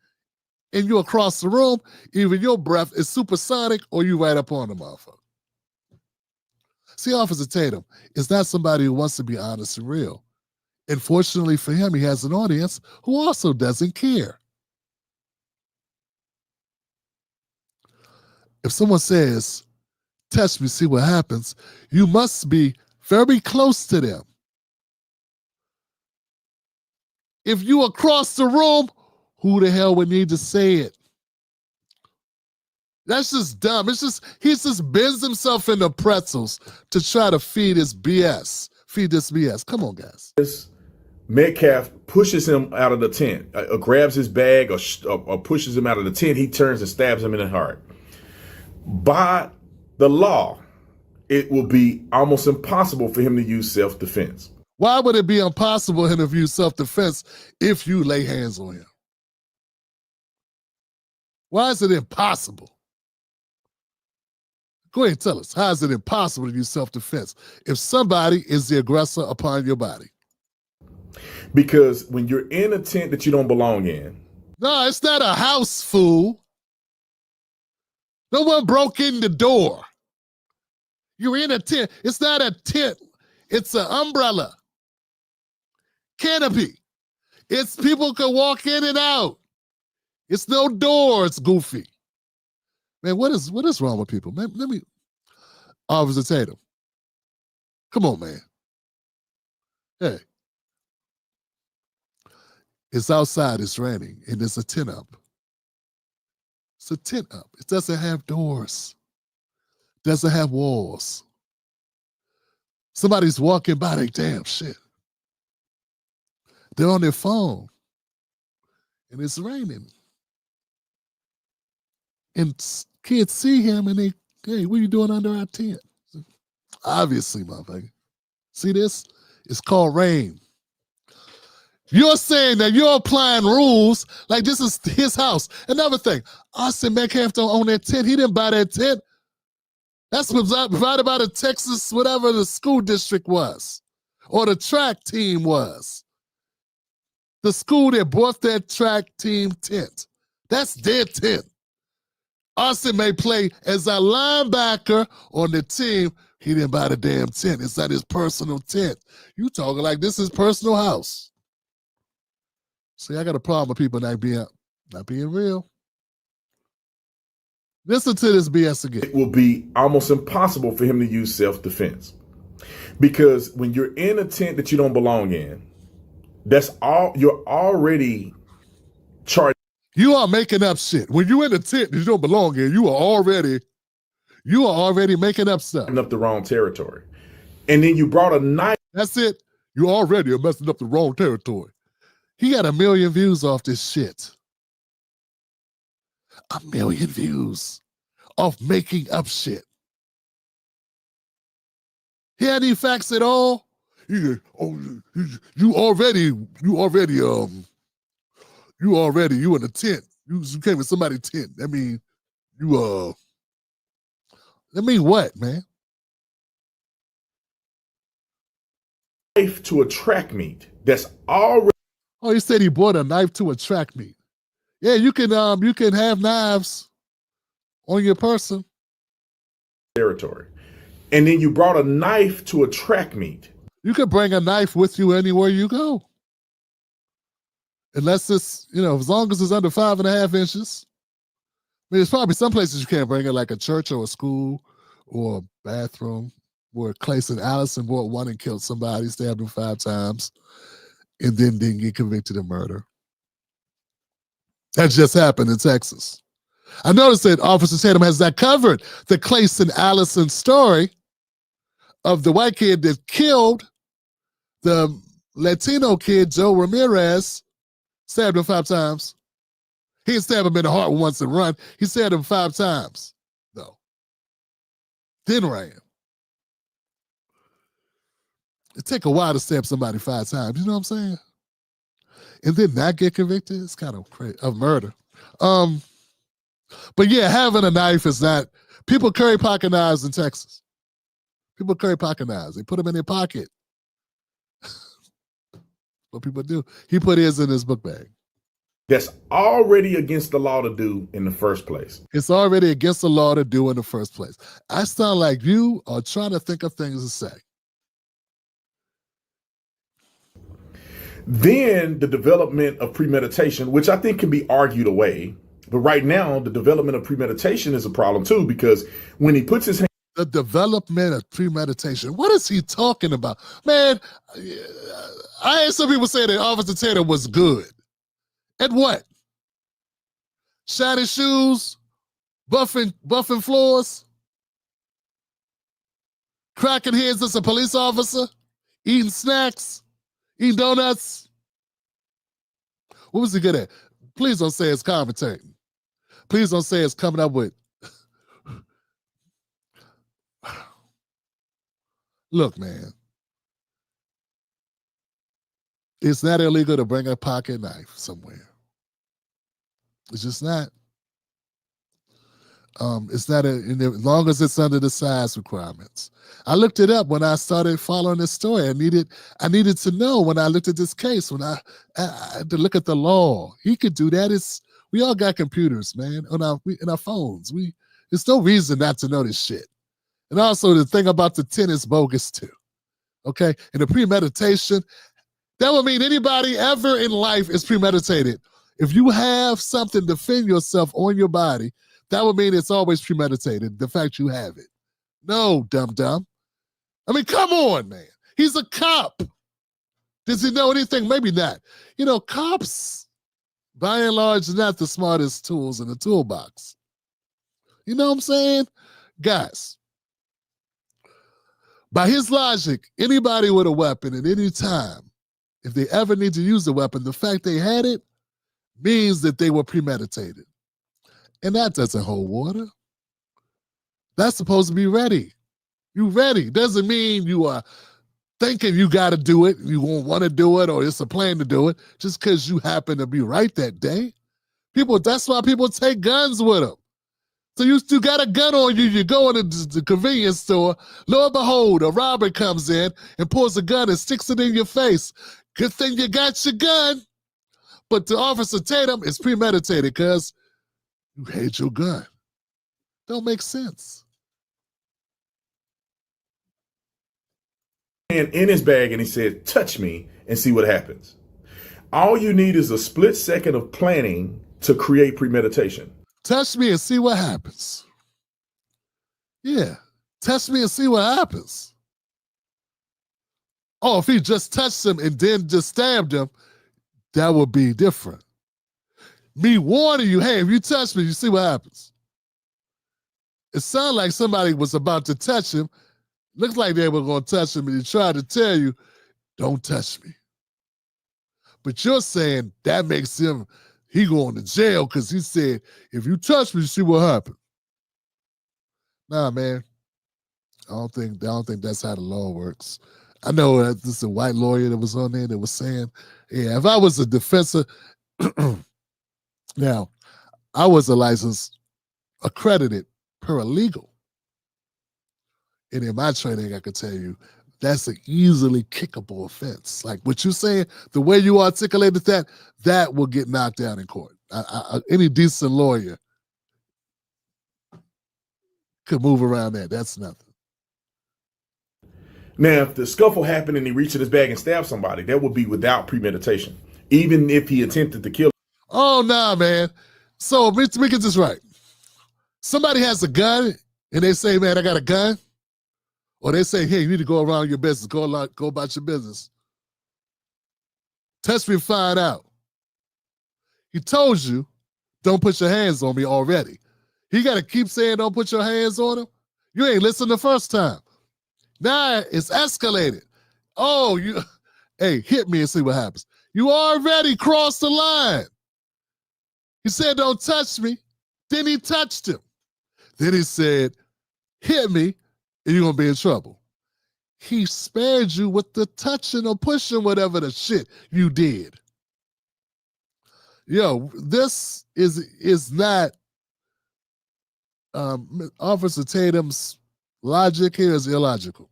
and you across the room, either your breath is supersonic or you right up on the motherfucker. See, Officer Tatum is not somebody who wants to be honest and real. And fortunately for him, he has an audience who also doesn't care. If someone says, touch me, see what happens, you must be very close to them. If you across the room, who the hell would need to say it? That's just dumb. He just bends himself into pretzels to try to feed his BS. Feed this BS. Come on, guys. Metcalf pushes him out of the tent, grabs his bag or pushes him out of the tent. He turns and stabs him in the heart. By the law, it will be almost impossible for him to use self-defense. Why would it be impossible for him to use self-defense if you lay hands on him? Why is it impossible? Go ahead and tell us. How is it impossible to use self-defense if somebody is the aggressor upon your body? Because when you're in a tent that you don't belong in. No, it's not a house, fool. No one broke in the door. You're in a tent. It's not a tent. It's an umbrella. Canopy. It's people can walk in and out. It's no door. It's goofy. Man, what is wrong with people? Man, let me, Officer Tatum. Come on, man. Hey. It's outside, it's raining, and there's a tent up. It's a tent up. It doesn't have doors. It doesn't have walls. Somebody's walking by, they damn shit. They're on their phone, and it's raining. And kids see him, and they, hey, what are you doing under our tent? Obviously, motherfucker. See this? It's called rain. You're saying that you're applying rules like this is his house. Another thing, Austin Metcalf don't own that tent. He didn't buy that tent. That's provided by the Texas, whatever the school district was, or the track team was. The school that bought that track team tent. That's their tent. Austin may play as a linebacker on the team. He didn't buy the damn tent. It's not his personal tent. You talking like this is personal house. See, I got a problem with people not being real. Listen to this BS again. It will be almost impossible for him to use self-defense. Because when you're in a tent that you don't belong in, that's all you're already charged. You are making up shit. When you're in a tent that you don't belong in, you are already making up stuff. Up the wrong territory. And then you brought a knife. That's it. You already are messing up the wrong territory. He got 1 million views off this shit. 1 million views off making up shit. He had any facts at all? You already in a tent. You came in somebody's tent. I mean, that mean what, man? Knife to a track meet. That's already. Oh, he said he bought a knife to a track meet. Yeah, you can have knives on your person. Territory. And then you brought a knife to a track meet. You can bring a knife with you anywhere you go. Unless it's, as long as it's under 5.5 inches. I mean, there's probably some places you can't bring it, like a church or a school or a bathroom, where Clayson Allison bought one and killed somebody, stabbed him 5 times, and then didn't get convicted of murder. That just happened in Texas. I noticed that Officer Tatum has that covered, the Clayson Allison story of the white kid that killed the Latino kid, Joe Ramirez, stabbed him 5 times. He didn't stab him in the heart once and run. He stabbed him 5 times, though. Then ran. It take a while to stab somebody 5 times. You know what I'm saying? And then not get convicted. It's kind of crazy, of murder. But yeah, having a knife is not. People carry pocket knives in Texas. People carry pocket knives. They put them in their pocket. What people do. He put his in his book bag. That's already against the law to do in the first place. It's already against the law to do in the first place. I sound like you are trying to think of things to say. Then the development of premeditation, which I think can be argued away. But right now, the development of premeditation is a problem too, because when he puts his hand. The development of premeditation. What is he talking about? Man, I heard some people say that Officer Tatum was good. At what? Shining shoes? Buffing floors? Cracking heads as a police officer? Eating snacks? Eating donuts? What was he good at? Please don't say it's commentating. Please don't say it's coming up with. Look, man. It's not illegal to bring a pocket knife somewhere. It's just not. It's not as long as it's under the size requirements. I looked it up when I started following this story. I needed to know when I looked at this case, when I had to look at the law. He could do that. We all got computers, man, in our phones. There's no reason not to know this shit. And also the thing about the 10 is bogus too. Okay? And the premeditation, that would mean anybody ever in life is premeditated. If you have something to defend yourself on your body, that would mean it's always premeditated, the fact you have it. No, dum-dum. I mean, come on, man. He's a cop. Does he know anything? Maybe not. You know, cops, by and large, are not the smartest tools in the toolbox. You know what I'm saying? Guys, by his logic, anybody with a weapon at any time, if they ever need to use the weapon, the fact they had it means that they were premeditated. And that doesn't hold water. That's supposed to be ready. You ready. Doesn't mean you are thinking you got to do it, you won't want to do it, or it's a plan to do it, just because you happen to be right that day. That's why people take guns with them. So you got a gun on you, you go into the convenience store, lo and behold, a robber comes in and pulls a gun and sticks it in your face. Good thing you got your gun. But to Officer Tatum, it's premeditated because you hate your gun. Don't make sense. And in his bag, and he said, touch me and see what happens. All you need is a split second of planning to create premeditation. Touch me and see what happens. Yeah, touch me and see what happens. Oh, if he just touched him and then just stabbed him, that would be different. Me warning you, hey, if you touch me, you see what happens. It sounded like somebody was about to touch him. Looks like they were going to touch him, and he tried to tell you, don't touch me. But you're saying that makes him, he going to jail because he said, if you touch me, you see what happens. Nah, man. I don't think that's how the law works. I know this is a white lawyer that was on there that was saying, yeah, if I was a defense, now, I was a licensed, accredited paralegal. And in my training, I could tell you, that's an easily kickable offense. Like what you're saying, the way you articulated that will get knocked down in court. Any decent lawyer could move around that. That's nothing. Now, if the scuffle happened and he reached in his bag and stabbed somebody, that would be without premeditation, even if he attempted to kill. Oh, nah, man. So let me get this right. Somebody has a gun and they say, man, I got a gun. Or they say, hey, you need to go around your business, go about your business. Touch me and find out. He told you, don't put your hands on me already. He got to keep saying, don't put your hands on him. You ain't listened the first time. Now it's escalated. Oh, hey, hit me and see what happens. You already crossed the line. He said, don't touch me. Then he touched him. Then he said, hit me, and you're going to be in trouble. He spared you with the touching or pushing, whatever the shit you did. Yo, this is not Officer Tatum's logic here is illogical.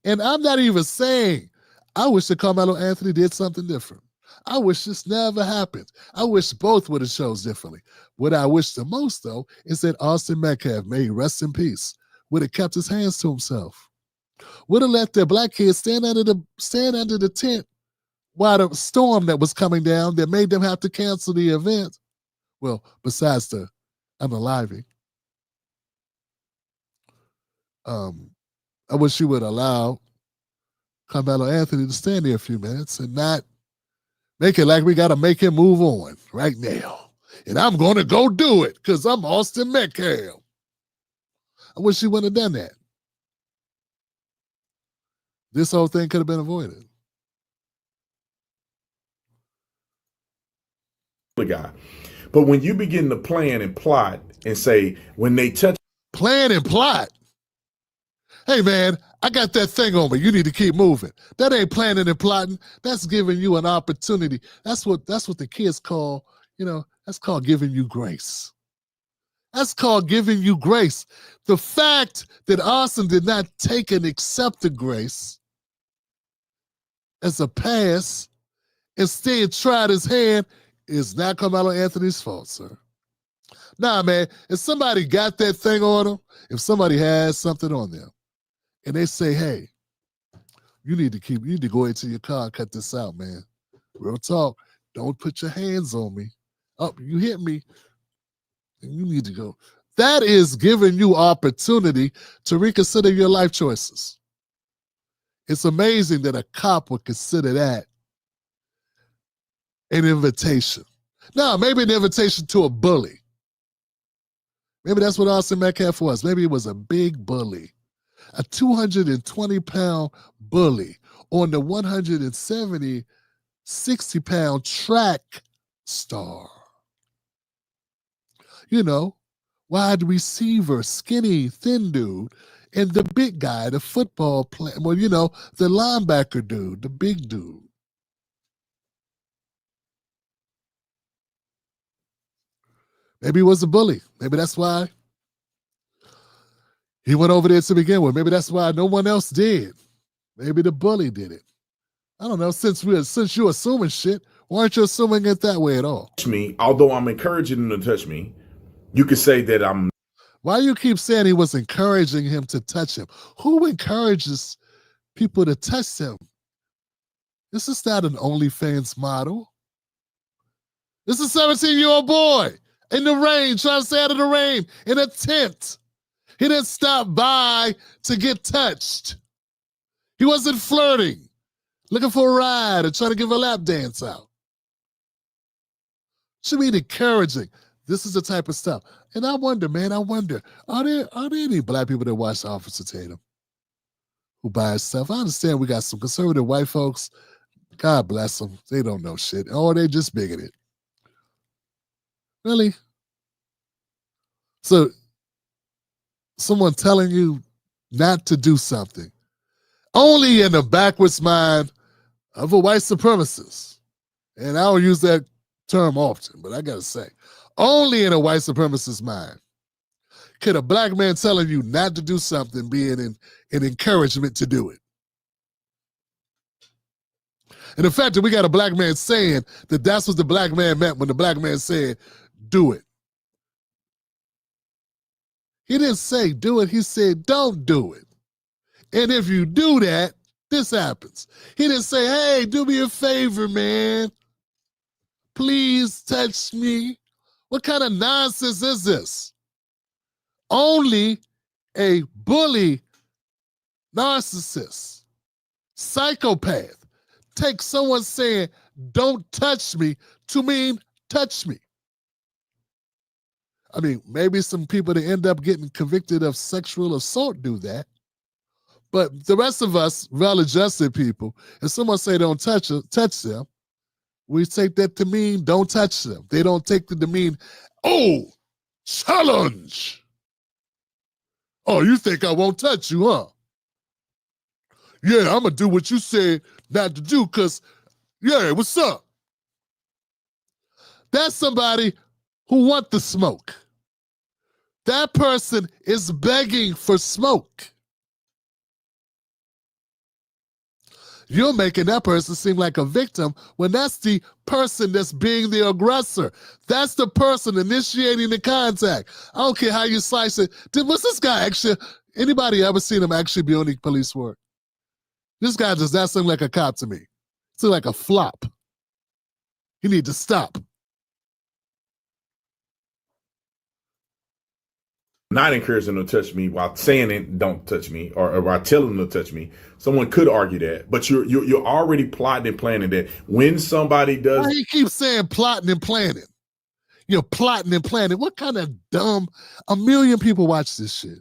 And I'm not even saying, I wish that Carmelo Anthony did something different. I wish this never happened. I wish both would have chose differently. What I wish the most, though, is that Austin Metcalf, may he rest in peace, would have kept his hands to himself. Would have let the black kids stand under the tent while the storm that was coming down that made them have to cancel the event. Well, besides the unaliving. I wish you would allow Carmelo Anthony to stand there a few minutes and not make it like we got to make him move on right now. And I'm going to go do it because I'm Austin Metcalf. I wish he wouldn't have done that. This whole thing could have been avoided. The guy. But when you begin to plan and plot and say, when they touch. Plan and plot? Hey, man, I got that thing on me. You need to keep moving. That ain't planning and plotting. That's giving you an opportunity. That's what the kids call, that's called giving you grace. That's called giving you grace. The fact that Austin did not take and accept the grace as a pass, instead tried his hand, is not Carmelo Anthony's fault, sir. Nah, man, if somebody got that thing on them, if somebody has something on them, and they say, hey, you need to go into your car and cut this out, man. Real talk. Don't put your hands on me. Oh, you hit me, and you need to go. That is giving you opportunity to reconsider your life choices. It's amazing that a cop would consider that an invitation. Now, maybe an invitation to a bully. Maybe that's what Austin Metcalf was. Maybe it was a big bully, a 220-pound bully on the 170, 60-pound track star. You know, wide receiver, skinny, thin dude, and the big guy, the football player, well, you know, the linebacker dude, the big dude. Maybe he was a bully. Maybe that's why he went over there to begin with. Maybe that's why no one else did. Maybe the bully did it. I don't know. Since you're assuming shit, why aren't you assuming it that way at all? Me, although I'm encouraging him to touch me, you could say that I'm. Why you keep saying he was encouraging him to touch him? Who encourages people to touch him? This is not an OnlyFans model. This is a 17-year-old boy in the rain, trying to stay out of the rain in a tent. He didn't stop by to get touched. He wasn't flirting, looking for a ride or trying to give a lap dance out. Should be encouraging. This is the type of stuff. And I wonder, man, are there any black people that watch Officer Tatum who buy stuff? I understand we got some conservative white folks. God bless them. They don't know shit. Or they just bigoted. Really? So someone telling you not to do something only in the backwards mind of a white supremacist. And I don't use that term often, but I gotta say, only in a white supremacist mind could a black man telling you not to do something be an encouragement to do it. And the fact that we got a black man saying that that's what the black man meant when the black man said, do it. He didn't say do it, he said don't do it. And if you do that, this happens. He didn't say, hey, do me a favor, man. Please touch me. What kind of nonsense is this? Only a bully, narcissist, psychopath takes someone saying, don't touch me, to mean touch me. I mean, maybe some people that end up getting convicted of sexual assault do that. But the rest of us, well-adjusted people, if someone say don't touch them, we take that to mean don't touch them. They don't take it to mean, oh, challenge. Oh, you think I won't touch you, huh? Yeah, I'm going to do what you said not to do because, yeah, what's up? That's somebody who wants the smoke. That person is begging for smoke. You're making that person seem like a victim when that's the person that's being the aggressor. That's the person initiating the contact. I don't care how you slice it. Was this guy actually, anybody ever seen him actually be on the police work? This guy does not seem like a cop to me. Seems like a flop. He need to stop. Not encouraging them to touch me while saying it, don't touch me, or while telling them to touch me. Someone could argue that, but you're already plotting and planning that when somebody does. Why he keeps saying plotting and planning? You're plotting and planning. What kind of dumb? 1 million people watch this shit.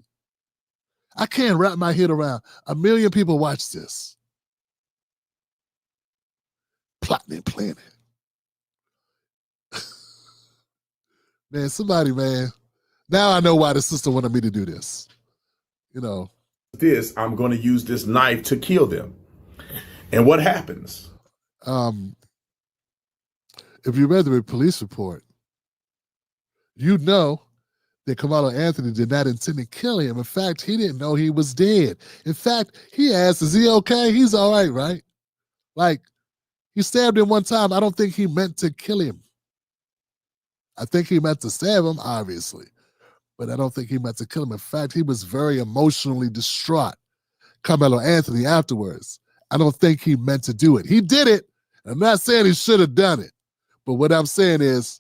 I can't wrap my head around. 1 million people watch this. Plotting and planning. Man, somebody, man. Now I know why the sister wanted me to do this. You know. I'm going to use this knife to kill them. And what happens? If you read the police report, you know that Carmelo Anthony did not intend to kill him. In fact, he didn't know he was dead. In fact, he asked, is he okay? He's all right? Like, he stabbed him one time. I don't think he meant to kill him. I think he meant to stab him, obviously, but I don't think he meant to kill him. In fact, he was very emotionally distraught, Carmelo Anthony, afterwards. I don't think he meant to do it. He did it. I'm not saying he should have done it, but what I'm saying is,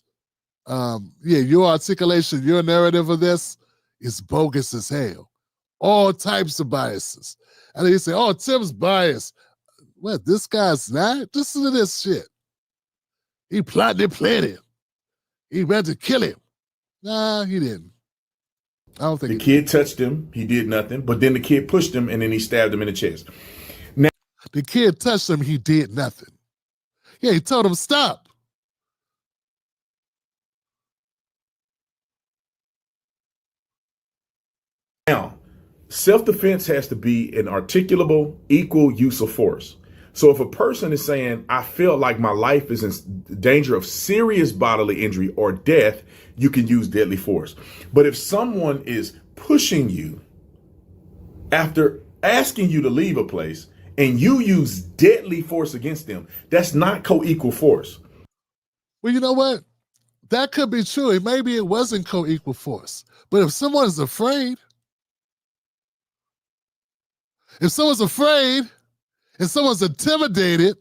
your articulation, your narrative of this is bogus as hell. All types of biases. And you say, oh, Tim's biased. Well, this guy's not. Listen to this shit. He plotted and planned. He meant to kill him. Nah, he didn't. I don't think the kid touched him. He did nothing. But then the kid pushed him and then he stabbed him in the chest. Now, the kid touched him. He did nothing. Yeah, he told him stop. Now, self-defense has to be an articulable, equal use of force. So if a person is saying, I feel like my life is in danger of serious bodily injury or death, you can use deadly force. But if someone is pushing you after asking you to leave a place and you use deadly force against them, that's not co-equal force. Well, you know what? That could be true. Maybe it wasn't co-equal force. But if someone's afraid, if someone's intimidated,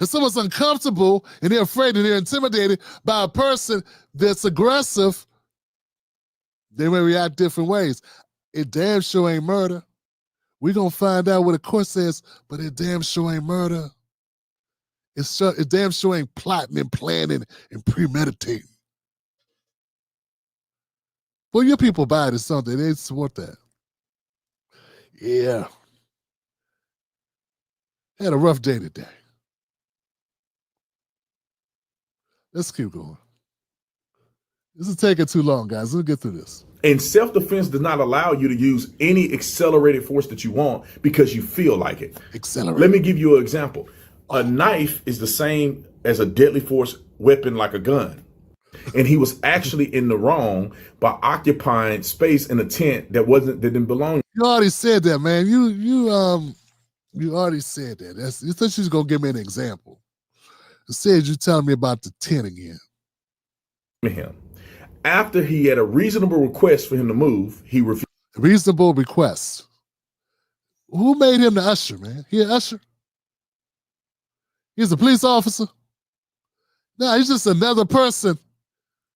if someone's uncomfortable and they're afraid and they're intimidated by a person that's aggressive, they may react different ways. It damn sure ain't murder. We're going to find out what the court says, but it damn sure ain't murder. It damn sure ain't plotting and planning and premeditating. Well, your people buy it or something. They support that. Yeah. Had a rough day today. Let's keep going. This is taking too long, guys. Let's get through this. And self-defense does not allow you to use any accelerated force that you want because you feel like it. Accelerate. Let me give you an example. A knife is the same as a deadly force weapon like a gun. And he was actually in the wrong by occupying space in a tent that didn't belong. You already said that, man. You already said that. You thought you was gonna give me an example. Instead, you telling me about the tent again. Him. After he had a reasonable request for him to move, he refused. Reasonable request. Who made him the usher, man? He an usher? He's a police officer? No, he's just another person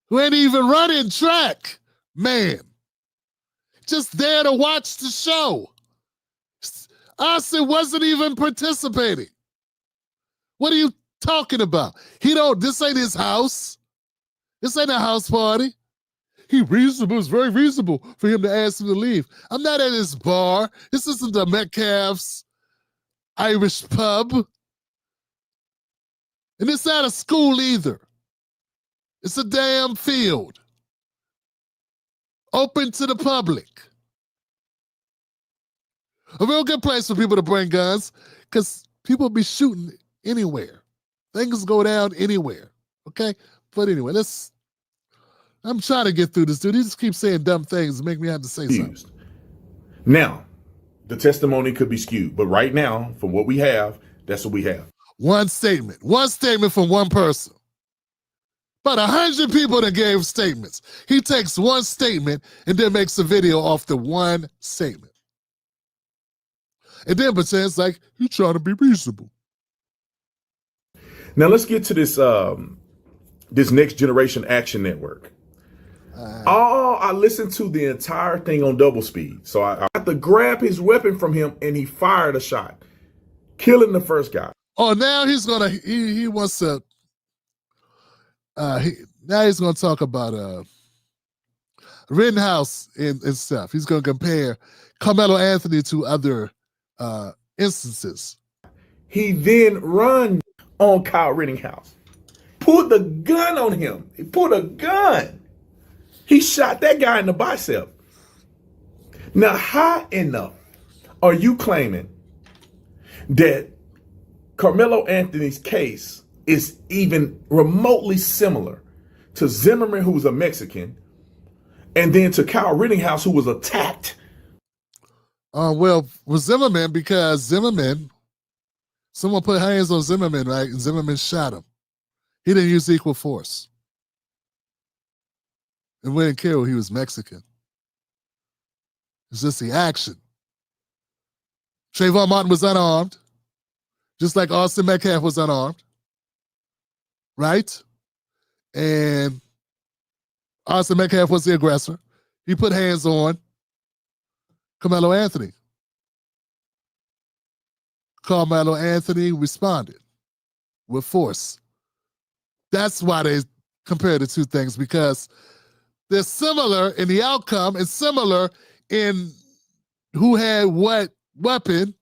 who ain't even running track, man. Just there to watch the show. Austin wasn't even participating. What are you talking about? This ain't his house. This ain't a house party. It was very reasonable for him to ask him to leave. I'm not at his bar. This isn't the Metcalf's Irish pub. And it's not a school either. It's a damn field. Open to the public. A real good place for people to bring guns because people be shooting anywhere. Things go down anywhere. Okay? But anyway, I'm trying to get through this, dude. He just keeps saying dumb things and make me have to say something. Now, the testimony could be skewed, but right now, from what we have, that's what we have. One statement from one person. About 100 people that gave statements. He takes one statement and then makes a video off the one statement. And then pretends like he's trying to be reasonable. Now let's get to this Next Generation Action Network. I listened to the entire thing on double speed. So I had to grab his weapon from him and he fired a shot, killing the first guy. Oh, now he wants to, now he's going to talk about Rittenhouse and stuff. He's going to compare Carmelo Anthony to other instances. He then run on Kyle Rittenhouse, pulled the gun on him. He pulled a gun. He shot that guy in the bicep. Now, how enough are you claiming that Carmelo Anthony's case is even remotely similar to Zimmerman, who's a Mexican, and then to Kyle Rittenhouse, who was attacked. Well, with Zimmerman, because Zimmerman, someone put hands on Zimmerman, right? And Zimmerman shot him. He didn't use equal force. And we didn't care he was Mexican. It's just the action. Trayvon Martin was unarmed, just like Austin Metcalf was unarmed, right? And Austin Metcalf was the aggressor. He put hands on Carmelo Anthony. Carmelo Anthony responded with force. That's why they compare the two things, because they're similar in the outcome and similar in who had what weapon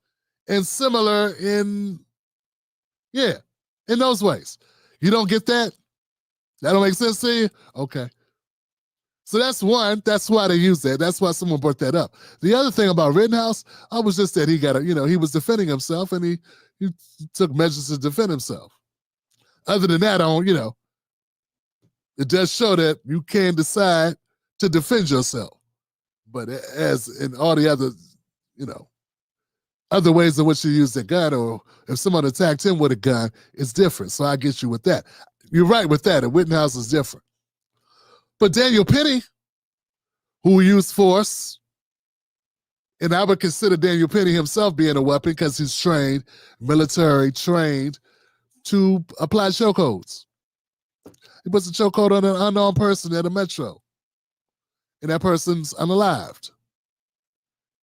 and similar in those ways. You don't get that? That don't make sense to you? Okay. So that's one. That's why they use that. That's why someone brought that up. The other thing about Rittenhouse, I was just that he got he was defending himself and he took measures to defend himself. Other than that, it does show that you can decide to defend yourself. But as in all the other, other ways in which you use the gun, or if someone attacked him with a gun, it's different. So I get you with that. You're right with that. And Rittenhouse is different. But Daniel Penny, who used force, and I would consider Daniel Penny himself being a weapon because he's trained, military trained, to apply chokeholds. He puts a chokehold on an unknown person at a metro, and that person's unalived,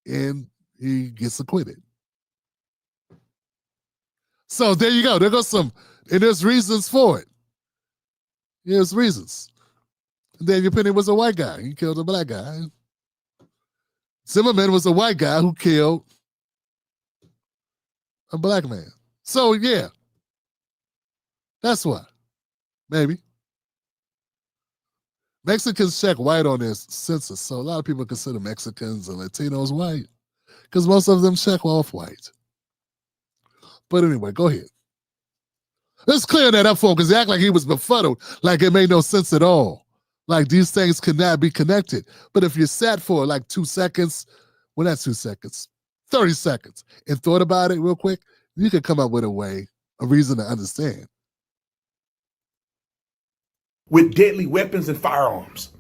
and he gets acquitted. So there you go. There goes some, and there's reasons for it. There's reasons. Daniel Penny was a white guy. He killed a black guy. Zimmerman was a white guy who killed a black man. So yeah, that's why. Maybe. Mexicans check white on their census, so a lot of people consider Mexicans and Latinos white because most of them check off white. But anyway, go ahead. Let's clear that up for him because they act like he was befuddled, like it made no sense at all. Like these things could not be connected. But if you sat for like 2 seconds, well, not 2 seconds, 30 seconds, and thought about it real quick, you could come up with a reason to understand. With deadly weapons and firearms.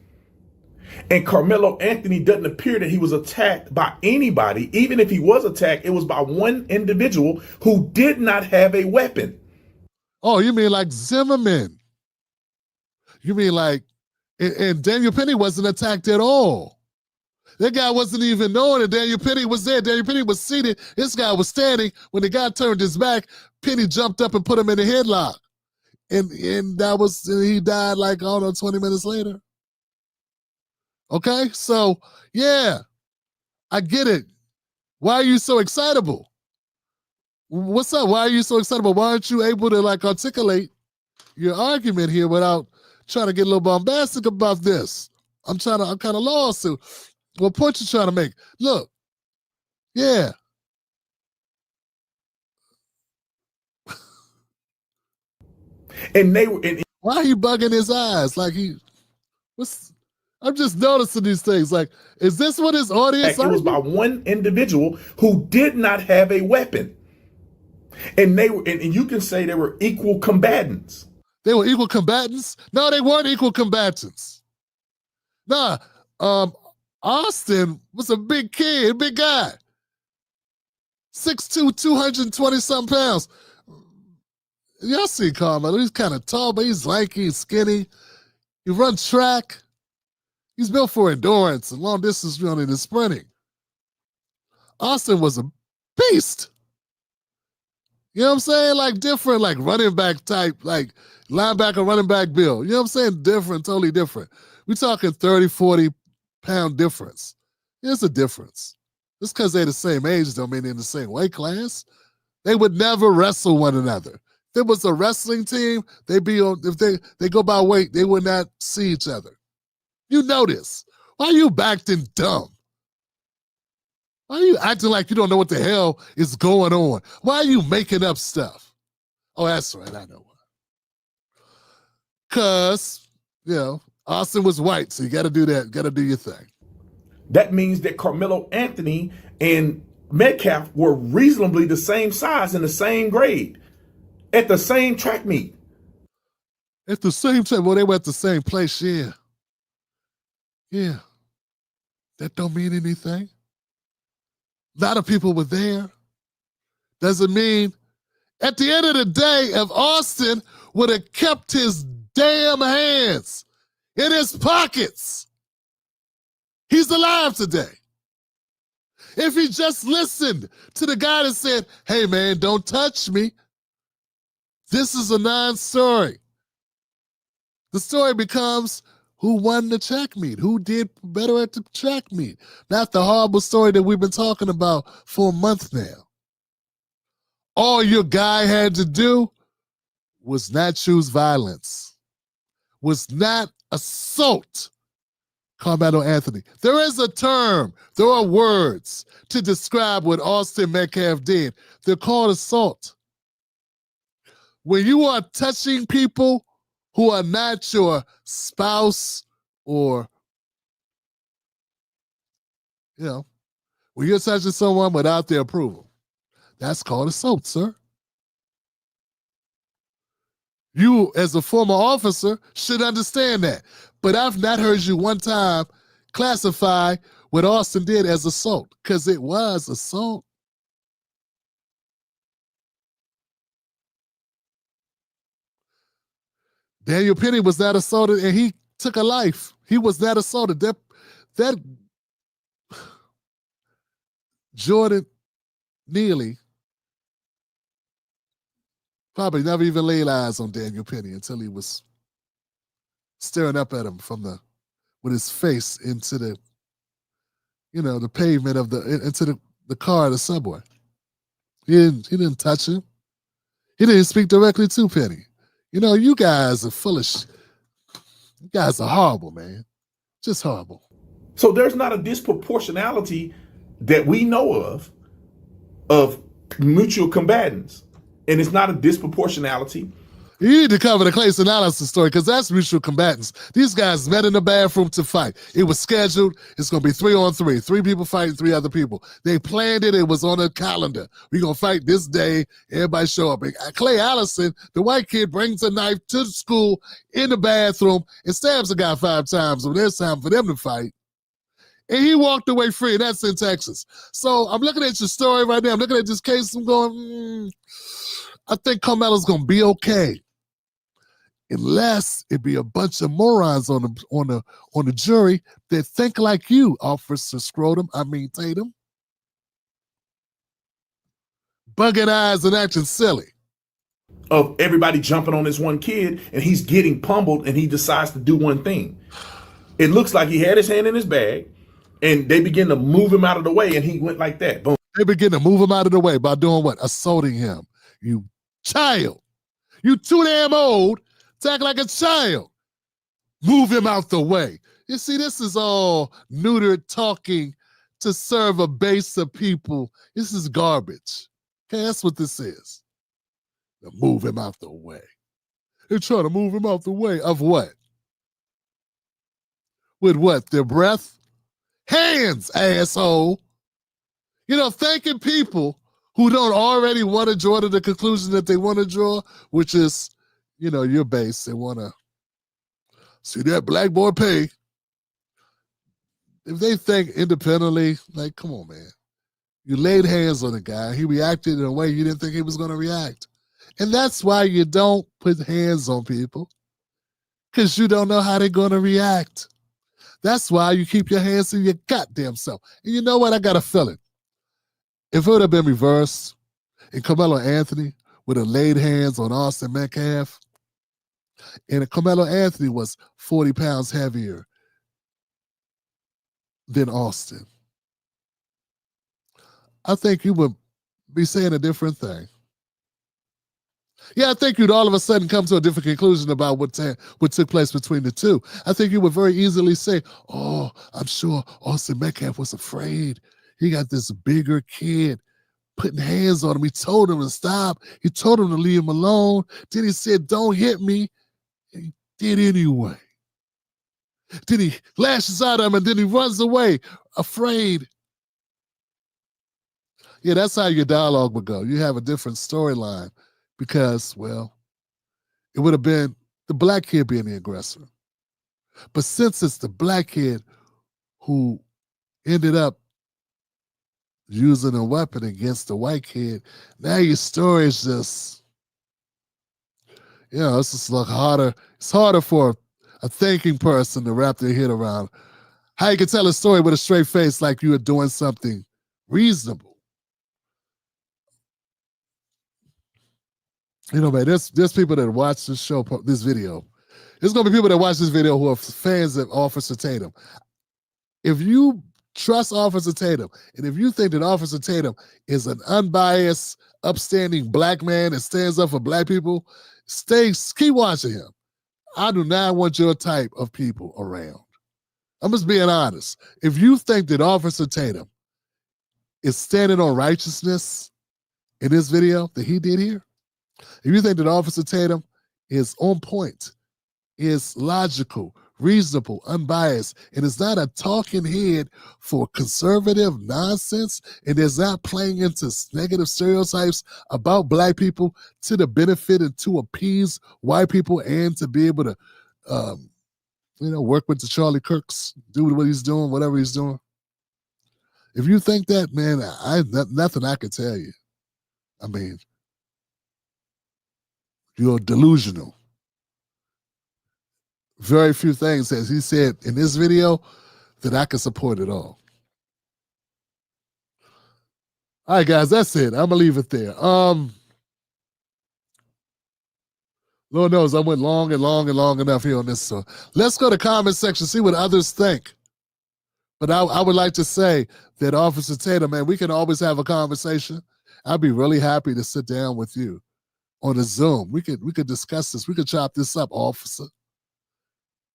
And Carmelo Anthony doesn't appear that he was attacked by anybody. Even if he was attacked, it was by one individual who did not have a weapon. Oh, you mean like Zimmerman? You mean like, and Daniel Penny wasn't attacked at all. That guy wasn't even knowing that Daniel Penny was there. Daniel Penny was seated. This guy was standing. When the guy turned his back, Penny jumped up and put him in a headlock. And he died like, 20 minutes later. Okay, so yeah, I get it. Why are you so excitable? What's up? Why are you so excitable? Why aren't you able to articulate your argument here without trying to get a little bombastic about this? I'm kind of lost. So what point you trying to make? Look, yeah. And why are you bugging his eyes? I'm just noticing these things. Like, is this what his audience? It was by one individual who did not have a weapon, and you can say they were equal combatants. They were equal combatants? No, they weren't equal combatants. Nah, Austin was a big kid, big guy, 6'2", 220-something pounds. Y'all see Carmelo? He's kind of tall, but he's lanky, he's skinny. He runs track. He's built for endurance and long distance running and sprinting. Austin was a beast. You know what I'm saying? Like different, like running back type, like linebacker, running back build. You know what I'm saying? Different, totally different. We're talking 30, 40 pound difference. There's a difference. Just because they're the same age don't mean they're in the same weight class. They would never wrestle one another. If there was a wrestling team, they'd be on, if they go by weight, they would not see each other. You know this. Why are you acting dumb? Why are you acting like you don't know what the hell is going on? Why are you making up stuff? Oh, that's right. I know why. Because, Austin was white, so you got to do that. Got to do your thing. That means that Carmelo Anthony and Metcalf were reasonably the same size and the same grade at the same track meet. At the same time, well, they were at the same place, yeah. Yeah. That don't mean anything. A lot of people were there. Doesn't mean, at the end of the day, if Austin would have kept his damn hands in his pockets, he's alive today. If he just listened to the guy that said, hey man, don't touch me. This is a non-story. The story becomes who won the track meet, who did better at the track meet. Not the horrible story that we've been talking about for a month now. All your guy had to do was not choose violence, was not assault Carmelo Anthony. There is a term, there are words to describe what Austin Metcalf did. They're called assault. When you are touching people who are not your spouse or, when you're touching someone without their approval, that's called assault, sir. You, as a former officer, should understand that. But I've not heard you one time classify what Austin did as assault, because it was assault. Daniel Penny was not assaulted, and he took a life. He was not assaulted. That Jordan Neely probably never even laid eyes on Daniel Penny until he was staring up at him with his face into the, the pavement of into the car of the subway. He didn't touch him. He didn't speak directly to Penny. You guys are foolish. You guys are horrible, man. Just horrible. So there's not a disproportionality that we know of mutual combatants. And it's not a disproportionality. You need to cover the case analysis story, because that's mutual combatants. These guys met in the bathroom to fight. It was scheduled. It's going to be 3-on-3. 3 people fighting 3 other people. They planned it. It was on a calendar. We're going to fight this day. Everybody show up. And Clay Allison, the white kid, brings a knife to the school in the bathroom and stabs a guy 5 times when there's time for them to fight. And he walked away free. That's in Texas. So I'm looking at your story right now. I'm looking at this case. I'm going, I think Carmelo's going to be okay. Unless it be a bunch of morons on the jury that think like you, Officer Tatum. Bugging eyes and acting silly. Of everybody jumping on this one kid, and he's getting pummeled, and he decides to do one thing. It looks like he had his hand in his bag, and they begin to move him out of the way, and he went like that. Boom. They begin to move him out of the way by doing what? Assaulting him. You child. You too damn old to act like a child. Move him out the way. You see, this is all neutered talking to serve a base of people. This is garbage. Okay, that's what this is. Move him out the way. They're trying to move him out the way of what? With what? Their breath? Hands, asshole. Thanking people who don't already want to draw to the conclusion that they want to draw, which is, your base. They want to see that black boy pay. If they think independently, like, come on, man. You laid hands on the guy. He reacted in a way you didn't think he was going to react. And that's why you don't put hands on people, because you don't know how they're going to react. That's why you keep your hands in your goddamn self. And you know what? I got a feeling. If it would have been reversed and Carmelo Anthony would have laid hands on Austin Metcalf, and Carmelo Anthony was 40 pounds heavier than Austin, I think you would be saying a different thing. Yeah, I think you'd all of a sudden come to a different conclusion about what took place between the two. I think you would very easily say, oh, I'm sure Austin Metcalf was afraid. He got this bigger kid putting hands on him. He told him to stop. He told him to leave him alone. Then he said, don't hit me. And he did anyway. Then he lashes out at him and then he runs away, afraid. Yeah, that's how your dialogue would go. You have a different storyline because, well, it would have been the black kid being the aggressor. But since it's the black kid who ended up using a weapon against the white kid, now your story is just, it's just like harder. It's harder for a thinking person to wrap their head around how you can tell a story with a straight face like you are doing something reasonable. Man, there's people that watch this show, this video. There's going to be people that watch this video who are fans of Officer Tatum. If you trust Officer Tatum, and if you think that Officer Tatum is an unbiased, upstanding black man that stands up for black people, keep watching him. I do not want your type of people around. I'm just being honest. If you think that Officer Tatum is standing on righteousness in this video that he did here, if you think that Officer Tatum is on point, is logical, reasonable, unbiased, and is not a talking head for conservative nonsense, and is not playing into negative stereotypes about black people to the benefit and to appease white people and to be able to, work with the Charlie Kirks, do what he's doing, whatever he's doing. If you think that, man, nothing I can tell you. I mean, you're delusional. Very few things, as he said in this video, that I can support at all. All right, guys, that's it. I'm going to leave it there. Lord knows I went long enough here on this. So let's go to comment section, see what others think. But I would like to say that Officer Tatum, man, we can always have a conversation. I'd be really happy to sit down with you on a Zoom. We could discuss this. We could chop this up, officer.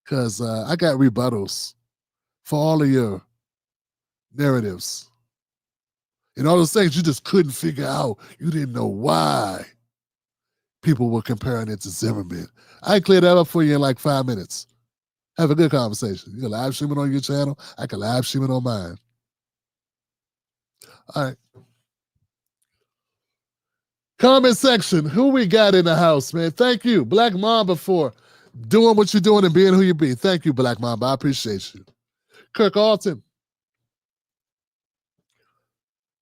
Because I got rebuttals for all of your narratives. And all those things you just couldn't figure out. You didn't know why people were comparing it to Zimmerman. I can clear that up for you in like 5 minutes. Have a good conversation. You can live stream it on your channel. I can live stream it on mine. All right. Comment section. Who we got in the house, man? Thank you, Black Mamba, for doing what you're doing and being who you be. Thank you, Black Mamba. I appreciate you. Kirk Alton.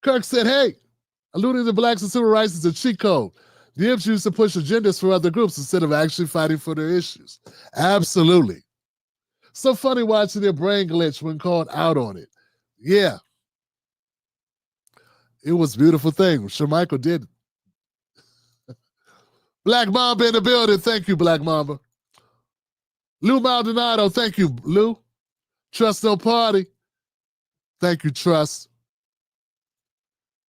Kirk said, hey, alluding to blacks and civil rights is a cheat code. The imps used to push agendas for other groups instead of actually fighting for their issues. Absolutely. So funny watching their brain glitch when called out on it. Yeah. It was a beautiful thing. Sure, Michael did. Black Mamba in the building. Thank you, Black Mamba. Lou Maldonado. Thank you, Lou. Trust No Party. Thank you, Trust.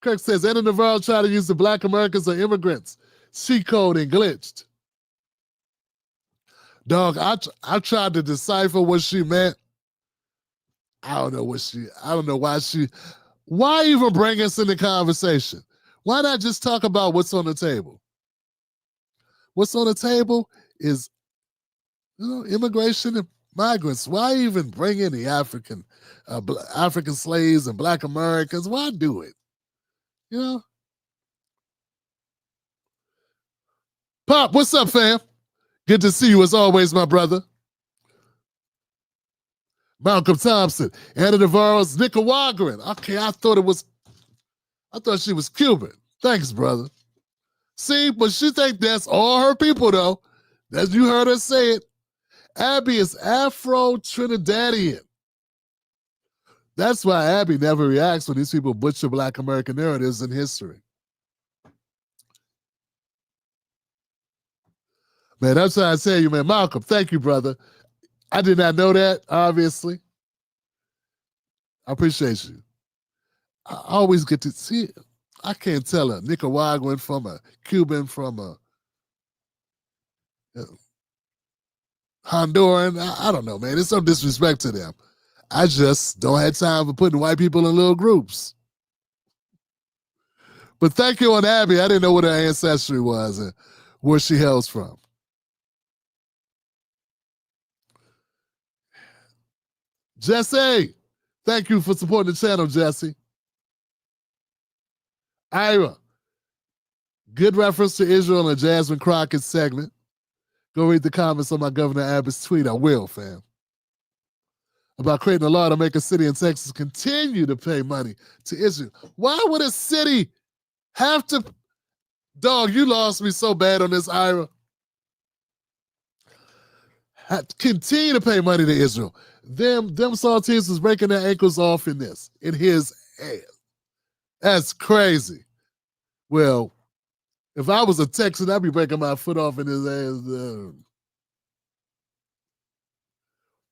Kirk says, Anna Navarro tried to use the black Americans or immigrants. Cheat code and glitched. Dog, I tried to decipher what she meant. I don't know why even bring us in the conversation? Why not just talk about what's on the table? What's on the table is, immigration and migrants. Why even bring in the African slaves and black Americans? Why do it? Pop, what's up, fam? Good to see you as always, my brother. Malcolm Thompson, Anna Navarro's Nicaraguan. Okay, I thought she was Cuban. Thanks, brother. See, but she think that's all her people, though. As you heard her say it. Abby is Afro-Trinidadian. That's why Abby never reacts when these people butcher black American narratives in history. Man, that's why I tell you, man. Malcolm, thank you, brother. I did not know that, obviously. I appreciate you. I always get to see it. I can't tell a Nicaraguan from a Cuban from a Honduran. I don't know, man. There's some disrespect to them. I just don't have time for putting white people in little groups. But thank you on Abby. I didn't know what her ancestry was and where she hails from. Jesse, thank you for supporting the channel, Jesse. Ira, good reference to Israel and Jasmine Crockett segment. Go read the comments on my Governor Abbott's tweet. I will, fam. About creating a law to make a city in Texas continue to pay money to Israel. Why would a city have to? Dog, you lost me so bad on this, Ira. Continue to pay money to Israel. Them saltines was breaking their ankles off in his ass. That's crazy. Well, if I was a Texan, I'd be breaking my foot off in his ass.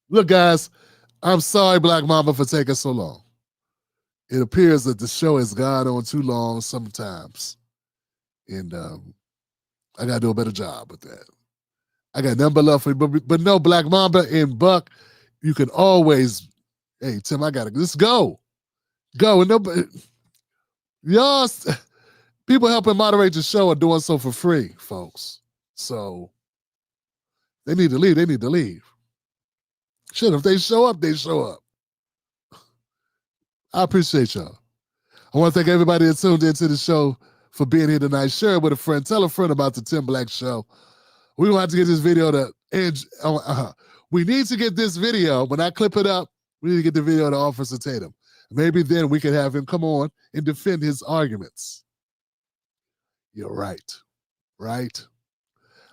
Look, guys, I'm sorry, Black Mamba, for taking so long. It appears that the show has gone on too long sometimes. And I got to do a better job with that. I got nothing but love for you. But no, Black Mamba and Buck, you can always, hey, Tim, I got to, let's go. Go. And nobody, y'all, people helping moderate the show are doing so for free, folks. So they need to leave. They need to leave. Shit, if they show up, they show up. I appreciate y'all. I want to thank everybody that tuned into the show for being here tonight. Share it with a friend. Tell a friend about the Tim Black Show. We want to get this video to we need to get this video. When I clip it up, we need to get the video to Officer Tatum. Maybe then we can have him come on and defend his arguments. You're right. Right?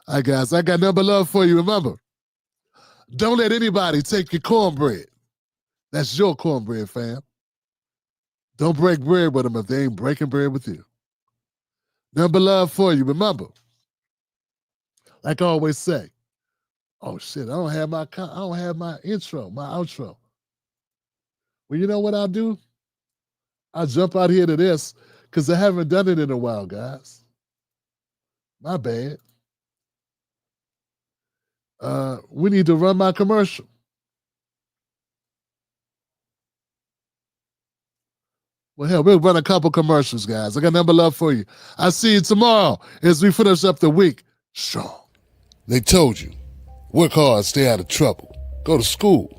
All right, guys, I got nothing but love for you. Remember, don't let anybody take your cornbread. That's your cornbread, fam. Don't break bread with them if they ain't breaking bread with you. Nothing but love for you. Remember, like I always say, oh shit, I don't have my intro, my outro. Well, you know what I'll do? I'll jump out here to this because I haven't done it in a while, guys. My bad. We need to run my commercial. Well, hell, we'll run a couple commercials, guys. I got nothing but love for you. I'll see you tomorrow as we finish up the week strong. They told you, work hard, stay out of trouble, go to school.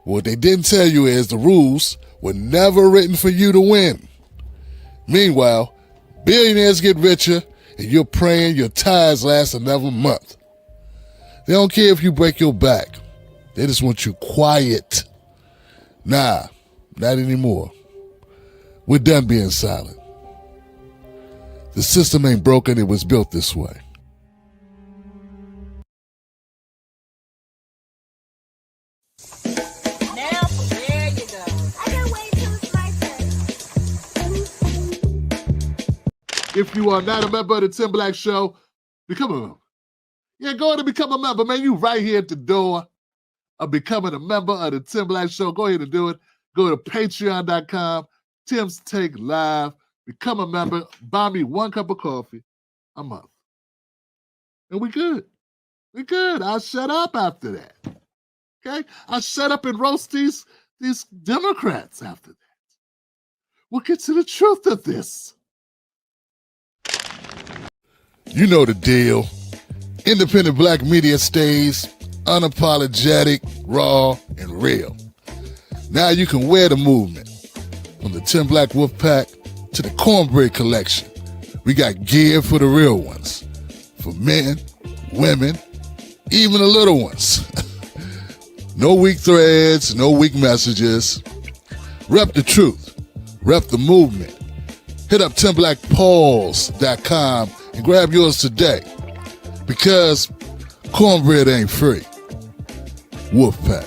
What they didn't tell you is the rules were never written for you to win. Meanwhile, billionaires get richer and you're praying your ties last another month. They don't care if you break your back. They just want you quiet. Nah, not anymore. We're done being silent. The system ain't broken, it was built this way. Now, there you go. I can't wait till it's my turn. If you are not a member of the Tim Black Show, become a member. Yeah, go ahead and become a member, man. You right here at the door of becoming a member of the Tim Black Show. Go ahead and do it. Go to patreon.com, Tim's Take Live. Become a member. Buy me 1 cup of coffee a month. And we good. We good. I'll shut up after that. Okay? I'll shut up and roast these Democrats after that. We'll get to the truth of this. You know the deal. Independent black media stays unapologetic, raw, and real. Now you can wear the movement. From the Tim Black Wolf Pack to the Cornbread Collection. We got gear for the real ones. For men, women, even the little ones. No weak threads, no weak messages. Rep the truth. Rep the movement. Hit up TimBlackPauls.com and grab yours today. Because cornbread ain't free. Wolfpack.